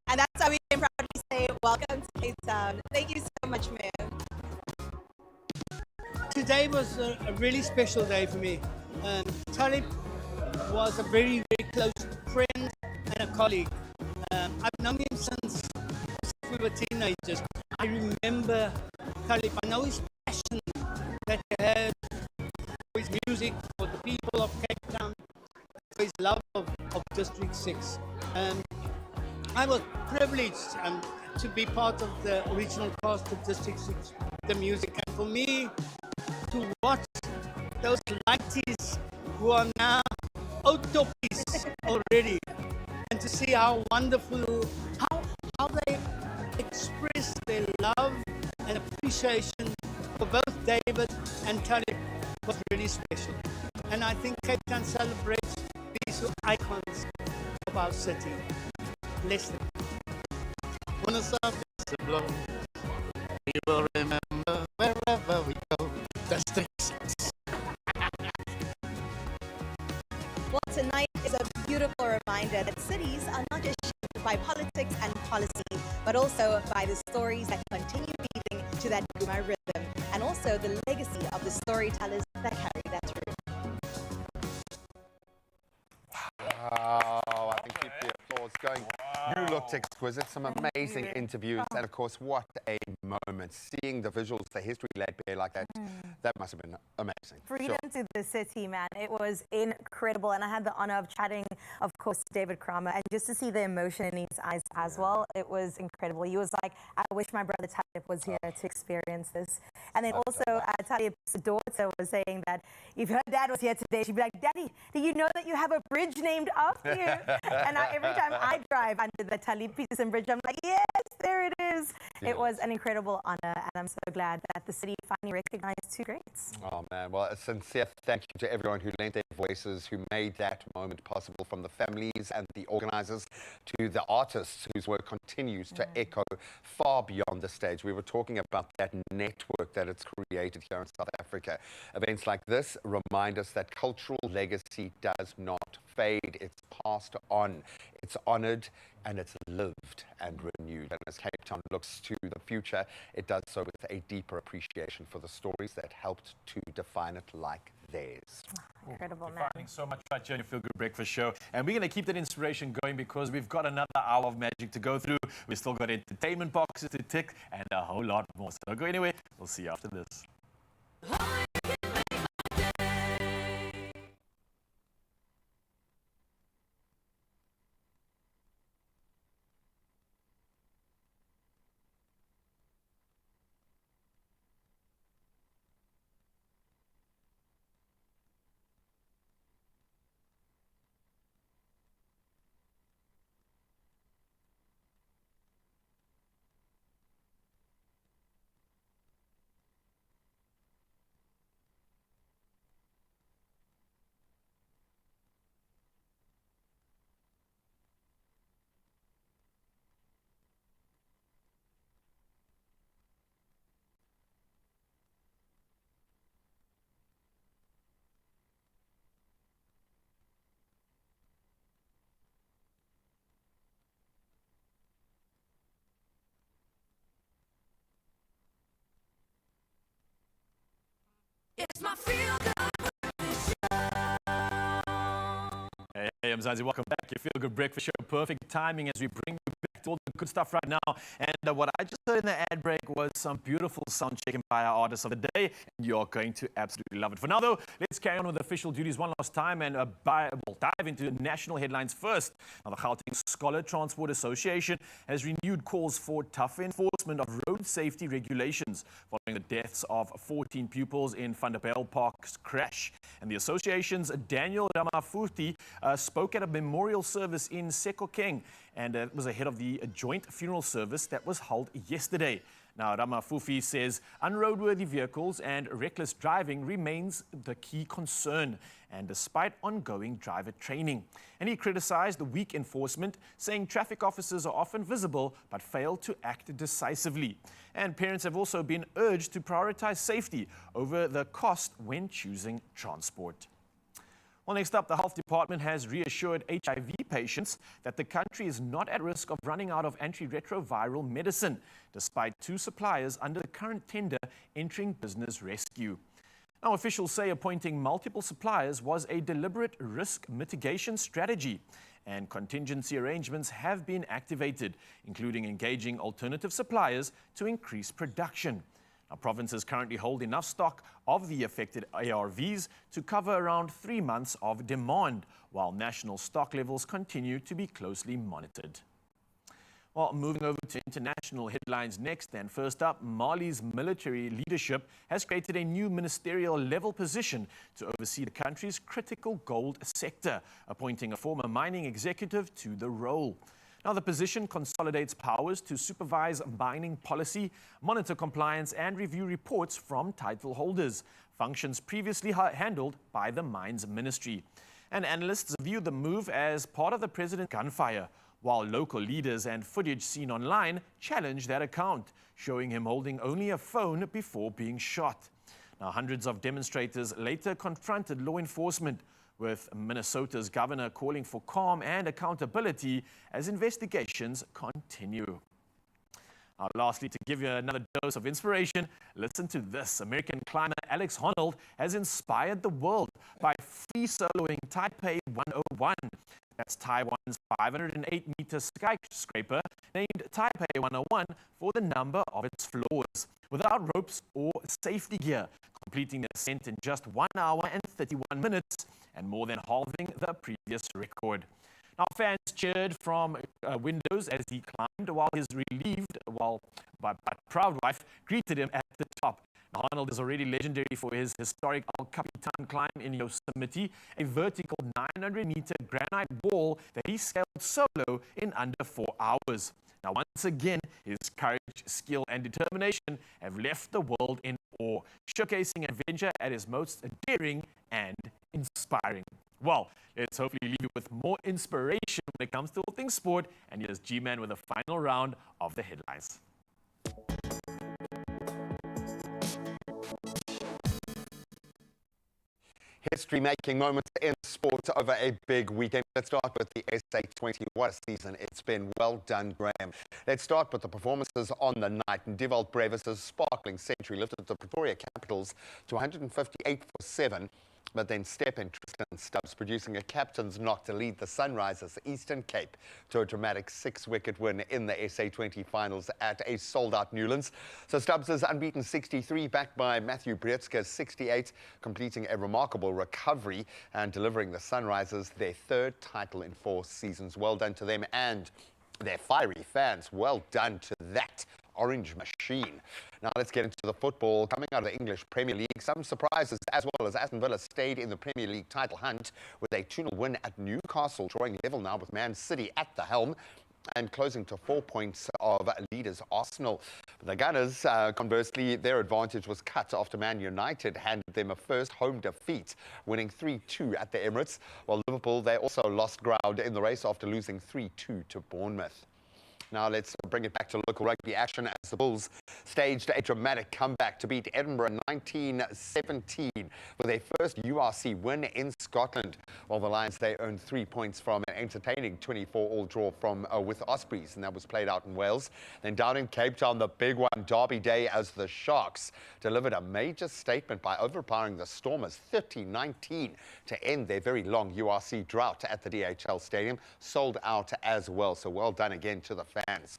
And that's how we can proudly say, welcome to Cape Town. Thank you so much, Mayor. Today was a really special day for me. Talib was a very, very close friend and a colleague. I've known him since we were teenagers. I remember Talib. I know his passion that he had for his music, for the people of Cape Town, for his love of District 6. I was privileged to be part of the original cast of District 6, the music. And for me, to watch those lighties who are now old toppies already, and to see how wonderful, how they express their love and appreciation for both David and Talib was really special. And I think Cape Town celebrates these icons of our city. Bless them. We will remember wherever we go. District 6. Well, tonight is a beautiful reminder that cities are not just shaped by politics and policy, but also by the stories that continue leading to that Guma rhythm, and also the legacy of the storytellers that carry that through. Oh, I think keep the applause going. You looked exquisite, some amazing interviews, and of course, what a moment. Seeing the visuals, the history laid bare like that, that must have been amazing. Freedom to the city, man. It was incredible. And I had the honor of chatting, of course, to David Kramer, and just to see the emotion in his eyes as well. It was incredible. He was like, I wish my brother Talib was here to experience this. And then also, Talib's daughter was saying that if her dad was here today, she'd be like, Daddy, do you know that you have a bridge named after you? And every time I drive under the Talib Peterson Bridge, I'm like, yes, there it is. It was an incredible honor, and I'm so glad that the city finally recognized two greats. Oh, man. Well, a sincere thank you to everyone who lent their voices, who made that moment possible, from the families and the organizers to the artists whose work continues to echo far beyond the stage. We were talking about that network that it's created here in South Africa. Events like this remind us that cultural legacy does not fade. It's passed on. It's honored, and it's lived and renewed. And as Cape Town looks to the future, it does so with a deeper appreciation for the stories that helped to define it like theirs. Incredible, You're man. finding so much right here on your Feel Good Breakfast Show. And we're going to keep that inspiration going because we've got another hour of magic to go through. We've still got entertainment boxes to tick and a whole lot more. So don't go anywhere. We'll see you after this. It's my feel Hey, Mzansi, welcome back. Your Feel Good Breakfast Show. Perfect timing as we bring you back to all the good stuff right now. And what I just heard in the ad break was some beautiful sound checking by our artists of the day. And you're going to absolutely love it. For now, though, let's carry on with official duties one last time and dive into national headlines first. Now, the Gauteng Scholar Transport Association has renewed calls for tougher enforcement of road safety regulations following the deaths of 14 pupils in Van der Bijl Park's crash. And the association's Daniel Ramafuti spoke at a memorial service in Sekokeng, and it was ahead of the joint funeral service that was held yesterday. Now, Ramafufi says unroadworthy vehicles and reckless driving remains the key concern, and despite ongoing driver training. And he criticized the weak enforcement, saying traffic officers are often visible but fail to act decisively. And parents have also been urged to prioritize safety over the cost when choosing transport. Well, next up, the Health Department has reassured HIV patients that the country is not at risk of running out of antiretroviral medicine, despite 2 suppliers under the current tender entering business rescue. Now, officials say appointing multiple suppliers was a deliberate risk mitigation strategy, and contingency arrangements have been activated, including engaging alternative suppliers to increase production. Now, provinces currently hold enough stock of the affected ARVs to cover around 3 months of demand, while national stock levels continue to be closely monitored. Well, moving over to international headlines next, and first up, Mali's military leadership has created a new ministerial level position to oversee the country's critical gold sector, appointing a former mining executive to the role. Now, the position consolidates powers to supervise mining policy, monitor compliance, and review reports from title holders, functions previously handled by the Mines Ministry. And analysts view the move as part of the president's gunfire, while local leaders and footage seen online challenge that account, showing him holding only a phone before being shot. Now, hundreds of demonstrators later confronted law enforcement, with Minnesota's governor calling for calm and accountability as investigations continue. Lastly, to give you another dose of inspiration, listen to this. American climber Alex Honnold has inspired the world by free soloing Taipei 101. That's Taiwan's 508-meter skyscraper, named Taipei 101 for the number of its floors, without ropes or safety gear, completing the ascent in just 1 hour and 31 minutes, and more than halving the previous record. Now, fans cheered from windows as he climbed, while his relieved, but proud wife greeted him at the top. Now, Arnold is already legendary for his historic El Capitan climb in Yosemite, a vertical 900-meter granite wall that he scaled solo in under 4 hours. Now, once again, his courage, skill, and determination have left the world in awe, showcasing adventure at his most daring and inspiring. Well, let's hopefully leave you with more inspiration when it comes to all things sport. And here's G-Man with the final round of the headlines. History-making moments in sport over a big weekend. Let's start with the SA20. What a season it's been. Well done, Graham. Let's start with the performances on the night. And Devalt Brevis' sparkling century lifted the Pretoria Capitals to 158 for 7. But then step in Tristan Stubbs, producing a captain's knock to lead the Sunrisers Eastern Cape to a dramatic 6-wicket win in the SA20 finals at a sold-out Newlands. So Stubbs' unbeaten 63, backed by Matthew Brietzke's 68, completing a remarkable recovery and delivering the Sunrisers their 3rd title in 4 seasons. Well done to them and their fiery fans. Well done to that orange machine. Now let's get into the football. Coming out of the English Premier League, some surprises as well as Aston Villa stayed in the Premier League title hunt with a 2-0 win at Newcastle, drawing level now with Man City at the helm and closing to 4 points of leaders Arsenal. The Gunners, conversely, their advantage was cut after Man United handed them a first home defeat, winning 3-2 at the Emirates, while Liverpool, they also lost ground in the race after losing 3-2 to Bournemouth. Now let's bring it back to local rugby action as the Bulls staged a dramatic comeback to beat Edinburgh 1917 with their first URC win in Scotland. While the Lions, they earned 3 points from an entertaining 24-all draw from with Ospreys, and that was played out in Wales. Then down in Cape Town, the big one, Derby Day, as the Sharks delivered a major statement by overpowering the Stormers 30-19 to end their very long URC drought at the DHL Stadium. Sold out as well, so well done again to the fans.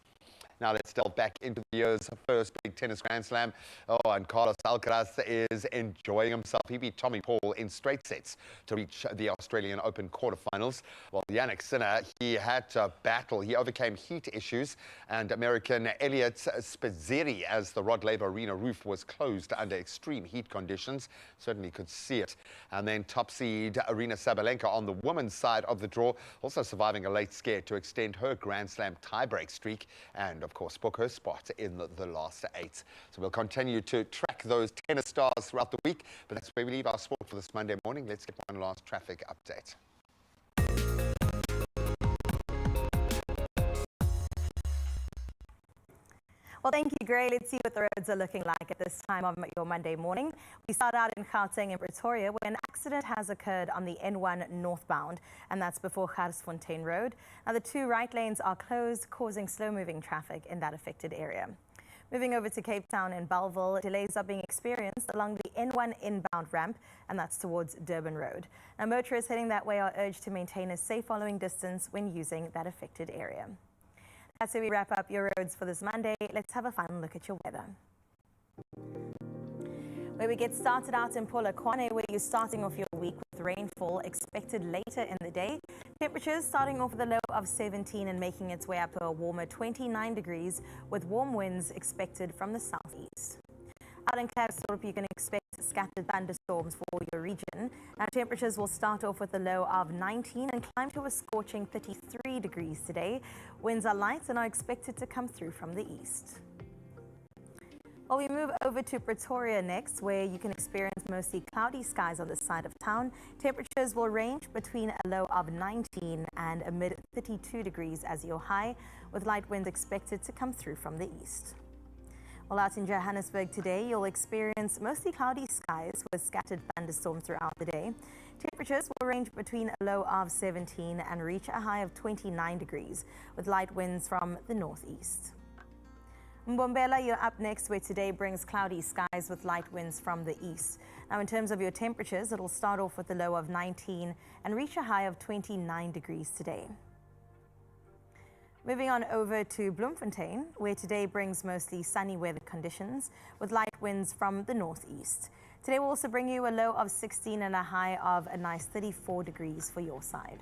Now let's delve back into the year's first big tennis Grand Slam. Oh, and Carlos Alcaraz is enjoying himself. He beat Tommy Paul in straight sets to reach the Australian Open quarterfinals. While Yannick Sinner, he had to battle. He overcame heat issues, and American Elliot Spizzeri, as the Rod Laver Arena roof was closed under extreme heat conditions. Certainly could see it. And then top seed Arina Sabalenka on the women's side of the draw, also surviving a late scare to extend her Grand Slam tiebreak streak, and of course book her spot in the last 8. So we'll continue to track those tennis stars throughout the week, but that's where we leave our sport for this Monday morning. Let's get one last traffic update. Well, thank you, Gray. Let's see what the roads are looking like at this time of your Monday morning. We start out in Gauteng and Pretoria, where an accident has occurred on the N1 northbound, and that's before Garsfontein Road. Now, the 2 right lanes are closed, causing slow-moving traffic in that affected area. Moving over to Cape Town and Bellville, delays are being experienced along the N1 inbound ramp, and that's towards Durban Road. Now, motorists heading that way are urged to maintain a safe following distance when using that affected area. That's where we wrap up your roads for this Monday. Let's have a final look at your weather. Where we get started out in Polokwane, where you're starting off your week with rainfall expected later in the day. Temperatures starting off with a low of 17 and making its way up to a warmer 29 degrees with warm winds expected from the southeast. Out in Klerksdorp, you can expect scattered thunderstorms for your region. Now, temperatures will start off with a low of 19 and climb to a scorching 33 degrees today. Winds are light and are expected to come through from the east. Well, we move over to Pretoria next, where you can experience mostly cloudy skies on this side of town. Temperatures will range between a low of 19 and a mid 32 degrees as your high, with light winds expected to come through from the east. Well, out in Johannesburg today, you'll experience mostly cloudy skies with scattered thunderstorms throughout the day. Temperatures will range between a low of 17 and reach a high of 29 degrees, with light winds from the northeast. Mbombela, you're up next, where today brings cloudy skies with light winds from the east. Now, in terms of your temperatures, it'll start off with a low of 19 and reach a high of 29 degrees today. Moving on over to Bloemfontein, where today brings mostly sunny weather conditions with light winds from the northeast. Today will also bring you a low of 16 and a high of a nice 34 degrees for your side.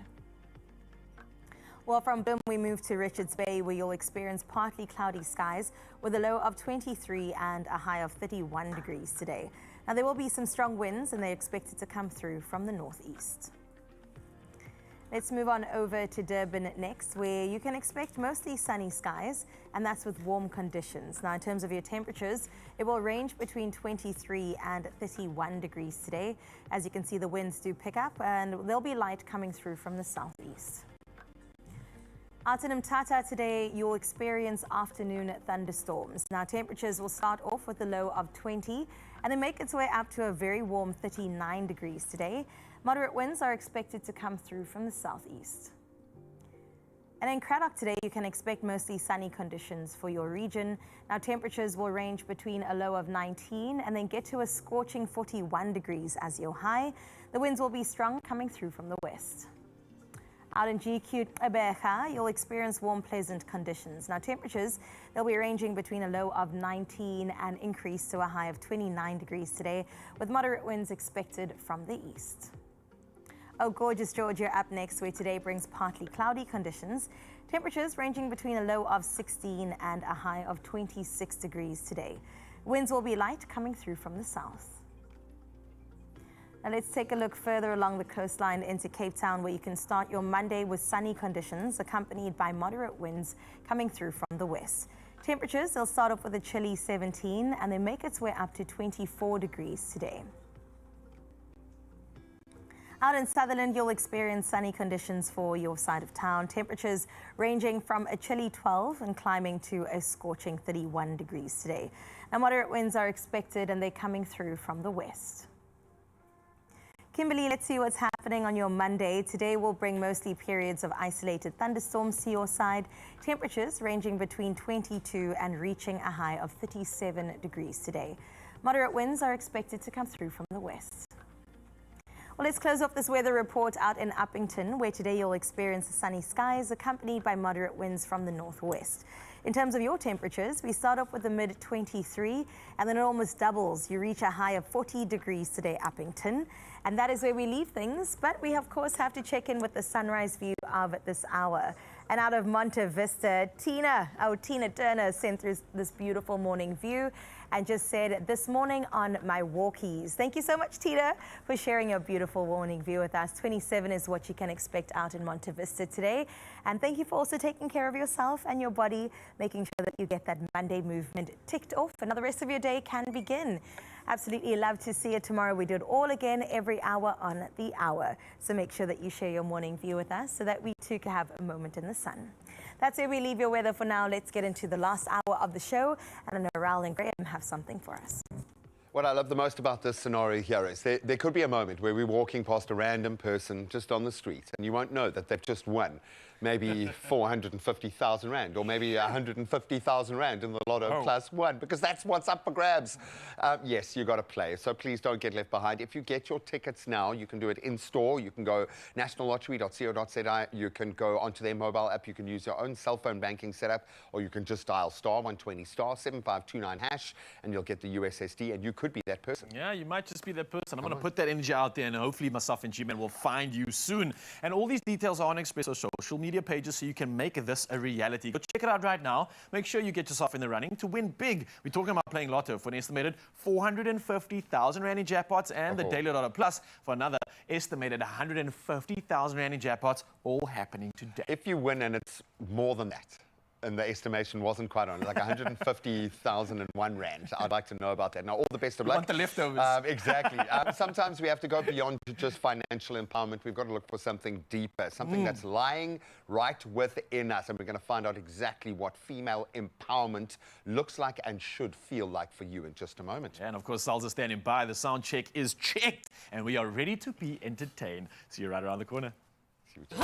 Well, from Bloem, we move to Richards Bay, where you'll experience partly cloudy skies with a low of 23 and a high of 31 degrees today. Now, there will be some strong winds, and they're expected to come through from the northeast. Let's move on over to Durban next, where you can expect mostly sunny skies, and that's with warm conditions. Now, in terms of your temperatures, it will range between 23 and 31 degrees today. As you can see, the winds do pick up, and there'll be light coming through from the southeast. Out in Mthatha today, you'll experience afternoon thunderstorms. Now, temperatures will start off with a low of 20 and then make its way up to a very warm 39 degrees today. Moderate winds are expected to come through from the southeast. And in Cradock today, you can expect mostly sunny conditions for your region. Now, temperatures will range between a low of 19 and then get to a scorching 41 degrees as your high. The winds will be strong coming through from the west. Out in GQ Ebeja, you'll experience warm, pleasant conditions. Now, temperatures, they'll be ranging between a low of 19 and increase to a high of 29 degrees today, with moderate winds expected from the east. Oh, gorgeous Georgia up next, where today brings partly cloudy conditions. Temperatures ranging between a low of 16 and a high of 26 degrees today. Winds will be light coming through from the south. Now let's take a look further along the coastline into Cape Town, where you can start your Monday with sunny conditions accompanied by moderate winds coming through from the west. Temperatures, they'll start off with a chilly 17 and then make its way up to 24 degrees today. Out in Sutherland, you'll experience sunny conditions for your side of town. Temperatures ranging from a chilly 12 and climbing to a scorching 31 degrees today. Now, moderate winds are expected and they're coming through from the west. Kimberly, let's see what's happening on your Monday. Today will bring mostly periods of isolated thunderstorms to your side. Temperatures ranging between 22 and reaching a high of 37 degrees today. Moderate winds are expected to come through from the west. Well, let's close off this weather report out in Uppington, where today you'll experience sunny skies accompanied by moderate winds from the northwest. In terms of your temperatures, we start off with the mid-23 and then it almost doubles. You reach a high of 40 degrees today, Uppington. And that is where we leave things. But we, of course, have to check in with the sunrise view of this hour. And out of Monte Vista, Tina Turner sent through this beautiful morning view and just said, this morning on my walkies. Thank you so much, Tina, for sharing your beautiful morning view with us. 27 is what you can expect out in Monte Vista today. And thank you for also taking care of yourself and your body, making sure that you get that Monday movement ticked off and the rest of your day can begin. Absolutely love to see it tomorrow. We do it all again every hour on the hour. So make sure that you share your morning view with us so that we too can have a moment in the sun. That's where we leave your weather for now. Let's get into the last hour of the show. And I know Raul and Graham have something for us. What I love the most about this scenario here is there could be a moment where we're walking past a random person just on the street and you won't know that they've just won maybe 450,000 Rand or maybe 150,000 Rand in the Lotto plus one, because that's what's up for grabs. Yes, you got to play, so please don't get left behind. If you get your tickets now, you can do it in store. You can go nationallottery.co.za. You can go onto their mobile app. You can use your own cell phone banking setup, or you can just dial *120 *7529# and you'll get the USSD, and you could be that person. Yeah, you might just be that person. I'm going to put that energy out there, and hopefully myself and G-Man will find you soon. And all these details are on Expresso social media pages, so you can make this a reality. Go check it out right now. Make sure you get yourself in the running to win big. We're talking about playing Lotto for an estimated 450,000 Rand in jackpots, and the Daily Lotto Plus for another estimated 150,000 Rand in jackpots, all happening today. If you win and it's more than that, and the estimation wasn't quite on, like 150,001 Rand. I'd like to know about that. Now, all the best of luck. Want the leftovers. Exactly. Sometimes we have to go beyond just financial empowerment. We've got to look for something deeper, something that's lying right within us. And we're going to find out exactly what female empowerment looks like and should feel like for you in just a moment. And of course, Sal's standing by. The sound check is checked, and we are ready to be entertained. See you right around the corner. See you.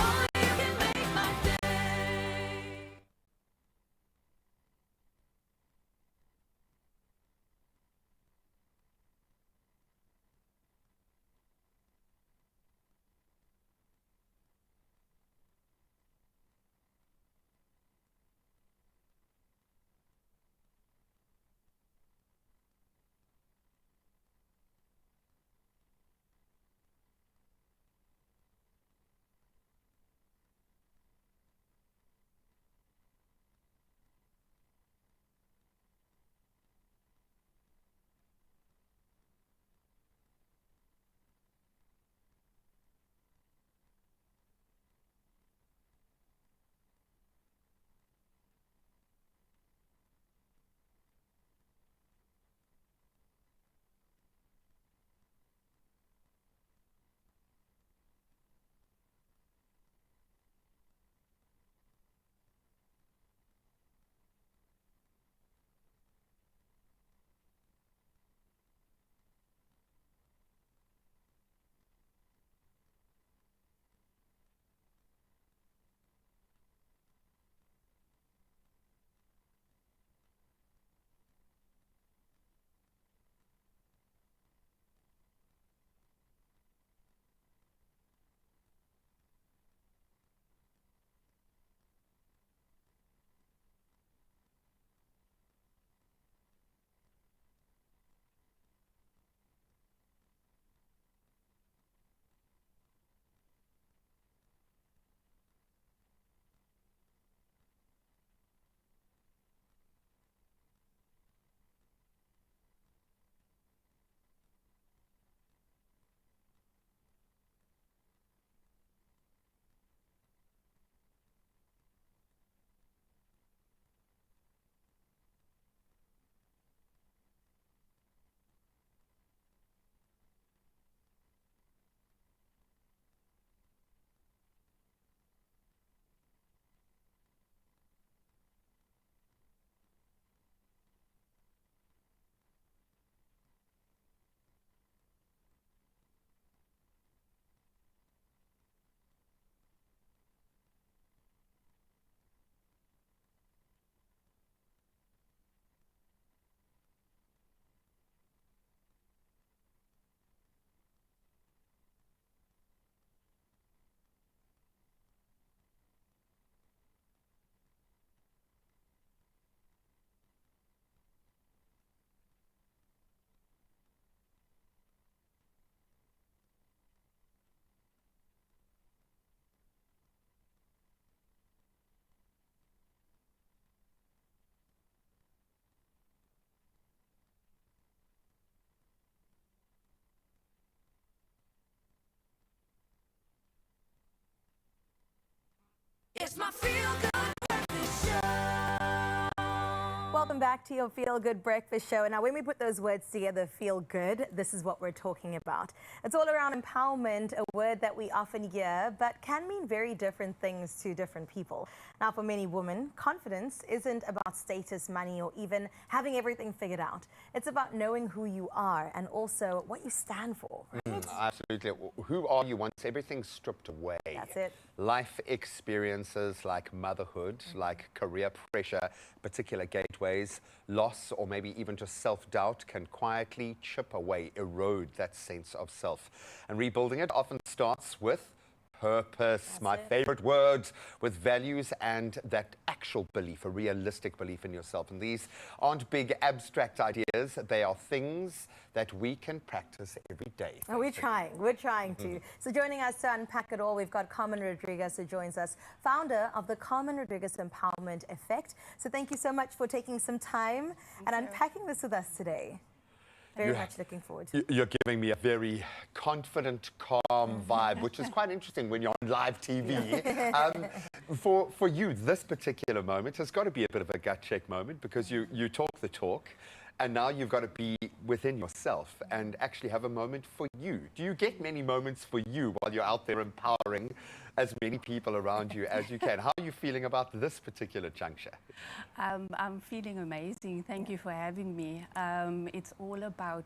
It's my Feel Good Breakfast Show. Welcome back to your Feel Good Breakfast Show. And now when we put those words together, feel good, this is what we're talking about. It's all around empowerment, a word that we often hear, but can mean very different things to different people. Now, for many women, confidence isn't about status, money, or even having everything figured out. It's about knowing who you are and also what you stand for. Right? Absolutely. Who are you once everything's stripped away? That's it. Life experiences like motherhood, like career pressure, particular gateways, loss, or maybe even just self-doubt can quietly chip away, erode that sense of self. And rebuilding it often starts with purpose, my favorite word, with values and that actual belief, a realistic belief in yourself. And these aren't big abstract ideas, they are things that we can practice every day. And we're trying to. So joining us to unpack it all, we've got Carmen Rodriguez, who joins us, founder of the Carmen Rodriguez Empowerment Effect. So thank you so much for taking some time and unpacking this with us today. Very much looking forward to it. You're giving me a very confident, calm vibe, which is quite interesting when you're on live TV. For you, this particular moment has got to be a bit of a gut check moment because you talk the talk and now you've got to be within yourself and actually have a moment for you. Do you get many moments for you while you're out there empowering as many people around you as you can? How are you feeling about this particular juncture? I'm feeling amazing. Thank you for having me. It's all about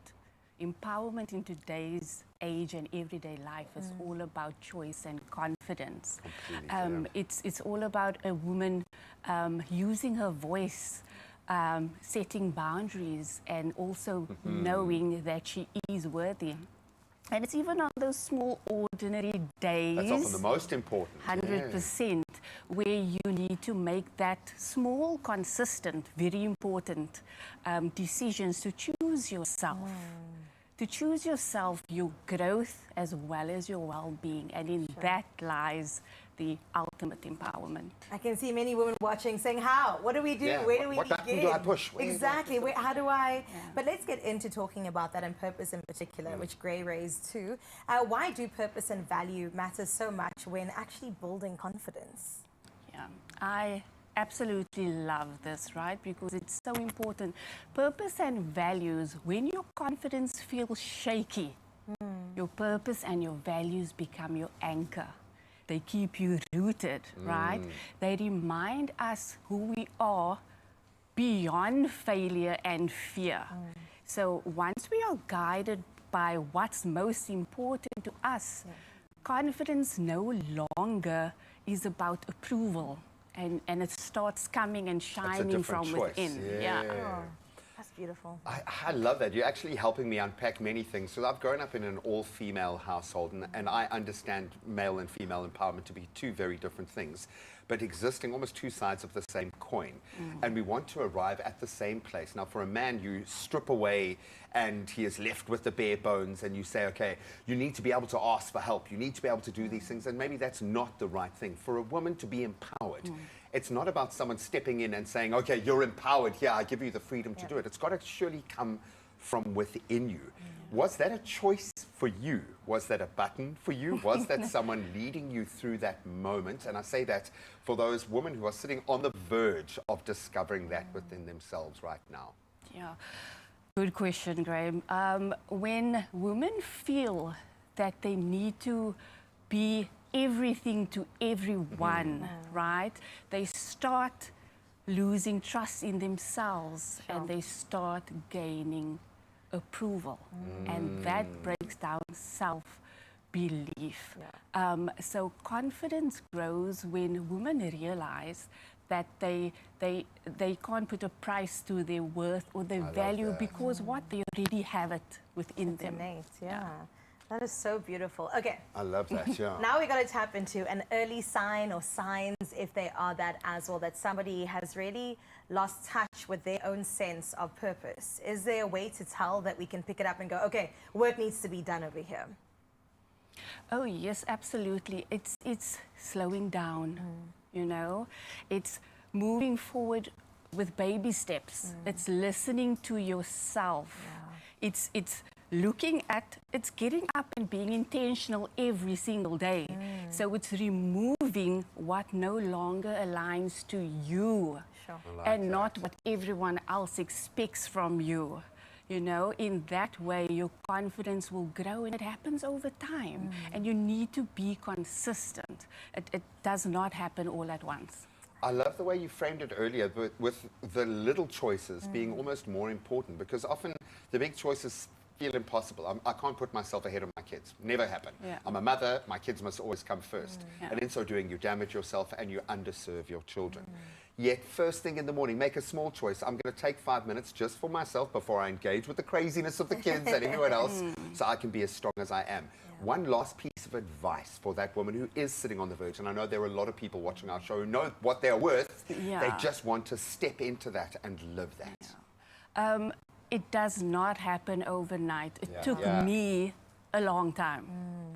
empowerment in today's age and everyday life. It's all about choice and confidence. It's all about a woman using her voice, setting boundaries, and also knowing that she is worthy. And it's even on those small, ordinary days. That's often the most important. 100%, where you need to make that small, consistent, very important decisions to choose yourself. To choose yourself, your growth as well as your well-being. And in that lies the ultimate empowerment. I can see many women watching saying, how? What do we do? Yeah. Where do we What begin? button do I push? Exactly. How do I? But let's get into talking about that and purpose in particular, which Gray raised too. Why do purpose and value matter so much when actually building confidence? Yeah, I absolutely love this, right? Because it's so important. Purpose and values, when your confidence feels shaky, your purpose and your values become your anchor. They keep you rooted, right? They remind us who we are beyond failure and fear. So once we are guided by what's most important to us, confidence no longer is about approval. And it starts coming and shining from within. Yeah. Oh, that's beautiful. I love that. You're actually helping me unpack many things. So I've grown up in an all-female household, and I understand male and female empowerment to be two very different things, but existing almost two sides of the same coin. And we want to arrive at the same place. Now, for a man, you strip away and he is left with the bare bones, and you say, okay, you need to be able to ask for help. You need to be able to do these things, and maybe that's not the right thing. For a woman to be empowered, it's not about someone stepping in and saying, okay, you're empowered here, I give you the freedom to do it. It's got to surely come from within you. Was that a choice for you? Was that a button for you? Was that someone leading you through that moment? And I say that for those women who are sitting on the verge of discovering that within themselves right now. Yeah, good question, Graham. When women feel that they need to be everything to everyone, right? They start losing trust in themselves and they start gaining approval. And that breaks down self-belief. So confidence grows when women realize that they can't put a price to their worth or their value because what they already have it within them. Innate, That is so beautiful. Okay. I love that, yeah. Now we're going to tap into an early sign or signs, if they are that as well, that somebody has really lost touch with their own sense of purpose. Is there a way to tell that we can pick it up and go, okay, work needs to be done over here? Oh, yes, absolutely. It's slowing down, you know. It's moving forward with baby steps. It's listening to yourself. It's looking at, it's getting up and being intentional every single day So it's removing what no longer aligns to you and not what everyone else expects from you. You know, in that way, your confidence will grow, and it happens over time. And you need to be consistent. It does not happen all at once. I love the way you framed it earlier, but with the little choices being almost more important, because often the big choices feel impossible. I can't put myself ahead of my kids. Never happen. Yeah. I'm a mother, my kids must always come first. Yeah. And in so doing, you damage yourself and you underserve your children. Yet, first thing in the morning, make a small choice. I'm going to take 5 minutes just for myself before I engage with the craziness of the kids and everyone else, so I can be as strong as I am. One last piece of advice for that woman who is sitting on the verge, and I know there are a lot of people watching our show who know what they're worth. They just want to step into that and live that. It does not happen overnight. It took me a long time.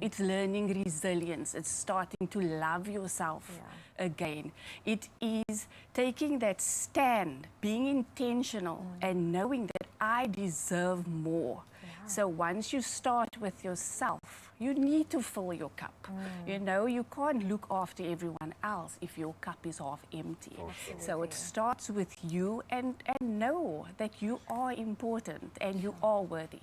It's learning resilience. It's starting to love yourself again. It is taking that stand, being intentional, and knowing that I deserve more. So once you start with yourself, you need to fill your cup. You know, you can't look after everyone else if your cup is half empty. So it starts with you, and know that you are important and you are worthy.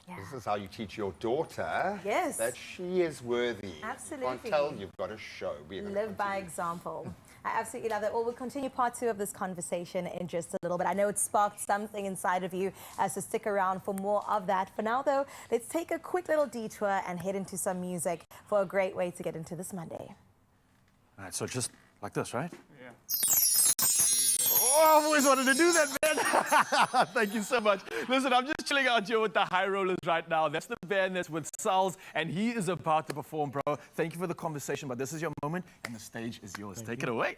This is how you teach your daughter that she is worthy. Absolutely. You can't tell, you've got to show. Live by example. I absolutely love that. Well, we'll continue part 2 of this conversation in just a little bit. I know it sparked something inside of you, so stick around for more of that. For now, though, let's take a quick little detour and head into some music for a great way to get into this Monday. All right, so just like this, right? Yeah. Oh, I've always wanted to do that, man. Thank you so much. Listen, I'm just chilling out here with the High Rollers right now. That's the band that's with Salz, and he is about to perform, bro. Thank you for the conversation, but this is your moment, and the stage is yours. Take it away.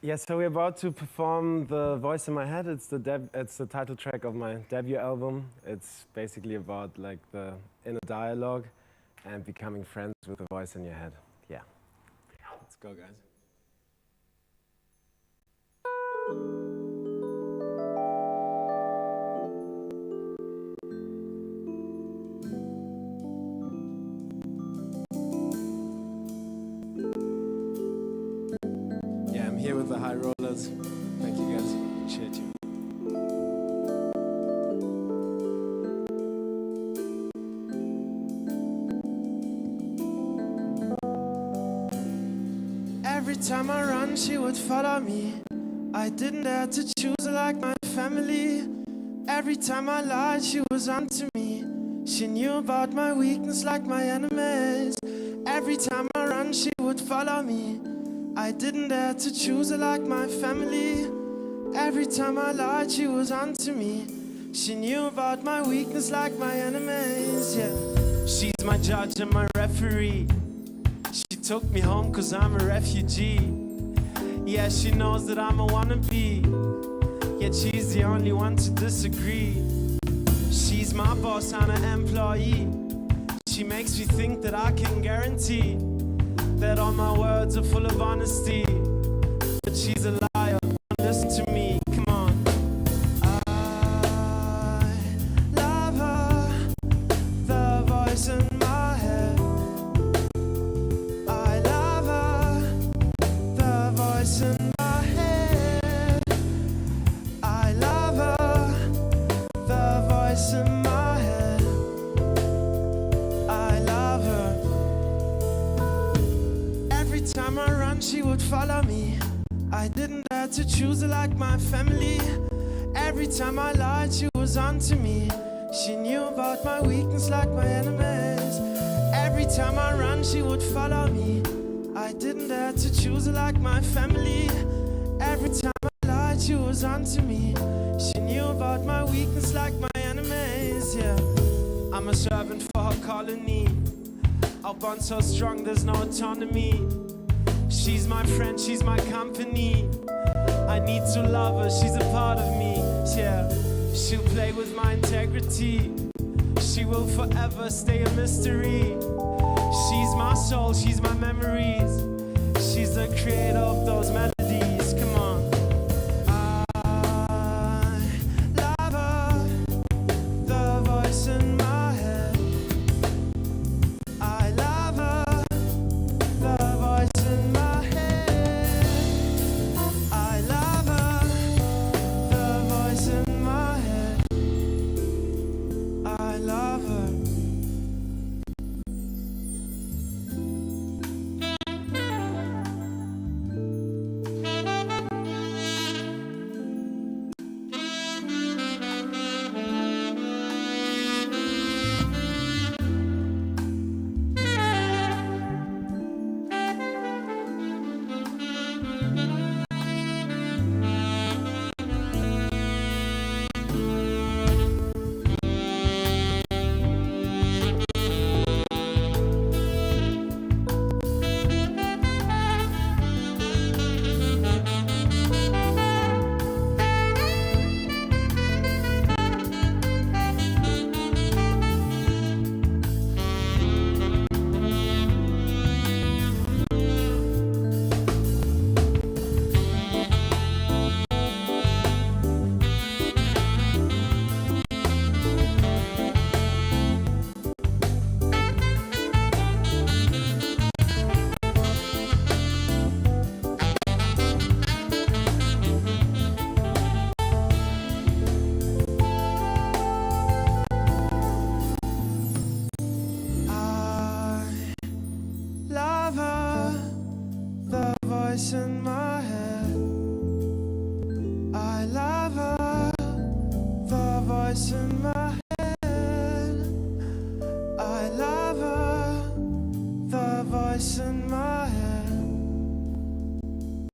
Yeah, so we're about to perform The Voice in My Head. It's the title track of my debut album. It's basically about like the inner dialogue and becoming friends with the voice in your head. Yeah. Let's go, guys. Yeah, I'm here with the High Rollers. Thank you, guys. Appreciate you. Every time I run, she would follow me. I didn't dare to choose her like my family. Every time I lied, she was onto me. She knew about my weakness like my enemies. Every time I run, she would follow me. I didn't dare to choose her like my family. Every time I lied, she was onto me. She knew about my weakness like my enemies, yeah. She's my judge and my referee. She took me home cause I'm a refugee. Yeah, she knows that I'm a wannabe, yet she's the only one to disagree. She's my boss, I'm an employee. She makes me think that I can guarantee that all my words are full of honesty. But she's a liar, listen to me, come on. I love her, the voice in my head. I love her, the voice in my head. I love her, the voice in my head. I love her. Every time I run, she would follow me. I didn't dare to choose her like my family. Every time I lied, she was onto me. She knew about my weakness like my enemies. Every time I run, she would follow me. I didn't dare to choose her like my family. Every time I lied, she was onto me. She knew about my weakness like my enemies, yeah. I'm a servant for her colony. Our bond so strong, there's no autonomy. She's my friend, she's my company. I need to love her, she's a part of me, yeah. She'll play with my integrity. She will forever stay a mystery. She's my soul, she's my memories. She's the creator of those melodies, come on. I love her, the voice in my head. I voice in my head. I love her. The voice in my head.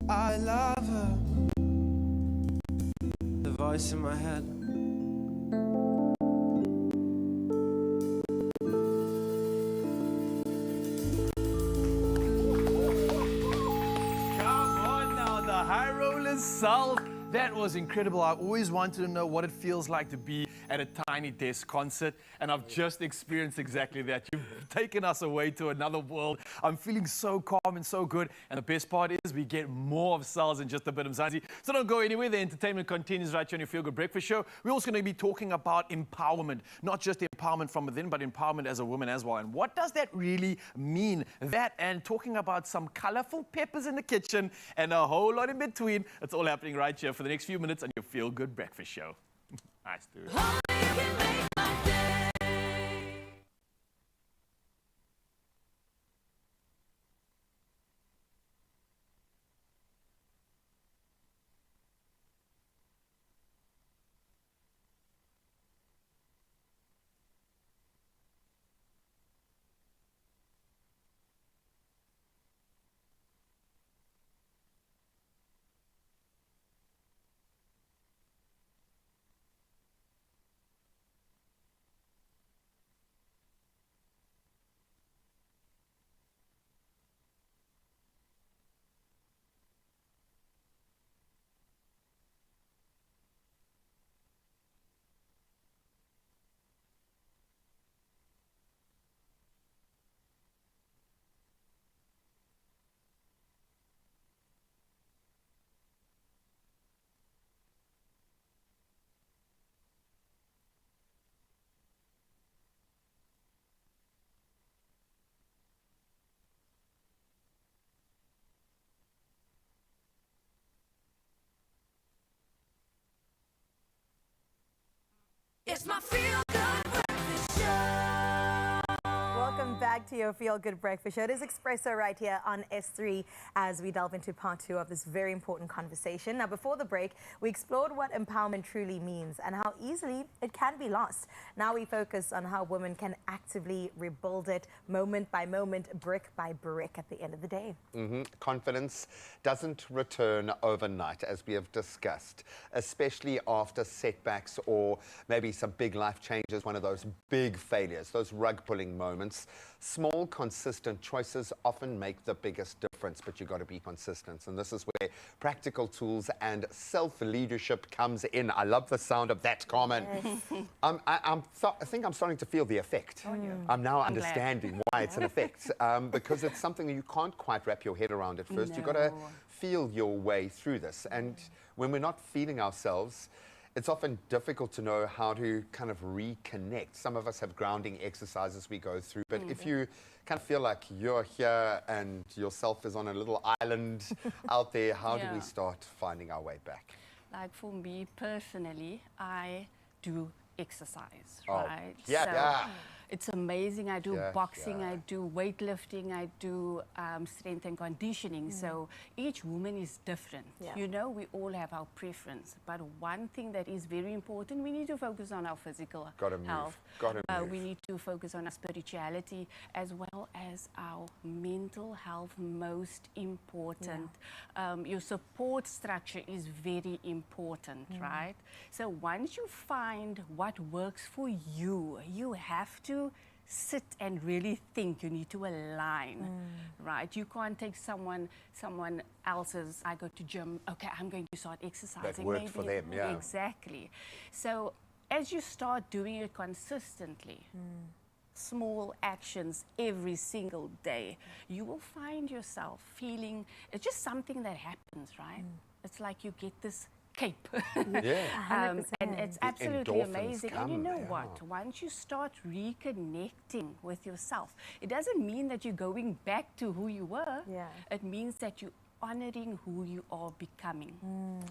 I love her. The voice in my head. Come on now, the high rollers self. That was incredible. I always wanted to know what it feels like to be at a Tiny Desk concert, and I've just experienced exactly that. You've taken us away to another world. I'm feeling so calm and so good, and the best part is we get more of Sal's in just a bit of Mzansi. So don't go anywhere. The entertainment continues right here on your Feel Good Breakfast Show. We're also going to be talking about empowerment, not just empowerment from within, but empowerment as a woman as well. And what does that really mean? That and talking about some colorful peppers in the kitchen and a whole lot in between. It's all happening right here for the next few minutes on your Feel Good Breakfast Show. Nice, dude. It's my Feel Good Breakfast Show. Welcome back to your Feel Good Breakfast Show. It is Expresso right here on S3 as we delve into part 2 of this very important conversation. Now, before the break, we explored what empowerment truly means and how easily it can be lost. Now we focus on how women can actively rebuild it moment by moment, brick by brick at the end of the day. Confidence doesn't return overnight, as we have discussed, especially after setbacks or maybe some big life changes, one of those big failures, those rug-pulling moments. Small, consistent choices often make the biggest difference, but you've got to be consistent. And this is where practical tools and self-leadership comes in. I love the sound of that comment. Yes. I think I'm starting to feel the effect. I'm now understanding why it's an effect, because it's something that you can't quite wrap your head around at first. You've got to feel your way through this. And when we're not feeling ourselves, it's often difficult to know how to kind of reconnect. Some of us have grounding exercises we go through, but if you kind of feel like you're here and yourself is on a little island out there, how do we start finding our way back? Like for me personally, I do exercise, Oh, right? yeah, So yeah. it's amazing. I do Yeah, boxing, yeah. I do weightlifting, I do strength and conditioning. So each woman is different. Yeah. You know, we all have our preference. But one thing that is very important, we need to focus on our physical Gotta move. health. Gotta move. We need to focus on our spirituality as well as our mental health, most important. Your support structure is very important, right? So once you find what works for you, you have to sit and really think. You need to align, right? You can't take someone else's, I go to gym, okay, I'm going to start exercising. That worked for them, yeah. Exactly. So as you start doing it consistently, small actions every single day, you will find yourself feeling, it's just something that happens, right? It's like you get this cape. And it's absolutely endorphins amazing. And you come, know yeah. what? Once you start reconnecting with yourself, it doesn't mean that you're going back to who you were. Yeah. It means that you honoring who you are becoming.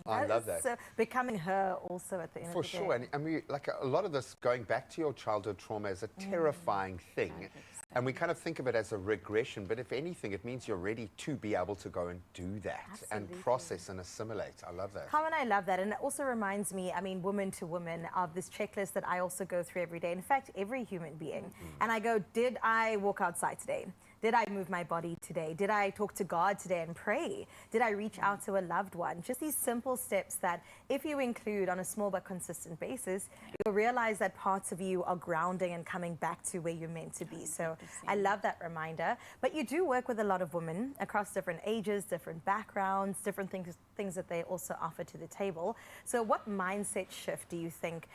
I love that. So becoming her also at the end For of the day. sure, and we, like a lot of this going back to your childhood trauma is a terrifying thing, and we kind of think of it as a regression, but if anything, it means you're ready to be able to go and do that and process and assimilate. I love that. Carmen, I love that, and it also reminds me, I mean, woman to woman, of this checklist that I also go through every day. In fact, every human being. And I go, did I walk outside today? Did I move my body today? Did I talk to God today and pray? Did I reach out to a loved one? Just these simple steps that if you include on a small but consistent basis, you'll realize that parts of you are grounding and coming back to where you're meant to be. So I love that reminder. But you do work with a lot of women across different ages, different backgrounds, different things that they also offer to the table. So what mindset shift do you think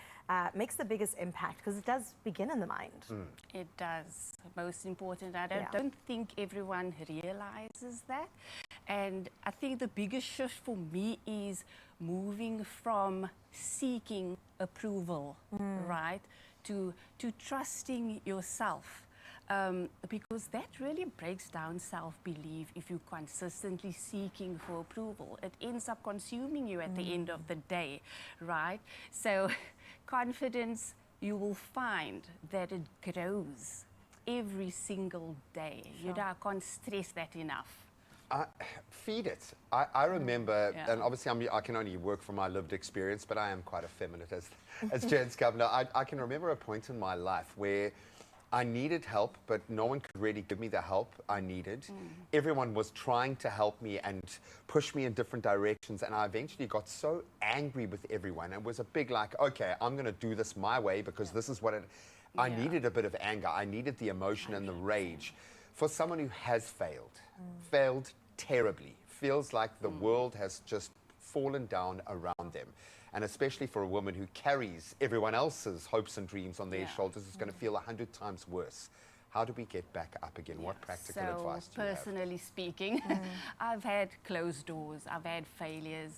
makes the biggest impact? Because it does begin in the mind. It does. Most important. I don't think everyone realizes that. And I think the biggest shift for me is moving from seeking approval, right, to trusting yourself. Because that really breaks down self-belief if you're consistently seeking for approval. It ends up consuming you at the end of the day, right? So confidence, you will find that it grows every single day. You know, I can't stress that enough. Feed it. I remember, and obviously I can only work from my lived experience, but I am quite effeminate as Jen's governor. I can remember a point in my life where I needed help, but no one could really give me the help I needed. Everyone was trying to help me and push me in different directions, and I eventually got so angry with everyone. It was a big like, okay, I'm going to do this my way because this is what it... I needed a bit of anger. I needed the emotion and the rage. For someone who has failed terribly, feels like the world has just fallen down around them. And especially for a woman who carries everyone else's hopes and dreams on their shoulders, it's going to feel 100 times worse. How do we get back up again? What practical advice do you have? Personally speaking, I've had closed doors, I've had failures.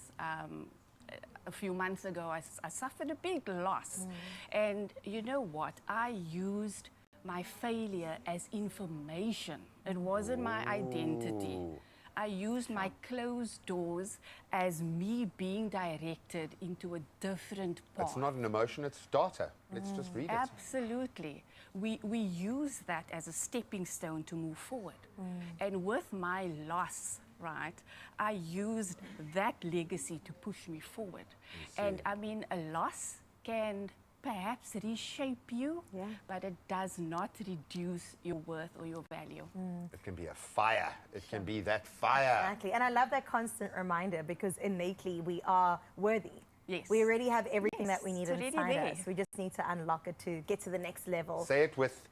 A few months ago, I suffered a big loss. And you know what? I used my failure as information. It wasn't my identity. I used my closed doors as me being directed into a different path. It's not an emotion, it's data. Let's just read it. Absolutely. We use that as a stepping stone to move forward. And with my loss, right, I used that legacy to push me forward. And I mean, a loss can perhaps reshape you, but it does not reduce your worth or your value. It can be a fire. It can be that fire. Exactly. And I love that constant reminder because innately we are worthy. Yes. We already have everything that we need it's inside already us. We just need to unlock it to get to the next level. Say it with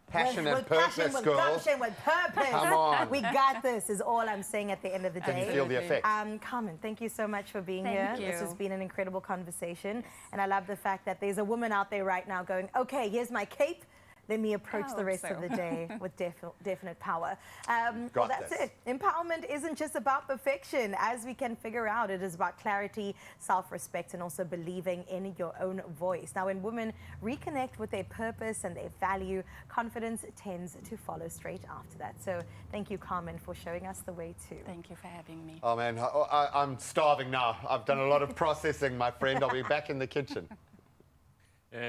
passion and with purpose, passion, with girl. gumption, with purpose. Come on. We got this, is all I'm saying at the end of the day. Can you feel the effect? Carmen, thank you so much for being Thank here. you. This has been an incredible conversation. And I love the fact that there's a woman out there right now going, okay, here's my cape. Let me approach the rest of the day with definite power. Well, that's it. Empowerment isn't just about perfection. As we can figure out, it is about clarity, self-respect, and also believing in your own voice. Now, when women reconnect with their purpose and their value, confidence tends to follow straight after that. So thank you, Carmen, for showing us the way too. Thank you for having me. Oh, man, I'm starving now. I've done a lot of processing, my friend. I'll be back in the kitchen.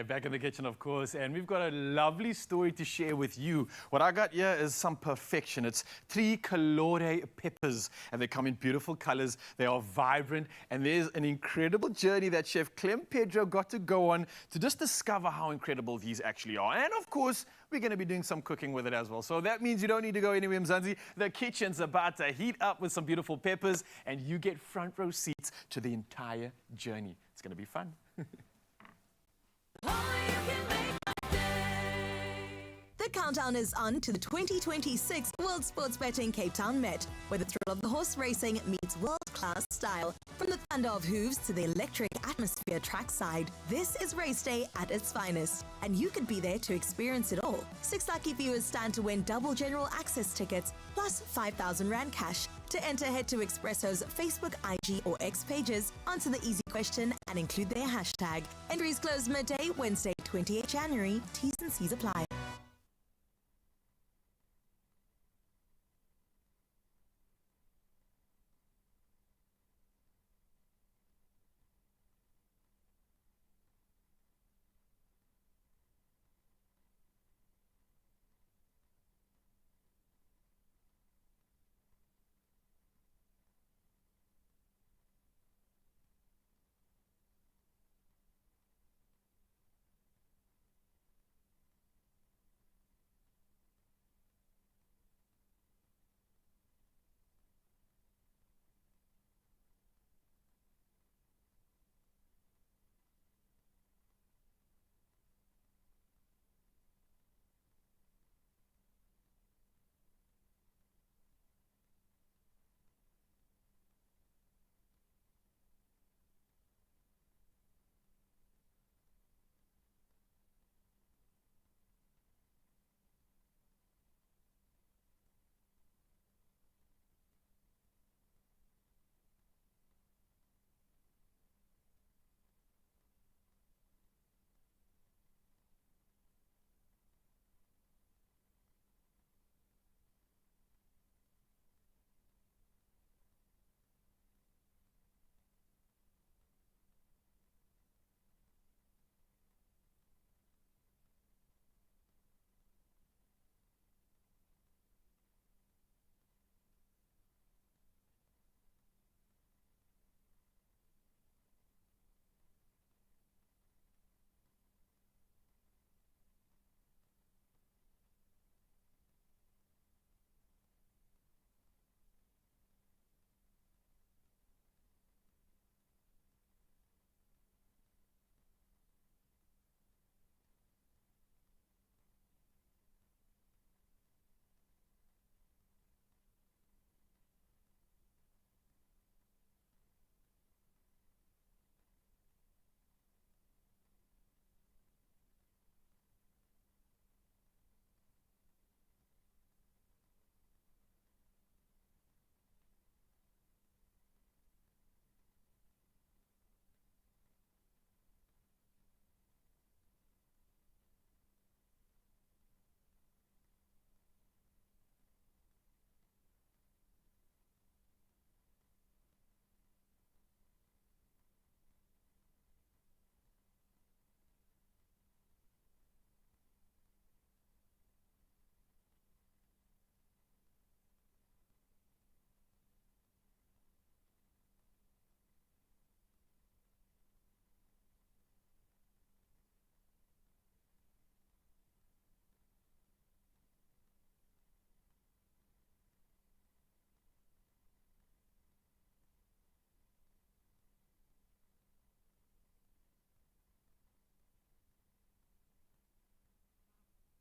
Back in the kitchen, of course, and we've got a lovely story to share with you. What I got here is some perfection. It's 3 colore peppers, and they come in beautiful colors. They are vibrant, and there's an incredible journey that Chef Clem Pedro got to go on to just discover how incredible these actually are. And of course, we're going to be doing some cooking with it as well. So that means you don't need to go anywhere, Mzansi. The kitchen's about to heat up with some beautiful peppers, and you get front row seats to the entire journey. It's going to be fun. The countdown is on to the 2026 World Sports Betting Cape Town Met, where the thrill of the horse racing meets world-class style. From the thunder of hooves to the electric atmosphere trackside, this is race day at its finest. And you could be there to experience it all. 6 lucky viewers stand to win double general access tickets, plus 5,000 Rand cash. To enter, head to Expresso's Facebook, IG or X pages, answer the easy question and include their hashtag. Entries close midday, Wednesday, 28 January. T's and C's apply.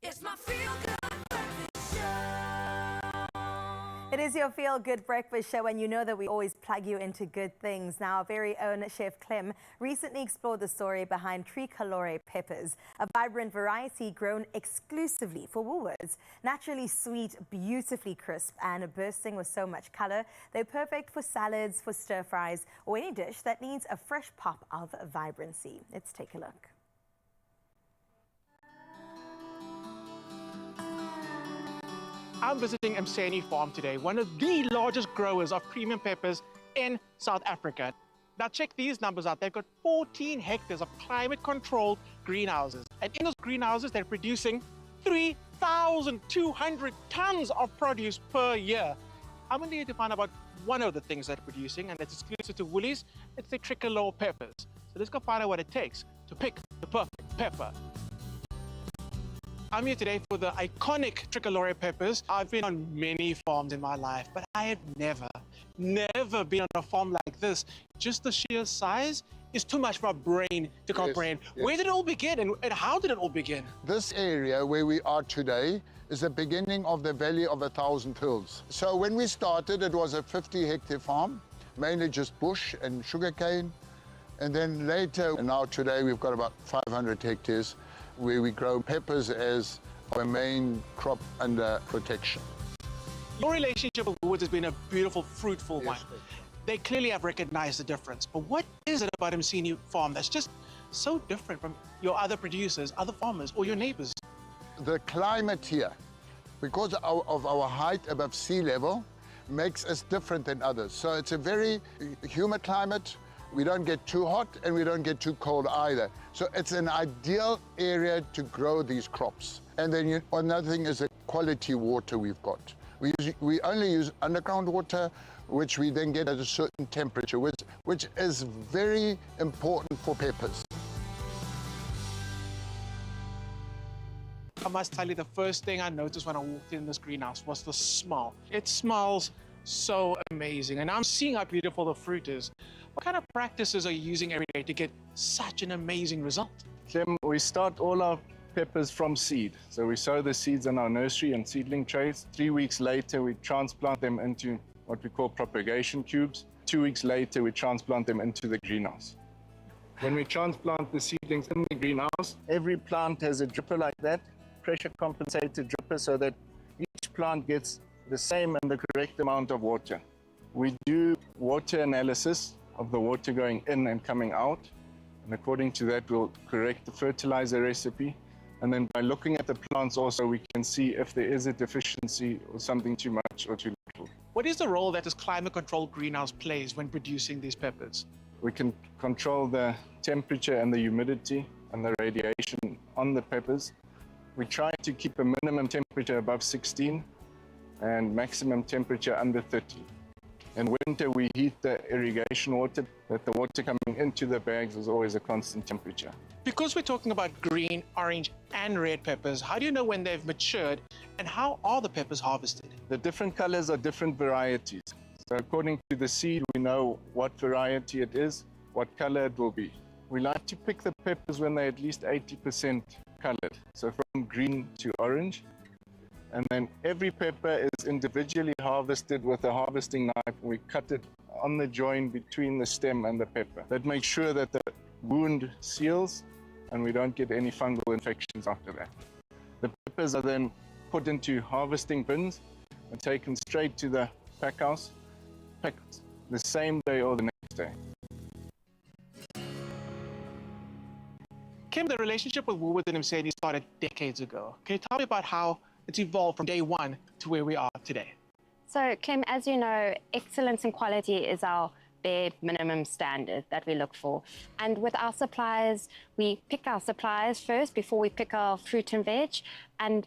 It's my feel-good breakfast show. It is your feel-good breakfast show, and you know that we always plug you into good things. Now, our very own Chef Clem recently explored the story behind tricolore peppers, a vibrant variety grown exclusively for Woolworths. Naturally sweet, beautifully crisp, and bursting with so much color, they're perfect for salads, for stir-fries, or any dish that needs a fresh pop of vibrancy. Let's take a look. I'm visiting Mseni Farm today, one of the largest growers of premium peppers in South Africa. Now check these numbers out. They've got 14 hectares of climate-controlled greenhouses. And in those greenhouses, they're producing 3,200 tons of produce per year. I'm going to find out about one of the things they're producing, and it's exclusive to Woolies. It's the tricolore peppers. So let's go find out what it takes to pick the perfect pepper. I'm here today for the iconic tricolore peppers. I've been on many farms in my life, but I have never been on a farm like this. Just the sheer size is too much for my brain to comprehend. Yes. Where did it all begin, and how did it all begin? This area where we are today is the beginning of the Valley of 1,000 Hills. So when we started, it was a 50-hectare farm, mainly just bush and sugarcane. And then later, and now today, we've got about 500 hectares where we grow peppers as our main crop under protection. Your relationship with Woolworths has been a beautiful, fruitful one. They clearly have recognized the difference. But what is it about Mseni Farm that's just so different from your other producers, other farmers, or your neighbors? The climate here, because of our height above sea level, makes us different than others. So it's a very humid climate. We don't get too hot and we don't get too cold either. So it's an ideal area to grow these crops. And then another thing is the quality water we've got. We only use underground water, which we then get at a certain temperature, which is very important for peppers. I must tell you, the first thing I noticed when I walked in this greenhouse was the smell. It smells so amazing, and I'm seeing how beautiful the fruit is. What kind of practices are you using every day to get such an amazing result? Clem, we start all our peppers from seed. So we sow the seeds in our nursery and seedling trays. 3 weeks later, we transplant them into what we call propagation cubes. 2 weeks later, we transplant them into the greenhouse. When we transplant the seedlings in the greenhouse, every plant has a dripper like that, pressure compensated dripper, so that each plant gets the same and the correct amount of water. We do water analysis of the water going in and coming out. And according to that, we'll correct the fertilizer recipe. And then by looking at the plants also, we can see if there is a deficiency or something too much or too little. What is the role that this climate-controlled greenhouse plays when producing these peppers? We can control the temperature and the humidity and the radiation on the peppers. We try to keep a minimum temperature above 16 and maximum temperature under 30. In winter, we heat the irrigation water, that the water coming into the bags is always a constant temperature. Because we're talking about green, orange, and red peppers, how do you know when they've matured, and how are the peppers harvested? The different colors are different varieties. So according to the seed, we know what variety it is, what color it will be. We like to pick the peppers when they're at least 80% colored, so from green to orange. And then every pepper is individually harvested with a harvesting knife. We cut it on the joint between the stem and the pepper. That makes sure that the wound seals and we don't get any fungal infections after that. The peppers are then put into harvesting bins and taken straight to the pack house, packed the same day or the next day. Kim, the relationship with Woolworths and Mseni started decades ago. Can you tell me about how it's evolved from day one to where we are today? So, Kim, as you know, excellence in quality is our bare minimum standard that we look for. And with our suppliers, we pick our suppliers first before we pick our fruit and veg. And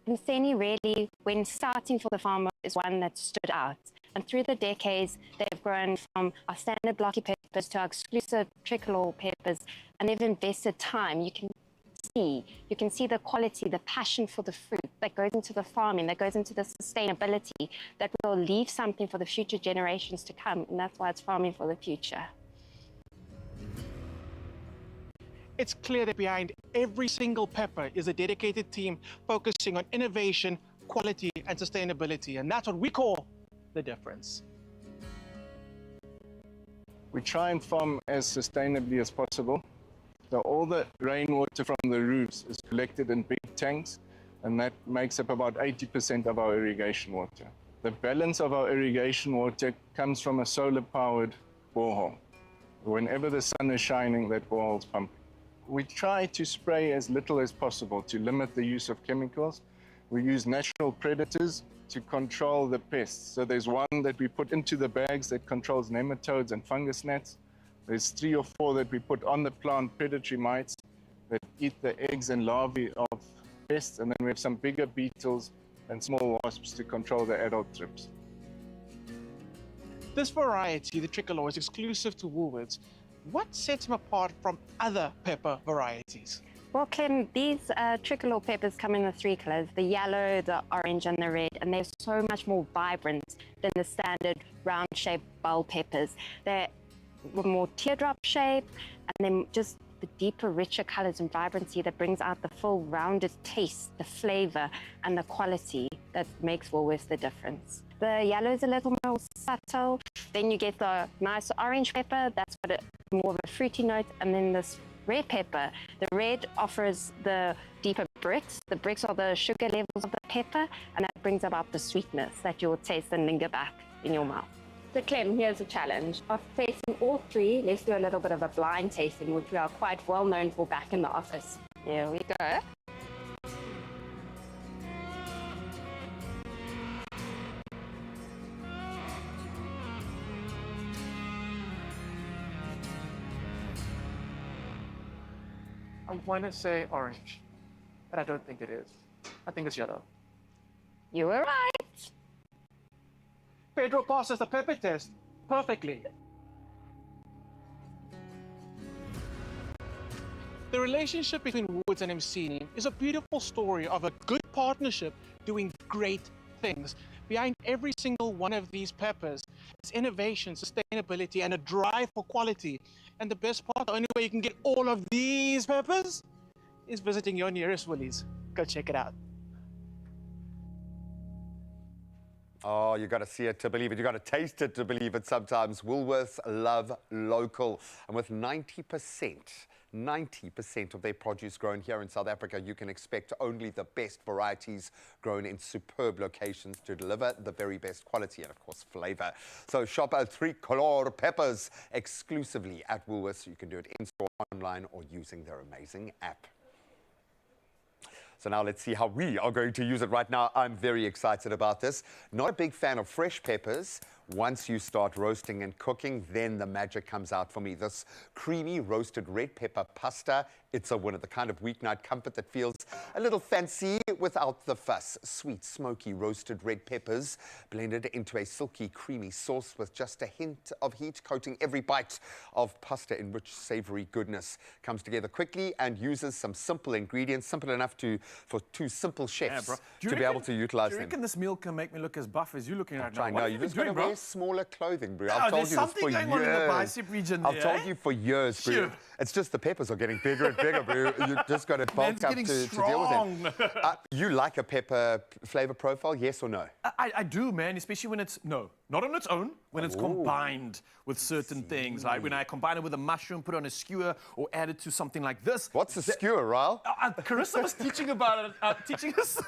Mseni really, when starting for the farmer, is one that stood out. And through the decades, they've grown from our standard blocky peppers to our exclusive tricolore peppers, and they've invested time. You can see the quality, the passion for the fruit that goes into the farming, that goes into the sustainability, that will leave something for the future generations to come, and that's why it's farming for the future. It's clear that behind every single pepper is a dedicated team focusing on innovation, quality, and sustainability. And that's what we call the difference. We try and farm as sustainably as possible. So all the rainwater from the roofs is collected in big tanks, and that makes up about 80% of our irrigation water. The balance of our irrigation water comes from a solar-powered borehole. Whenever the sun is shining, that borehole's pumping. We try to spray as little as possible to limit the use of chemicals. We use natural predators to control the pests. So there's one that we put into the bags that controls nematodes and fungus gnats. There's 3 or 4 that we put on the plant, predatory mites, that eat the eggs and larvae of pests. And then we have some bigger beetles and small wasps to control the adult thrips. This variety, the tricolor, is exclusive to Woolworths. What sets them apart from other pepper varieties? Well, Clem, these tricolor peppers come in the 3 colors, the yellow, the orange, and the red, and they're so much more vibrant than the standard round-shaped bell peppers. They're more teardrop shape, and then just the deeper, richer colors and vibrancy that brings out the full, rounded taste, the flavor, and the quality that makes Woolworths the difference. The yellow is a little more subtle. Then you get the nice orange pepper. That's got more of a fruity note. And then this red pepper. The red offers the deeper bricks. The bricks are the sugar levels of the pepper, and that brings about the sweetness that you'll taste and linger back in your mouth. So Clem, here's a challenge. After tasting all 3, let's do a little bit of a blind tasting, which we are quite well known for back in the office. Here we go. I want to say orange, but I don't think it is. I think it's yellow. You were right. Pedro passes the pepper test perfectly. The relationship between Woolworths and MCE is a beautiful story of a good partnership doing great things. Behind every single one of these peppers is innovation, sustainability, and a drive for quality. And the best part, the only way you can get all of these peppers is visiting your nearest Woolies. Go check it out. Oh, you got to see it to believe it. You got to taste it to believe it sometimes. Woolworths love local. And with 90% of their produce grown here in South Africa, you can expect only the best varieties grown in superb locations to deliver the very best quality and, of course, flavor. So shop our tricolor peppers exclusively at Woolworths. You can do it in-store, online, or using their amazing app. So now let's see how we are going to use it right now. I'm very excited about this. Not a big fan of fresh peppers. Once you start roasting and cooking, then the magic comes out for me. This creamy roasted red pepper pasta, it's a winner. The kind of weeknight comfort that feels a little fancy without the fuss. Sweet, smoky roasted red peppers blended into a silky, creamy sauce with just a hint of heat, coating every bite of pasta in rich, savory goodness. Comes together quickly and uses some simple ingredients, simple enough for 2 simple chefs to be able to utilize them. Do you reckon this meal can make me look as buff as you looking right now? I know, you just got to wear smaller clothing, bro. I've told you this for years. On in the bicep region there, I've told you for years, bro. Sure. It's just the peppers are getting bigger and bigger, bro. You just got to bulk up to deal with them. You like a pepper flavor profile, yes or no? I do, man, especially when it's, no, not on its own, when it's combined with certain things. Like when I combine it with a mushroom, put it on a skewer, or add it to something like this. What's a skewer, Ryle? Carissa was teaching about it, teaching us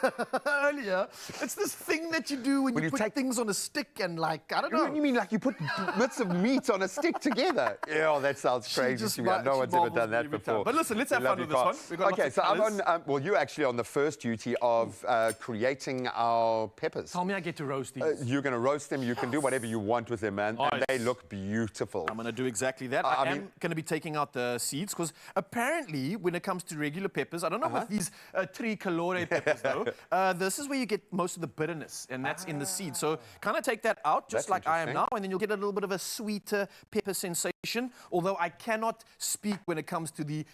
earlier. It's this thing that you do when you put things on a stick and like, I don't know. You mean like you put bits of meat on a stick together? Yeah, that sounds crazy to me. No one's ever done that before. But listen, let's have fun with this one. We've got okay, so I'm on, well, you're actually on the first duty of creating our peppers. Tell me I get to roast these. You're going to roast them. You can do whatever you want with them, man. And they look beautiful. I'm going to do exactly that. I am going to be taking out the seeds because apparently when it comes to regular peppers, I don't know with these tricolore peppers though, this is where you get most of the bitterness, and that's in the seed. So kind of take that out just like I am now, and then you'll get a little bit of a sweeter pepper sensation. Although I cannot speak unique when it comes to the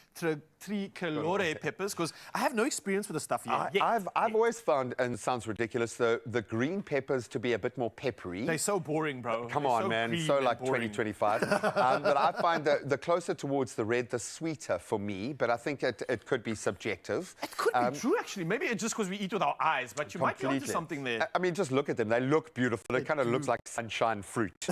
tricolore peppers? Because I have no experience with the stuff yet. I've always found, and it sounds ridiculous, the green peppers to be a bit more peppery. They're so boring, bro. Come They're on, so man. green So and like boring. 2025. But I find that the closer towards the red, the sweeter for me. But I think it could be subjective. It could be true, actually. Maybe it's just because we eat with our eyes, but you might be onto something there. I mean, just look at them. They look beautiful. It kind of looks like sunshine fruit,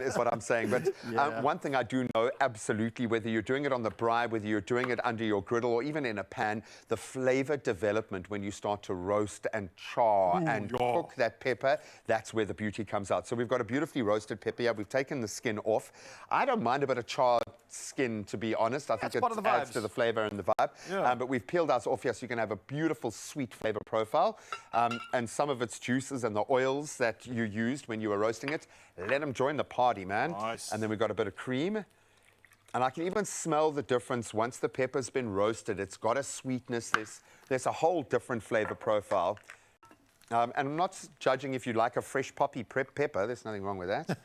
is what I'm saying. But one thing I do know, absolutely, whether you're doing it on the braai, whether you're doing it under your griddle or even in a pan, the flavor development when you start to roast and char and cook that pepper, that's where the beauty comes out. So we've got a beautifully roasted pepper here. We've taken the skin off. I don't mind a bit of charred skin, to be honest. I think it adds to the flavor and the vibe. Yeah. But we've peeled ours off here so you can have a beautiful sweet flavor profile. And some of its juices and the oils that you used when you were roasting it, let them join the party, man. Nice. And then we've got a bit of cream. And I can even smell the difference once the pepper's been roasted. It's got a sweetness. There's a whole different flavor profile. And I'm not judging if you like a fresh poppy pepper. There's nothing wrong with that.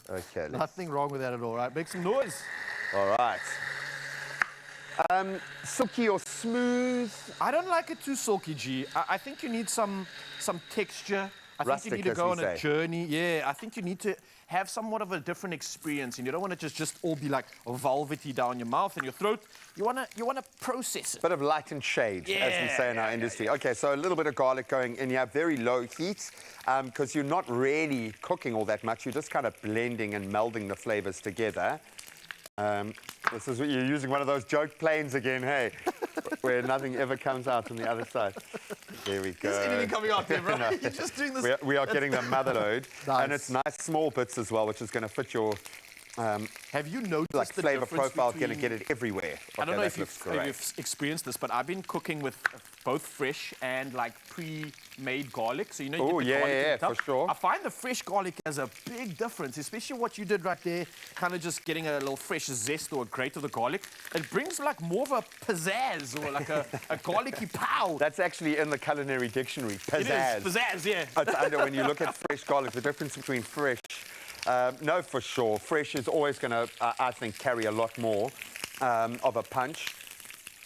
Okay. Nothing wrong with that at all, right? Make some noise. All right. Silky or smooth? I don't like it too silky, G. I think you need some texture. I think Rustic, you need to as go we on a say. journey. Yeah, I think you need to have somewhat of a different experience, and you don't want it to just all be like velvety down your mouth and your throat. You wanna process it. Bit of light and shade, as we say in our industry. Okay, so a little bit of garlic going in here, very low heat, because you're not really cooking all that much. You're just kind of blending and melding the flavors together. This is you're using one of those joke planes again, hey, where nothing ever comes out on the other side. There we go. Is anything coming out there, bro? No. You're just doing this. We are getting the mother load, Nice. and it's nice small bits as well, which is going to fit your. Have you noticed like the flavor difference profile? Going to between- get it everywhere. I don't Okay, know that if looks you've great. experienced this, but I've been cooking with both fresh and like pre-made garlic. So you know, you Oh, get the yeah, garlic in yeah, the tub. for sure. I find the fresh garlic has a big difference, especially what you did right there, kind of just getting a little fresh zest or a grate of the garlic. It brings like more of a pizzazz or like a garlicky pow. That's actually in the culinary dictionary. Pizzazz. It is pizzazz, yeah. It's under when you look at fresh garlic, the difference between fresh. No, for sure. Fresh is always going to, I think, carry a lot more of a punch.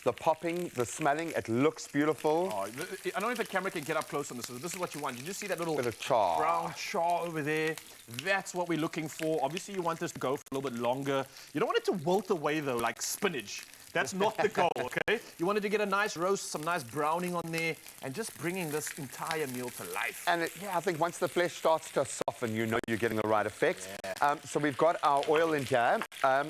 The popping, the smelling, it looks beautiful. Oh, I don't know if the camera can get up close on this. So this is what you want. You just see that little Bit of char. brown char over there. That's what we're looking for. Obviously, you want this to go for a little bit longer. You don't want it to wilt away, though, like spinach. That's not the goal, okay? You wanted to get a nice roast, some nice browning on there, and just bringing this entire meal to life. And yeah, I think once the flesh starts to soften, you know you're getting the right effect. Yeah. So we've got our oil in here.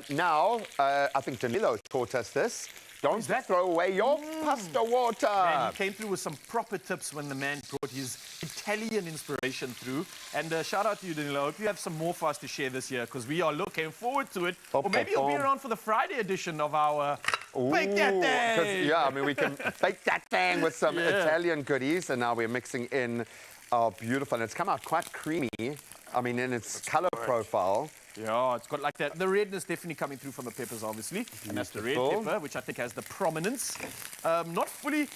Now, I think Danilo taught us this. Don't throw away your pasta water. Man, he came through with some proper tips when the man brought his Italian inspiration through. And shout out to you, Danilo. I hope you have some more for us to share this year, because we are looking forward to it. Or maybe you'll be around for the Friday edition of our Bake That Thing. Yeah, I mean, we can bake that thing with some Italian goodies. And now we're mixing in our beautiful, and it's come out quite creamy. I mean, in its color profile. Yeah, it's got like that. The redness definitely coming through from the peppers, obviously. And that's the red pepper, which I think has the prominence. Not fully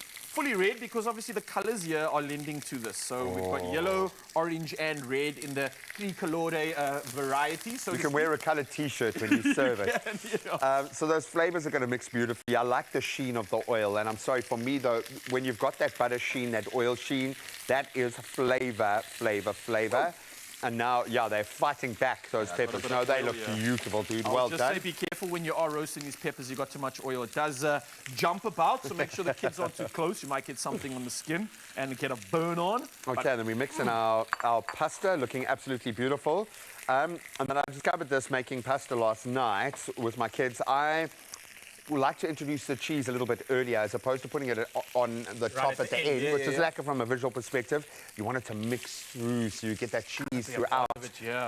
red, because obviously the colors here are lending to this. So we've got yellow, orange, and red in the tricolore variety. So You can wear a colored T-shirt when you serve it. So those flavors are going to mix beautifully. I like the sheen of the oil. And I'm sorry, for me, though, when you've got that butter sheen, that oil sheen, that is flavor. And now, yeah, they're fighting back, those peppers. No, they look beautiful, dude. Well just done. say be careful when you are roasting these peppers. You've got too much oil. It does jump about, so make sure the kids aren't too close. You might get something on the skin and get a burn on. Okay, then we mix in our pasta, looking absolutely beautiful. And then I discovered this making pasta last night with my kids. I would like to introduce the cheese a little bit earlier, as opposed to putting it on the top at the end, which is lacquer from a visual perspective. You want it to mix through, so you get that cheese throughout.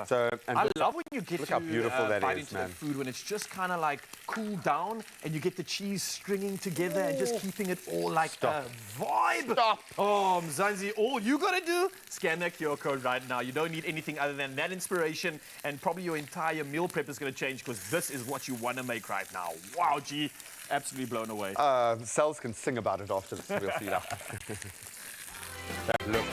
So, and I love when you get look to how beautiful that bite is, into man. the food, when it's just kind of like cooled down and you get the cheese stringing together and just keeping it all like a vibe. Oh, Mzansi, all you got to do, scan that QR code right now. You don't need anything other than that inspiration, and probably your entire meal prep is going to change, because this is what you want to make right now. Wow, G. Absolutely blown away. Cells can sing about it after this. We'll see that. Look.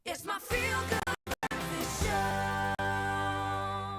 It's my feel-good breakfast show.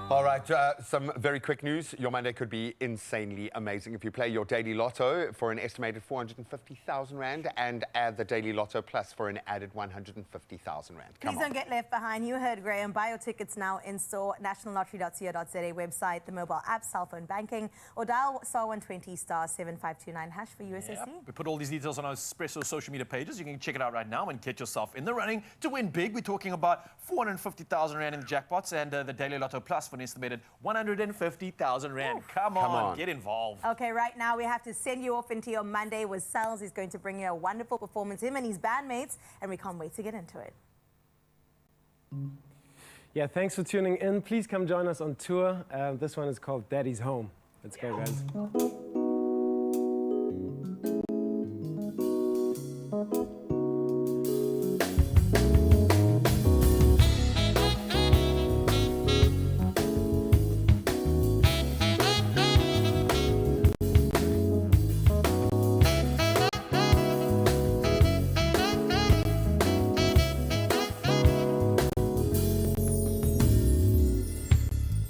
All right, some very quick news. Your Monday could be insanely amazing if you play your Daily Lotto for an estimated 450,000 Rand and add the Daily Lotto Plus for an added 150,000 Rand. Please don't get left behind. You heard Graham. Buy your tickets now in store, nationallottery.co.za website, the mobile app, cell phone banking, or dial *120 *7529# for USSD. We put all these details on our Expresso social media pages. You can check it out right now and get yourself in the running to win big. We're talking about 450,000 Rand in the jackpots and the Daily Lotto Plus for an estimated 150,000 Rand. Come on, get involved. Okay, right now we have to send you off into your Monday with Sales. He's going to bring you a wonderful performance, him and his bandmates, and we can't wait to get into it. Yeah, thanks for tuning in. Please come join us on tour. This one is called Daddy's Home. Let's go, guys.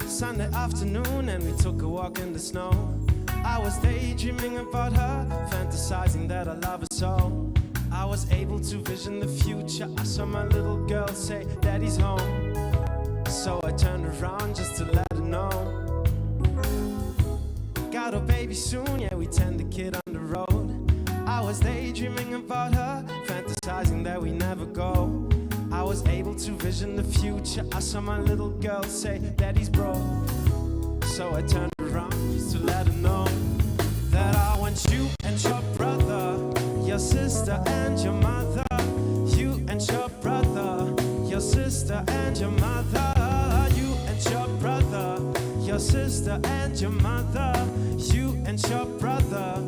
Sunday afternoon and we took a walk in the snow. I was daydreaming about her, fantasizing that I love her so. I was able to vision the future. I saw my little girl say, Daddy's home. So I turned around just to let her know. Got a baby soon, yeah, we tend the kid on the road. I was daydreaming about her, fantasizing that we never go. I was able to vision the future. I saw my little girl say, Daddy's broke. So I turned around just to let her know that I want you and your brother, your sister and your mother. You and your brother, your sister and your mother. You and your brother, your sister and your mother. You and your brother.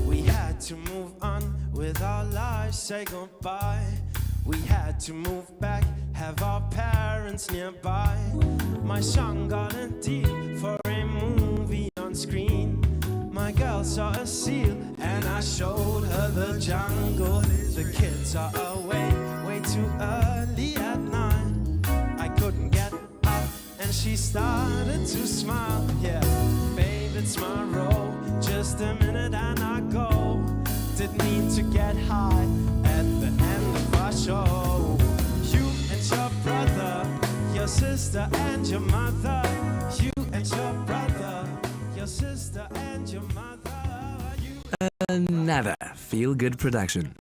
We had to move on with our lives, say goodbye. We had to move back, have our parents nearby. My song got a deal for a movie on screen. My girl saw a seal and I showed her the jungle. The kids are away way too early at night. I couldn't get up and she started to smile. Yeah, babe, it's my role. Just a minute and I go. Didn't need to get high at the end of our show. You and your brother, your sister and your mother. You and your brother, your sister and your mother. Another feel-good production.